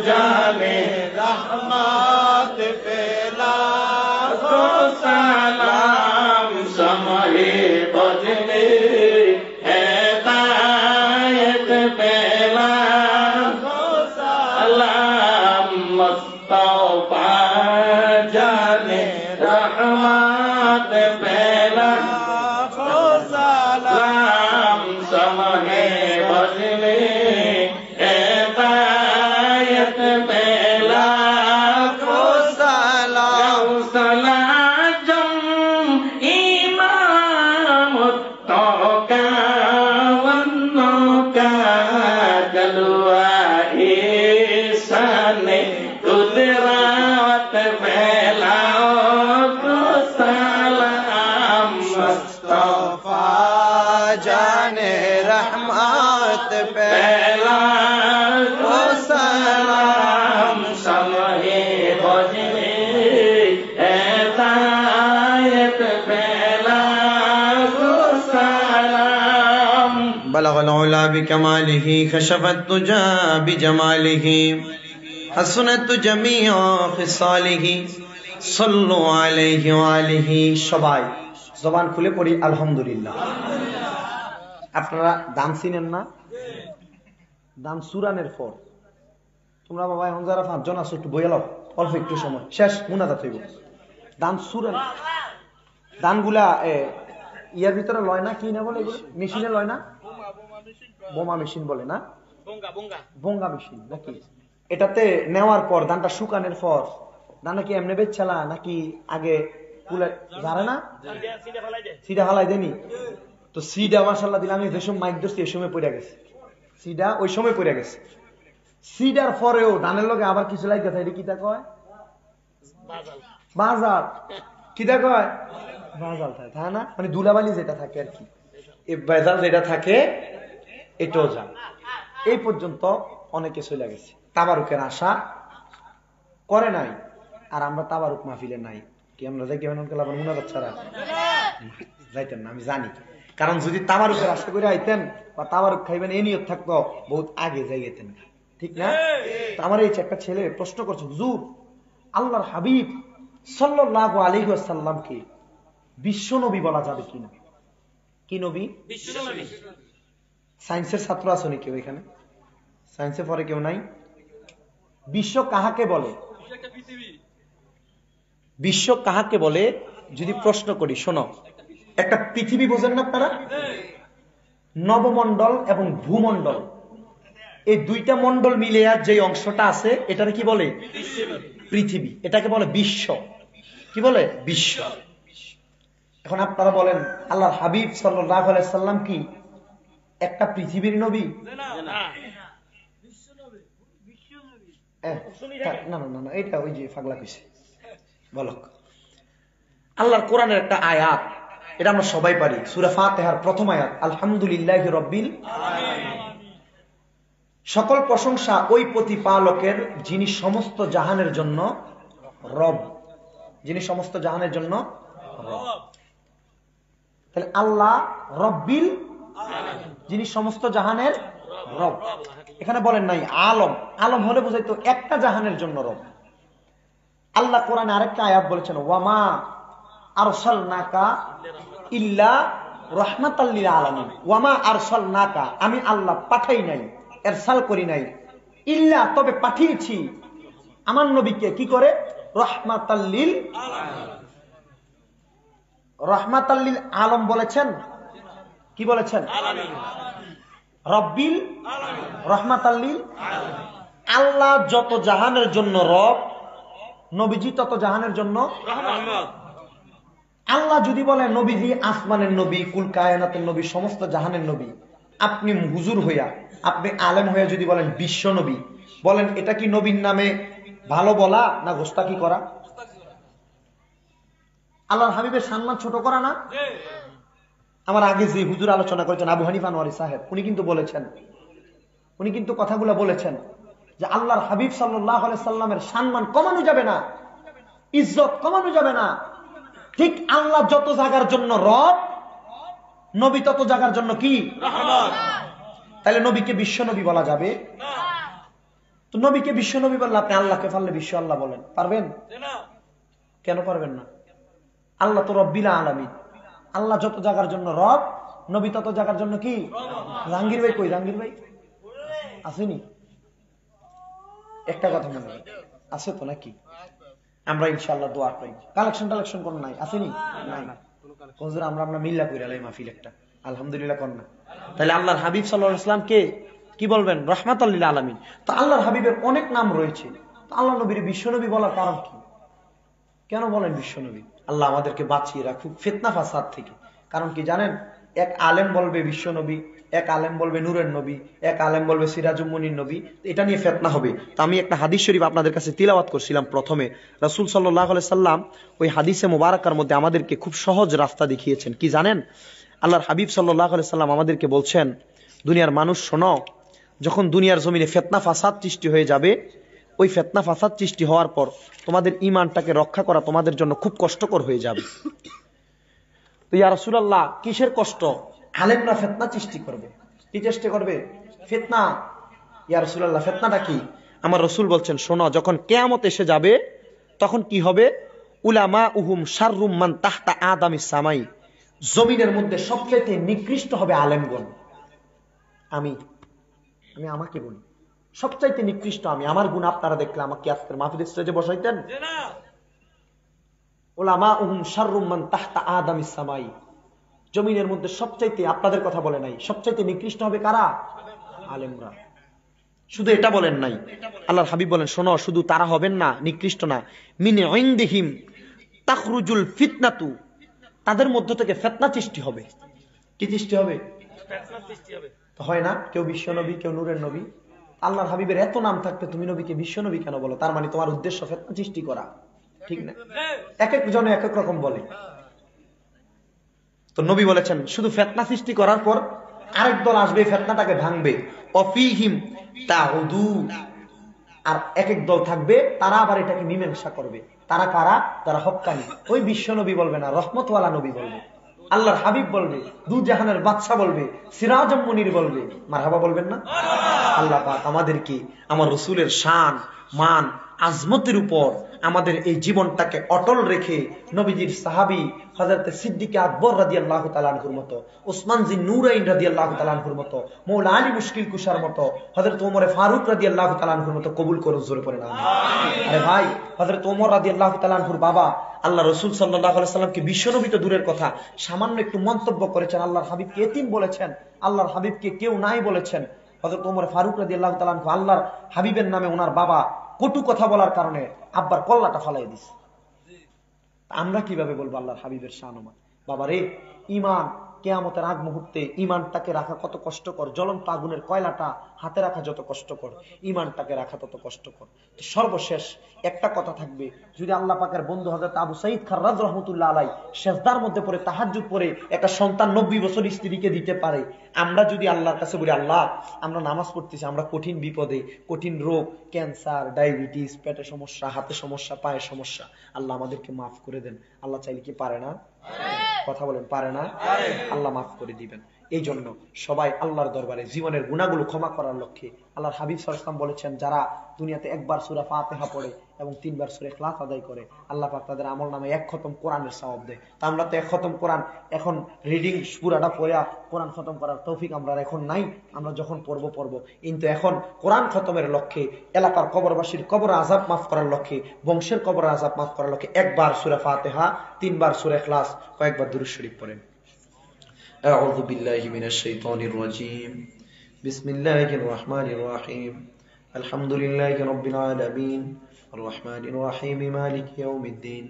जाने रहमत पहला तो सलाम समहे बजने हिदायत पहला तो सलाम मुस्तफा जाने रहमत पहला सलाम समहे बजने हिदायत पहला सलाम सलाजम इमाम तो का वन्नो का गलवा ईशान कुदरत पहला जाने रहमत पहला तो सलाम समहे बजने हिदायत पहला तो सलाम बलगल उला बिकमालिही खशफत तुजा बिजमालिही हसनत जमीअ खिसालिही सल्लु अलैहि व आलिहि। সবাই জবান খুলে পড়ি আলহামদুলিল্লাহ। আপনারা দাম চিনেন না? দাম সুরানের পর তোমরা বাবা এখন যারা 5 জন আছো একটু বইয়া লাও, অল্প একটু সময় শেষ মুনাজাত হইব। দাম সুরান দানগুলা ইয়ার ভিতরে লয় না, কি না বলে এগুলো, মেশিনে লয় না, বোমা মেশিন বলে না, বঙ্গা মেশিন নাকি? এটাতে নেওয়ার পর দানটা শুকানোর পর দানা কি এমনি বেচছালা নাকি আগে জানে না সিডা ফালাই দেনি? তো সিডা মাশাআল্লাহ দিলাম, আমি যে সময় মাইক ধরছি এই সময় পড়ে গেছে। সিডা ওই সময় পড়ে গেছে। সিডার পরেও ধানের লগে আবার কিছু লাগে থাকে, কিতা কয় বাজার, কিতা কয় বাজাল থাকে, তাই না? মানে ধুলাবালি যেটা থাকে আর কি, এই বেজাল যেটা থাকে এটাও যায়। এই পর্যন্ত অনেকে চলে গেছে, তাবারুকের আশা করে নাই। আর আমরা তাবারুক মাহফিলে নাই কি, আমরা যাই কেমন মুনাজাত ছাড়া যাইতেন না, আমি জানি। কারণ যদি তাবারুকের আশা করে আইতেন বা তাবারুক খাইবেন এই নিয়ত থাকতো, বহুত আগে যাই যেতেন, ঠিক না? তো আমার এই একটা ছেলে প্রশ্ন করছে, হুজুর আল্লাহর হাবিব সাল্লাল্লাহু আলাইহি ওয়াসাল্লামকে বিশ্ব নবী বলা যাবে কিনা? কি নবী? বিশ্ব নবী। সায়েন্সের ছাত্র আছে নাকি কেউ এখানে? সায়েন্সে পরে কেউ নাই? বিশ্ব কাহাকে বলে? বিশ্ব কাহাকে বলে যদি প্রশ্ন করি, শোনো, একটা পৃথিবী বোঝেন না আপনারা? নবমণ্ডল এবং ভূমণ্ডল, এই দুইটা মণ্ডল মিলে যে অংশটা আছে এটাকে কি বলে? পৃথিবী। এটাকে বলে বিশ্ব। কি বলে? বিশ্ব। এখন আপনারা বলেন আল্লাহর হাবিব সাল্লাল্লাহু আলাইহি সাল্লাম কি একটা পৃথিবীর নবী? না না না, এটা ওই যে পাগলা কইছে বলো। আল্লাহর কোরআনের একটা আয়াত, এটা আমরা সবাই পারি, সূরা ফাতিহার প্রথম আয়াত, আলহামদুলিল্লাহি রাব্বিল আলামিন। সকল প্রশংসা ওই প্রতিপালকের যিনি সমস্ত জাহানের জন্য রব, যিনি সমস্ত জাহানের জন্য রব। তাহলে আল্লাহ রব্বিল আলামিন, যিনি সমস্ত জাহানের রব। এখানে বলেন নাই আলম, আলম হলে বোঝাইতো একটা জাহানের জন্য রব। আল্লাহ কোরআনে আরেকটা আয়াত বলেছেন, ওয়ামা আরসালনাকা ইল্লা রাহমাতাল লিল আলামিন। ওয়ামা আরসালনাকা, আমি আল্লাহ পাঠাই নাই, এরসাল করি নাই, ইল্লা তবে পাঠিয়েছি আমার নবীকে কি করে? রাহমাতাল লিল আলামিন। রাহমাতাল লিল আলম বলেছেন, কি বলেছেন? আলামিন। রব্বিল আলামিন, রাহমাতাল লিল আলামিন। আল্লাহ যত জাহানের জন্য রব, নবীজি তত জাহানের জন্য রহমত। আল্লাহ যদি বলে নবীজি আসমানের নবী, কুল কায়নাতের নবী, সমস্ত জাহানের নবী, আপনি হুজুর হইয়া, আপনি আলেম হইয়া যদি বলেন বিশ্ব নবী, বলেন এটা কি নবীর নামে ভালো বলা না গোস্তাকি করা? আল্লাহর হাবিবের সম্মান ছোট করা না? আমার আগে যে হুজুর আলোচনা করেছেন আবু হানিফা নোয়ারি সাহেব, উনি কিন্তু বলেছেন, উনি কিন্তু কথাগুলো বলেছেন যে আল্লাহর হাবিব সাল্লাল্লাহু আলাইহি সাল্লামের সম্মান কমানো যাবে না, ইজ্জত কমানো যাবে না। ঠিক আল্লাহ যত জায়গার জন্য রব, নবী তত জায়গার জন্য কি? রহমত। তাহলে নবীকে বিশ্ব নবী বলা যাবে না। তো নবীকে বিশ্ব নবী বললে আপনি আল্লাহকে পারলে বিশ্ব আল্লাহ বলেন, পারবেন? কেন পারবেন না? আল্লাহ তো রব্বিল আলামিন, আল্লাহ যত জায়গার জন্য রব, নবী তত জায়গার জন্য কি? জাহাঙ্গীর ভাই কই? জাহাঙ্গীর ভাই আসেনি? একটা কথা মনে আছে তো নাকি? আমরা ইনশাআল্লাহ দোয়া করি। কালেকশন কোন নাই? আসেনি? নাই। হুজুর আমরা মিল্লা কইরা লাই মাহফিল একটা, আলহামদুলিল্লাহ কোন না। তাহলে আল্লাহর হাবিব সাল্লাল্লাহু আলাইহি ওয়াসাল্লাম কে কি বলবেন? রাহমাতাল লিল আলামিন। তো আল্লাহর হাবিবের অনেক নাম রয়েছে, তো আল্লাহ নবীর বিশ্বনবী বলার কারণ কি? কেন বলেন বিশ্বনবী? আল্লাহ আমাদেরকে বাঁচিয়ে রাখুক ফিতনা ফাসাদ থেকে। কারণ কি জানেন? এক আলেম বলবে বিশ্বনবী, এক আলেম বলবে নূরের নবী, এক আলেম বলবে সিরাজুল মুনির নবী, এটা নিয়ে ফিতনা হবে। তো আমি একটা হাদিস শরীফ আপনাদের কাছে তিলাওয়াত করছিলাম প্রথমে। রাসূল সাল্লাল্লাহু আলাইহি সাল্লাম ওই হাদিসে মুবারাকার মধ্যে আমাদেরকে খুব সহজ রাস্তা দেখিয়েছেন। কি জানেন? আল্লাহর হাবিব সাল্লাল্লাহু আলাইহি সাল্লাম আমাদেরকে বলছেন, দুনিয়ার মানুষ শোনো, যখন দুনিয়ার জমিনে ফিতনা ফাসাদ সৃষ্টি হয়ে যাবে, ওই ফিতনা ফাসাদ সৃষ্টি হওয়ার পর তোমাদের ঈমানটাকে রক্ষা করা তোমাদের জন্য খুব কষ্টকর হয়ে যাবে। তো ইয়া রাসূলুল্লাহ, কিসের কষ্ট? আলেমরা ফিতনা সৃষ্টি করবে। কি চেষ্টা করবে? ফিতনা। ইয়া রাসূলুল্লাহ, ফিতনাটা কি? আমার রাসূল বলছেন, শোনো, যখন কিয়ামত এসে যাবে তখন কি হবে? উলামা উহুম শাররুম মান তাহতা আদামিস সামাই, জমিনের মধ্যে সবচেয়ে নিকৃষ্ট হবে আলেমগণ। আমি আমাকে বলি, সবচাইতে নিকৃষ্ট আমি। আমার গুণ আপনারা দেখলে আমাকে আজকের মাহফিলের স্টেজে বসাইতেন? উলামা উহুম শাররুম মান তাহতা আদামিস সামাই, জমিনের মধ্যে সবচাইতে, আপনাদের কথা বলে নাই, সবচাইতে নিকৃষ্ট হবে কারা? আলেমরা। শুধু এটা বলেন নাই, আল্লাহর হাবিব বলেন, শোনো, শুধু তারা হবেন না, নিকৃষ্ট না, মিন ইনদিহিম তাখরুজুল ফিতনাতু, তাদের মধ্য থেকে ফিতনা সৃষ্টি হবে। কি সৃষ্টি হবে? তো হয় না, কেউ বিশ্ব নবী, কেউ নূরের নবী। আল্লাহর হাবিবের এত নাম থাকতে তুমি নবীকে বিশ্ব নবী কেন বলো? তার মানে তোমার উদ্দেশ্য ফিতনা সৃষ্টি করা, ঠিক না? এক এক জনে এক এক রকম বলে। তো নবী বলেছেন শুধু ফিতনা সৃষ্টি করার পর আরেক দল আসবে, ফিতনাটাকে ভাঙবে। অফিহিম তাউদু, আর এক এক দল থাকবে, তারা আবার এটাকে মীমাংসা করবে। তারা কারা? তারা হক্কানি। ওই বিশ্ব নবী বলবে না, রহমতওয়ালা নবী বলবে, আল্লাহর হাবিব বলবে, দু জাহানের বাদশা বলবে, সিরাজুম মুনির বলবে। মারহাবা বলবেন না? আল্লাহ পাক আমাদেরকে আমার রাসূলের শান, মান, আজমতের উপর আমাদের এই জীবনটাকে অটল রেখে নবীজির সাহাবী হযরত সিদ্দিক আকবর রাদিয়াল্লাহু তাআলা আনহুর মতো, ওসমান জিন নূরাইন রাদিয়াল্লাহু তাআলা আনহুর মতো, মাওলানা আলী মুশকিল কুশার মতো, হযরত ওমর ফারুক রাদিয়াল্লাহু তাআলা আনহুর মতো কবুল করুন, জোরে পড়ে না। আরে ভাই, হযরত ওমর রাদিয়াল্লাহু তাআলা আনহুর বাবা আল্লাহ রাসূল সাল্লাল্লাহু আলাইহি সাল্লামকে বিশ্বনবী তো দূরের কথা, সামান্য একটু মন্তব্য করেছেন, আল্লাহর হাবিবকে এতিম বলেছেন, আল্লাহর হাবিবকে কেউ নাই বলেছেন। হযরত ওমর ফারুক রাদিয়াল্লাহু তাআলা আনহু আল্লাহর হাবিবের নামে ওনার বাবা কটু কথা বলার কারণে আব্বার কল্লাটা ফালাই দিছে। আমরা কিভাবে বলবো আল্লাহর হাবিবের শান-মান? বাবা রে, ঈমান কিয়ামতের আগ মুহূর্তে ঈমানটাকে রাখা কত কষ্টকর। জ্বলন্ত আগুনের কয়লাটা হাতে রাখা যত কষ্টকর, ঈমানটাকে রাখা তত কষ্টকর। সর্বশেষ একটা কথা থাকবে, যদি আল্লাহ পাকের বন্ধু হযরত আবু সাঈদ খাররাজ রাহমাতুল্লাহ আলাইহি সিজদার মধ্যে পড়ে তাহাজ্জুদ পড়ে একটা সন্তান 90 বছর স্ত্রীকে দিতে পারে, আমরা যদি আল্লাহর কাছে বলি, আল্লাহ আমরা নামাজ পড়তেছি, আমরা কঠিন বিপদে, কঠিন রোগ, ক্যান্সার, ডায়াবেটিস, পেটের সমস্যা, হাতে সমস্যা, পায়ের সমস্যা, আল্লাহ আমাদেরকে মাফ করে দেন। আল্লাহ চাইলে কি পারে না? কথা বলেন, পারে না? আল্লাহ মাফ করে দিবেন। এই জন্য সবাই আল্লাহর দরবারে জীবনের গুনাহগুলো ক্ষমা করার লক্ষ্যে, আল্লাহর হাবিব সাল্লাল্লাহু আলাইহি ওয়াসাল্লাম বলেছেন, যারা দুনিয়াতে একবার সূরা ফাতিহা পড়ে এবং 3 বার সূরা ইখলাস আদায় করে, আল্লাহ পাক তাদের আমলনামায় 1 খতম কোরআনের সওয়াব দেয়। তা আমরা তো 1 খতম কোরআন এখন রিডিং পুরাটা পড়া কোরআন খতম করার তৌফিক আমরা এখন নাই। আমরা যখন পড়ব, কিন্তু এখন কোরআন খতমের লক্ষ্যে, এলাকার কবরবাসীর কবর আযাব মাফ করার লক্ষ্যে, বংশের কবর আযাব মাফ করার লক্ষ্যে 1 বার সূরা ফাতিহা, 3 বার সূরা ইখলাস, কয়েকবার দুরূদ শরীফ পড়েন। আউযু বিল্লাহি মিনাশ শাইতানির রাজীম। বিসমিল্লাহির রহমানির রহিম। আলহামদুলিল্লাহি রাব্বিল আলামিন, আর রহমানির রহিম, মালিকি ইয়াউমিদ্দিন।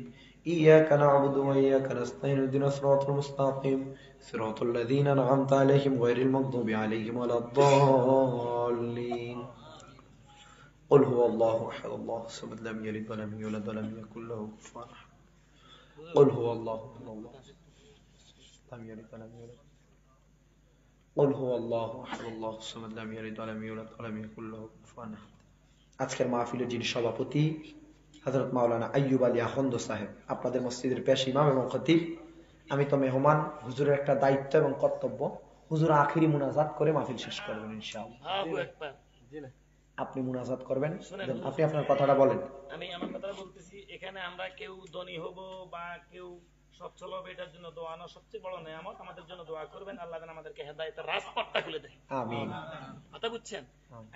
ইয়াকা না'বুদু ওয়া ইয়াকা নাস্তাঈন, ইহদিনাস সিরাতাল মুস্তাকিম, সিরাতাল লাযীনা আন'আমতা আলাইহিম গায়রিল মাগদুবি আলাইহিম ওয়ালাদ-দাল্লিন। قل هو الله احد الله الصمد لم يلد ولم يولد ولم يكن له كفوا احد. قل هو الله احد الله لم يلد ولم يولد. قل هو الله احد الله الصمد لم يلد ولم يولد ولم يكن له كفوا احد. আজকের মাহফিলের যিনি সভাপতি হযরত মাওলানা আইয়ুব আলী আখন্দ সাহেব, আপনাদের মসজিদের পেশ ইমাম এবং খতিব। আমি তো মেহমান, হুজুরের একটা দায়িত্ব এবং কর্তব্য, হুজুর আখিরি মুনাজাত করে মাহফিল শেষ করবেন ইনশাআল্লাহ। আপনি মুনাজাত করবেন, আপনি আপনার কথাটা বলেন। আমি আমার কথাটা বলতেছি, এখানে আমরা কেউ ধনী হব বা কেউ সচ্ছল হবে এটার জন্য দোয়া না, সবচেয়ে বড় নেয়ামত আমাদের জন্য দোয়া করবেন, আল্লাহ যেন আমাদেরকে হেদায়েতের রাস্তাটা খুলে দেয়। আমিন। কথা বুঝছেন?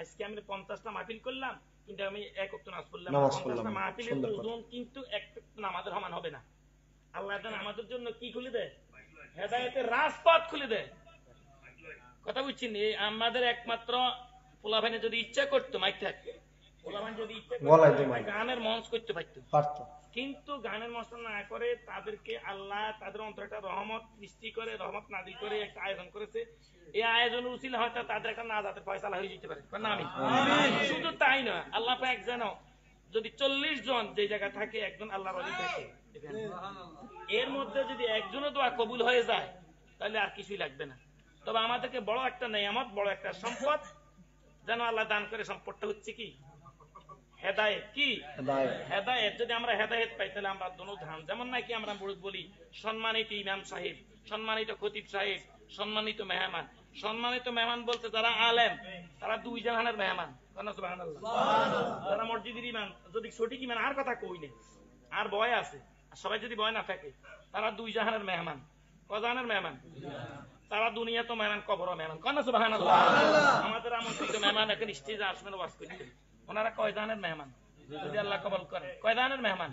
আজকে আমি 50টা মাহফিল করলাম, কিন্তু আমি এক ওয়াক্ত নামাজ পড়লাম। 50টা মাহফিলের ওজন কিন্তু একটা নামাজের সমান হবে না। আল্লাহ যেন আমাদের জন্য কি খুলে দেয়? হেদায়েতের রাস্তা খুলে দেয়। কথা বুঝছেন? আমাদের একমাত্র পোলাভাইনে যদি ইচ্ছা করতো, মাইক থাকতো, পোলাভাইন যদি ইচ্ছা করতো গানের মঞ্চ করতে পারতো, কিন্তু গানের মঞ্চ না করে তাদেরকে আল্লাহ তাদের অন্তরে একটা রহমত সৃষ্টি করে, রহমত নাযিল করে একটা আয়োজন করেছে। এই আয়োজনের উসিলা হয়তো তাদের একটা নাজাতের ফয়সালা হয়ে যেতে পারে। আমিন। শুধু তাই নয়, আল্লাহ পাক যেন যদি 40 জন যে জায়গায় থাকে, একজন আল্লাহর ওলি থাকে, এর মধ্যে যদি একজনও দোয়া কবুল হয়ে যায়, তাহলে আর কিছুই লাগবে না। তবে আমাদেরকে বড় একটা নেয়ামত, বড় একটা সম্পদ যেন আল্লাহ দান করে, সম্পদটা হচ্ছে কি? হেদায়েত। কি হেদায়েত? যদি আমরা হেদায়েত পাই তাহলে আমরা দোনো ধান, যেমন নাকি আমরা বলি সম্মানিত ইমাম সাহেব, সম্মানিত খতিব সাহেব, সম্মানিত মেহমান। সম্মানিত মেহমান বলতে যারা আলেম, তারা 2 জাহানের মেহমান। সুবহানাল্লাহ। যারা মসজিদের ইমাম, যদি সঠিক ইমান, আর কথা কই না, আর ভয় আছে, সবাই যদি ভয় না থাকে, তারা 2 জাহানের মেহমান। কজাহানের মেহমান? তারা দুনিয়া তো মেহমান, কবরও মেহমান। সুবহানাল্লাহ। আমাদের আমন্ত্রিত মেহমান এখন স্টেজে আসবেন ওয়াজ করতে, ওনারা কয় জাহানের মেহমান? যদি আল্লাহ কবুল করে, কয় জাহানের মেহমান?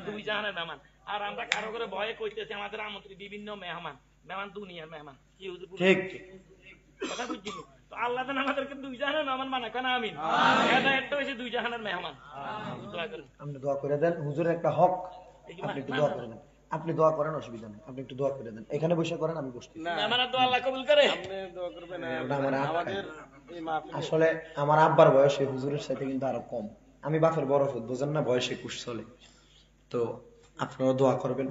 2 জাহানের মেহমান। আর আমরা কারো করে ভয়ে কইতেছি আমাদের আমন্ত্রিত বিভিন্ন মেহমান, মেহমান দুনিয়ার মেহমান। কি হুজুর? ঠিক কথা বুঝছি? তো আল্লাহ যেন আমাদেরকে 2 জাহানের মেহমান বানায়। কেন? আমিন। হেদায়েতটা হইছে 2 জাহানের মেহমান। দোয়া করেন, আপনি দোয়া করে দেন। হুজুরের একটা হক, আপনি একটু দোয়া করে দেন। আপনি দোয়া করেন, অসুবিধা নেই, আপনি একটু দোয়া করে দেন, এখানে বসে করেন, আমি বসতে। আমার দোয়া আল্লাহ কবুল করে। আসলে আমার আব্বার বয়স এই হুজুরের সাথে কিন্তু আরো কম, আমি বাপের বড় ফুট, বুঝেন না, বয়স 21 চলে। তো আপনারা দোয়া করবেন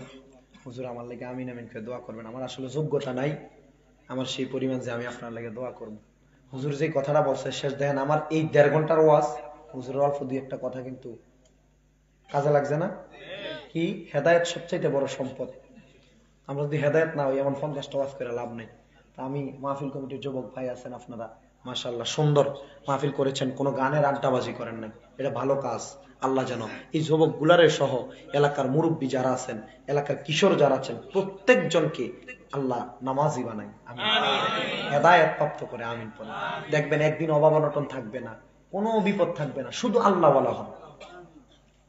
হুজুর আমার লাগে, আমিন আমিন করে দোয়া করবেন। আমার আসলে যোগ্যতা নাই আমার সেই পরিমাণ যে আমি আপনার লাগে দোয়া করবো। হুজুর যে কথাটা বলছে শেষ, দেখেন আমার এই 1.5 ঘন্টার ওয়াজ, হুজুরের অল্প 2-1টা কথা কিন্তু কাজে লাগছে না? কি হেদায়েত সবচাইতে বড় সম্পদ। আমরা যদি হেদায়েত না হই, এমন 50টা ওয়াজ করে লাভ নেই। তা আমি মাহফিল কমিটির যুবক ভাই আছেন, আপনারা মাশাআল্লাহ সুন্দর মাহফিল করেছেন, কোনো গানের আড্ডাবাজি করেন নাই, এটা ভালো কাজ। আল্লাহ যেন এই যুবক গুলারে সহ এলাকার মুরব্বী যারা আছেন, এলাকার কিশোর যারা আছেন, প্রত্যেকজনকে আল্লাহ নামাজি বানায়, হেদায়েত প্রাপ্ত করে, আমিন পড়ে। দেখবেন একদিন অভাব অনটন থাকবে না, কোনো বিপদ থাকবে না, শুধু আল্লাহ ওয়ালা হবে।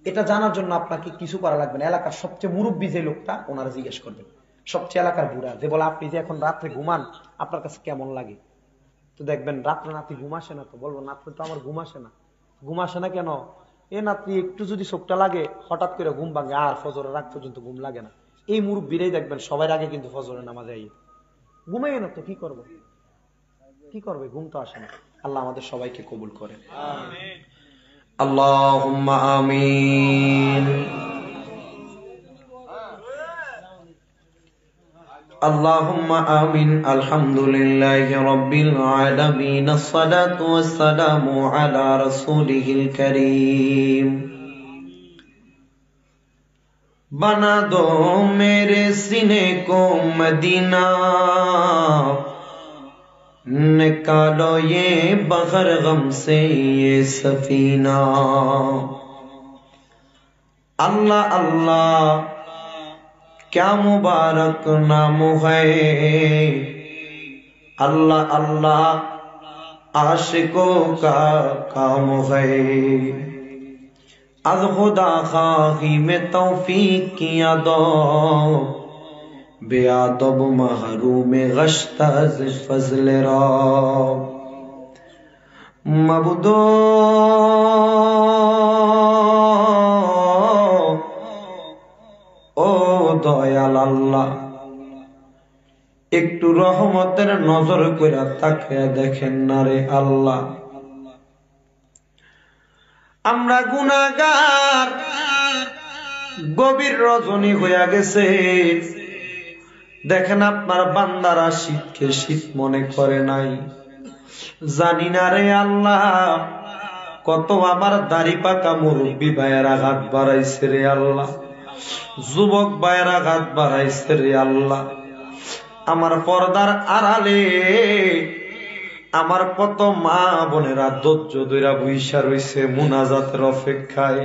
এটা জানার জন্য আপনাকে কিছু করা লাগবে না। এলাকার সবচেয়ে মুরব্বী যে লোকটা, ওনারা জিজ্ঞেস করবেন, সবচেয়ে এলাকার বুড়া যে বলে আপনি যে এখন রাত্রে ঘুমান, আপনার কাছে কেমন লাগে? তো দেখবেন রাত্রে নাতি ঘুম আসে না, তো বলবো রাত্রে তো আমার ঘুম আসে না। ঘুম আসে না কেন? এ নাতি একটু যদি চোখটা লাগে হঠাৎ করে ঘুম ভাঙে, আর ফজরের রাত পর্যন্ত ঘুম লাগে না। এই মুরব্বীরাই দেখবেন সবার আগে কিন্তু ফজরের নামাজে আইয়ে ঘুমাই না, তো কি করবে, কি করবে, ঘুম তো আসে না। আল্লাহ আমাদের সবাইকে কবুল করেন, আল্লাহুম্মা আমিন। اللهم آمين. الحمد لله رب العالمين. الصلاة والسلام على رسوله الكريم. बना दो मेरे सीने को मदीना, निकालो ये बग़ैर गम से ये सफीना। अल्लाह अल्लाह क्या मुबारक नाम है, अल्लाह अल्लाह आशिकों का काम है। अज खुदा खाही में तौफीक किया दो, बेअदब महरूम गश्त अज फजल रा। मबदो ও দয়াল আল্লাহ, একটু রহমতের নজর কইরা তাকিয়ে দেখেন না রে আল্লাহ। আমরা গুনাহগার, গভীর রজনী হইয়া গেছে, দেখেন আপনার বান্দারা শীতকে শীত মনে করে নাই। জানি না রে আল্লাহ, কত আমার দাড়ি পাকা মুরব্বী ভাইয়ের আঘাত বাড়াইছে রে আল্লাহ, যুবক ভাইয়ের আঘাত বাড়াইছে রে আল্লাহ। আমার পর্দার আড়ালে আমার কত মা বোনেরা ধৈর্য ধইরা বইসা রইছে মুনাজাতের অপেক্ষায়।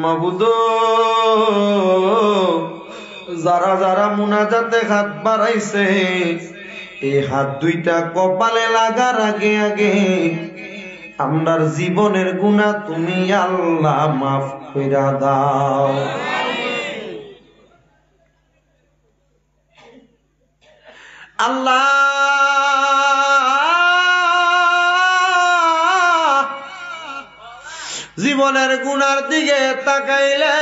মাবুদ, যারা যারা মুনাজাতে হাত বাড়াইছে, এই হাত দুইটা কপালে লাগার আগে আগে আমরার জীবনের গুনাহ তুমি আল্লাহ মাফ কইরা দাও। আল্লাহ জীবনের গুনার দিকে তাকাইলে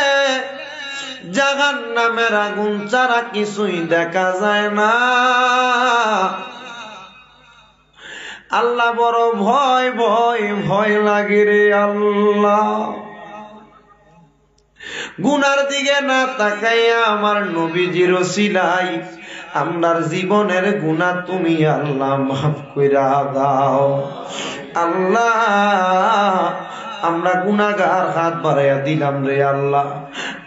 জাহান্নামের আগুন ছাড়া কিছুই দেখা যায় না। আল্লাহ বড় ভয় ভয় ভয় লাগে রে আল্লাহ। গুনার দিকে না তাকাইয়া আমার নবীজির ওসিলাই আমরার জীবনের গুনাহ তুমি আল্লাহ মাফ কইরা দাও। আল্লাহ আমরা গুনাহগার, হাত বাড়াইয়া দিলাম রে আল্লাহ।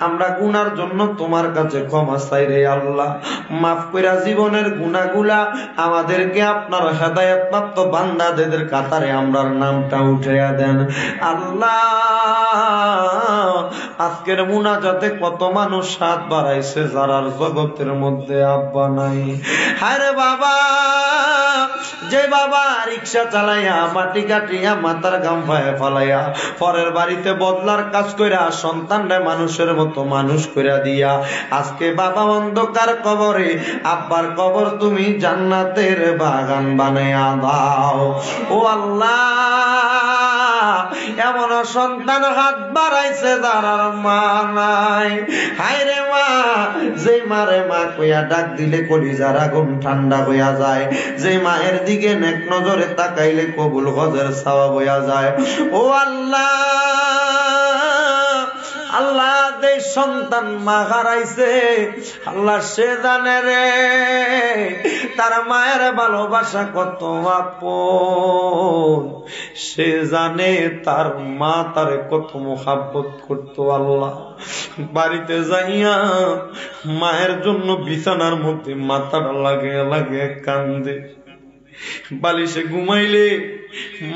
আমরা গুনার জন্য তোমার কাছে ক্ষমা চাই রে আল্লাহ। মাফ কইরা জীবনের গুনাহগুলা আমাদেরকে আপনার হেদায়েত প্রাপ্ত বান্দাদের কাতারে আমরার নামটা উঠাইয়া দেন আল্লাহ। আজকের মুনাজাতে কত মানুষ হাত বাড়াইছে যারার জগতের মধ্যে আব্বা নাই। হায় রে বাবা, যে বাবা রিক্সা চালাইয়া মাটি কাটিয়া মাথার গাম ভাইয়া ফালাইয়া পরের বাড়িতে বদলার কাজ কইরা সন্তানরা মানুষের মতো মানুষ কইরা দিয়া আজকে বাবা অন্ধকার কবরে, আব্বার কবর তুমি জান্নাতের বাগান বানাইয়া দাও। ও আল্লাহ, এমন সন্তান হাত বাড়াইছে যারার মা নাই। হায়রে মা, যে মারে মা কইয়া ডাক দিলে কলিজার আগুন ঠান্ডা হইয়া যায়, যে মায়ের দিকে নেক নজরে তাকাইলে কবুল হজের সওয়াব হইয়া যায়। ও আল্লাহ, আল্লাহ যে সন্তান মা হারাইছে, আল্লাহ সে জানে রে তার মায়ের ভালোবাসা কত আপন, সে জানে তার মা তারে কত মোহাব্বত করতো। আল্লাহ, বাড়িতে যাইয়া মায়ের জন্য বিছানার মধ্যে মাথাটা লাগে লাগে কান্দে, বালিশে ঘুমাইলে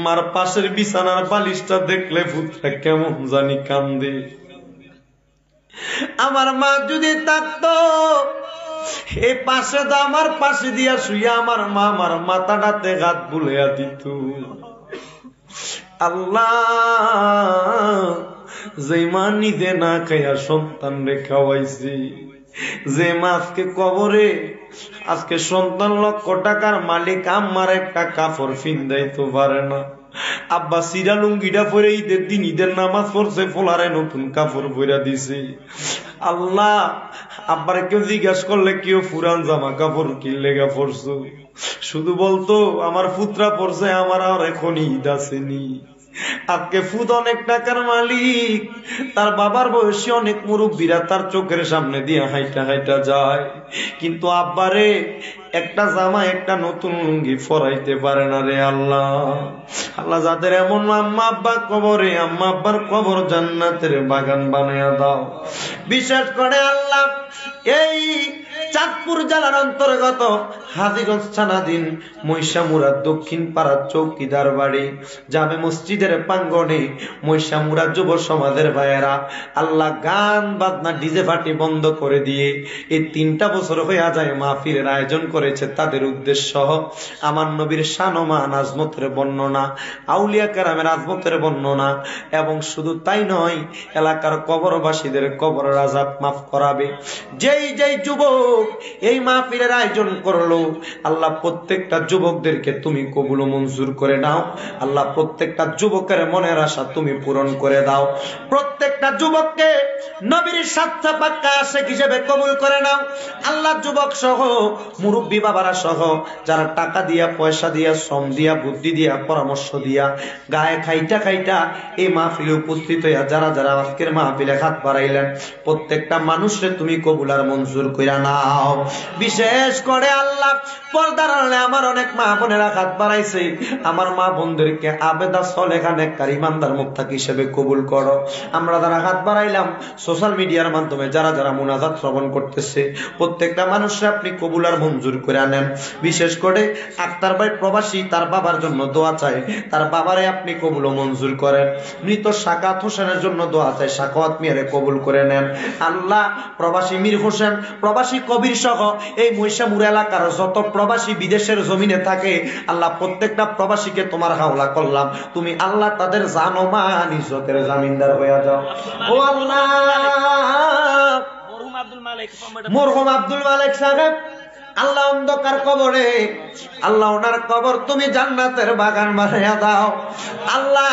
মার পাশের বিছানার বালিশটা দেখলে পুত্রা কেমন জানি কান্দে। আমার মা যদি থাকতো এই পাশে তো আমার পাশে দিয়া শুইয়া আমার মা আমার মাথাটাতে হাত বুলাইয়া দিত। আল্লাহ, যে মা নিজে না খাইয়া সন্তান রে খাওয়াইছি, যে মা আজকে কবরে, আজকে সন্তান লক্ষ টাকার মালিক, আমার একটা কাপড় ফিন্দাইতে পারে না। আব্বা সিরা লুঙ্গিটা পরে ঈদের দিন ঈদের নামাজ পড়ছে, ফোলারে নতুন কাপড় পরা দিছে। আল্লাহ, আব্বারে কেউ জিজ্ঞাসা করলে কেউ পুরান জামা কাপড় কিনলে গা পড়ছো, শুধু বলতো আমার পুত্রা পড়ছে, আমার আর এখন ঈদ আসেনি। আজকে ফুদ অনেক টাকার মালিক, তার বাবার বয়সী অনেক মুরব্বীরা তার চোখের সামনে দিয়ে হাইটা হাইটা যায়, কিন্তু আব্বারে একটা জামা একটা নতুন লুঙ্গি পরাইতে পারে না রে আল্লাহ। আল্লাহ, যাদের এমন আম্মা আব্বা কবরে, আম্মা আব্বার কবর জান্নাতের বাগান বানায়া দাও। বিশেষ করে আল্লাহ এই চাঁদপুর জেলার অন্তর্গত হাজীগঞ্জ থানাধীন মহিষামুড়া দক্ষিণ পাড়ার চৌকিদার বাড়ি জামে মসজিদের প্রাঙ্গণে মহিষামুড়া যুব সমাজের ভাইয়েরা আল্লাহ গান বাজনা ডিজে পার্টি বন্ধ করে দিয়ে এই 3টা বছর হইয়া যায় মাহফিলের আয়োজন করেছে। তাদের উদ্দেশ্য আমার নবীর শান ও মান আজমতের বর্ণনা, আউলিয়া কেরামের আজমতের বর্ণনা, এবং শুধু তাই নয়, এলাকার কবরবাসীদের কবরের আযাব মাফ করাবে। যেই যেই যুবক এই মাহফিলের আয়োজন করলো, আল্লাহ প্রত্যেকটা যুবকদেরকে তুমি কবুল মঞ্জুর করে নাও। আল্লাহ প্রত্যেকটা যুবকের মনের আশা তুমি পূরণ করে দাও। প্রত্যেকটা যুবককে নবীর সাথে পাক্কা আশিক হিসেবে কবুল করে নাও। আল্লাহ, যুবক সহ মুরব্বী বাবারা সহ যারা টাকা দিয়া, পয়সা দিয়া, শ্রম দিয়া, বুদ্ধি দিয়া, পরামর্শ দিয়া, গায়ে খাইটা খাইটা এই মাহফিলে উপস্থিত হইয়া যারা যারা আজকের মাহফিলে হাত বাড়াইলেন, প্রত্যেকটা মানুষরে তুমি কবুল আর মঞ্জুর কইরা নাও। বিশেষ করে আল্লাহ, পর্দার আড়ালে আমার অনেক মা বোনেরা হাত বাড়াইছে, আমার মা বোনদেরকে আবেদা সলেহা নেককার ইমানদার মুত্তাকি হিসেবে কবুল করো। আমরা যারা হাত বাড়াইলাম সোশ্যাল মিডিয়ার মাধ্যমে যারা যারা মুনাজাত শ্রবণ করতেছে, প্রত্যেকটা মানুষরা আপনি কবুল আর মঞ্জুর করে আনেন। বিশেষ করে আক্তার ভাই প্রবাসী, তার বাবার জন্য দোয়া চাই, তার বাবারে আপনি কবুল ও মঞ্জুর করেন। মৃত সাকাত হোসেনের জন্য দোয়া চাই, সাকাওয়াত মিয়ারে কবুল করে নেন। আল্লাহ, প্রবাসী মীর হোসেন, প্রবাসী কবির সহ এই মহিষামুড়া এলাকার যত প্রবাসী বিদেশের জমিনে থাকে, আল্লাহ প্রত্যেকটা প্রবাসীকে তোমার হাওলা করলাম, তুমি আল্লাহ তাদের জান ও মান ইজ্জতের জামিনদার হয়ে যাও। ও আল্লাহ, মরহুম আব্দুল মালিক সাহেব, আল্লাহ অন্ধকার কবরে, আল্লাহ ওনার কবর তুমি জান্নাতের বাগান বানাইয়া দাও। আল্লাহ,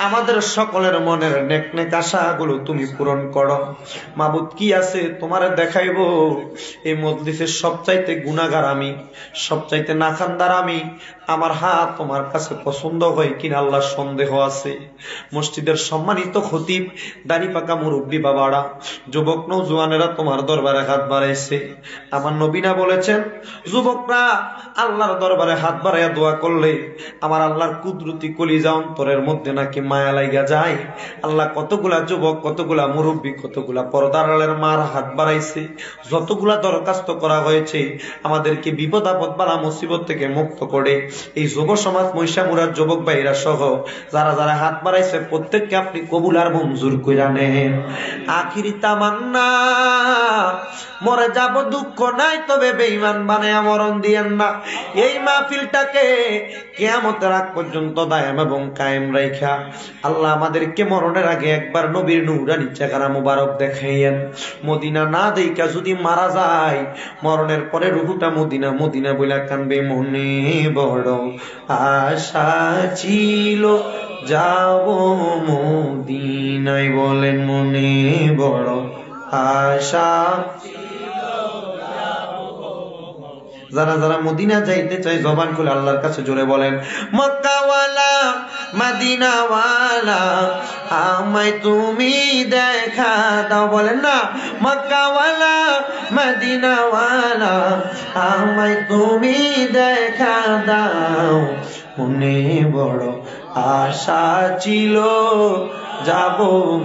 আমাদের সকলের মনের নেক নেক আশাগুলো তুমি পূরণ করো। মাবুদ, কি আছে তোমারে দেখাইবো। এই মজলিসের সবচাইতে গুনাহগার আমি, সবচাইতে নাখানদার আমি। আমার হাত তোমার কাছে পছন্দ হয় কিনা আল্লাহ সন্দেহ আছে। মসজিদের সম্মানিত খতিব, দাড়ি পাকা মুরব্বী বাবারা, যুবক নৌজওয়ানেরা তোমার দরবারে হাত বাড়াইছে। আমার নবীনা বলেছেন, যুবকরা আল্লাহর দরবারে হাত বাড়াইয়া দোয়া করলে আমার আল্লাহর কুদরতি কলিজা অন্তরের মধ্যে নাকি মায়া লাগা যায়। আল্লাহ, কতগুলা যুবক, কতগুলা মুরব্বী, কতগুলা পর্দার আড়ালের মার হাত বাড়াইছে, যতগুলা দরখাস্ত করা হয়েছে আমাদেরকে বিপদ আপদ বালা মুসিবত থেকে মুক্ত করে এই যুব সমাজ মহিষামুড়ার যুবক ভাইরা সহ যারা যারা হাত বাড়াইছে প্রত্যেককে আপনি কবুল আর মঞ্জুর কইরা নেন। আখিরি তামান্না, মরে যাব দুঃখ নাই, তবে বেঈমান বানায়া মরণ দিয়েন না। এই মাহফিলটাকে কিয়ামতের আগ পর্যন্ত দায়াম এবং কায়েম রাইখা আল্লাহ আমাদেরকে মরণের আগে একবার নবীর নূরানি চেহারা মুবারক দেখাইয়েন। মদিনা না দেইখা যদি মারা যায়, মরণের পরে রুহুটা মদিনা মদিনা বইলা কানবে। মনে বড় আশা ছিল যাব মদিনায়, বলেন মনে বড় আশা। যারা যারা মদিনা যাইতে চাই জবান খুলে আল্লাহর কাছে জোরে বলেন, মক্কাওয়ালা মদিনাওয়ালা আমায় তুমি দেখা দাও। বলেন না, মক্কাওয়ালা মদিনাওয়ালা আমায় তুমি দেখা দাও। মনে বড় আশা ছিল যাব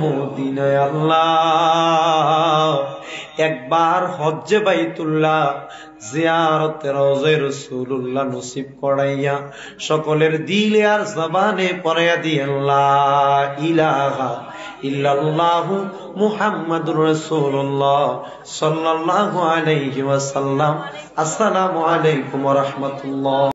মদিনায়। আল্লাহ একবার হজ্জে বাইতুল্লাহ জিয়ারতে রওজা রাসূলুল্লাহ নসিব করাইয়া সকলের দিলে আর জবানে পড়াইয়া দিয়েন লা ইলাহা ইল্লাল্লাহু মুহাম্মাদুর রাসূলুল্লাহ সাল্লাল্লাহু আলাইহি ওয়াসাল্লাম। আসসালামু আলাইকুম ওয়া রাহমাতুল্লাহ।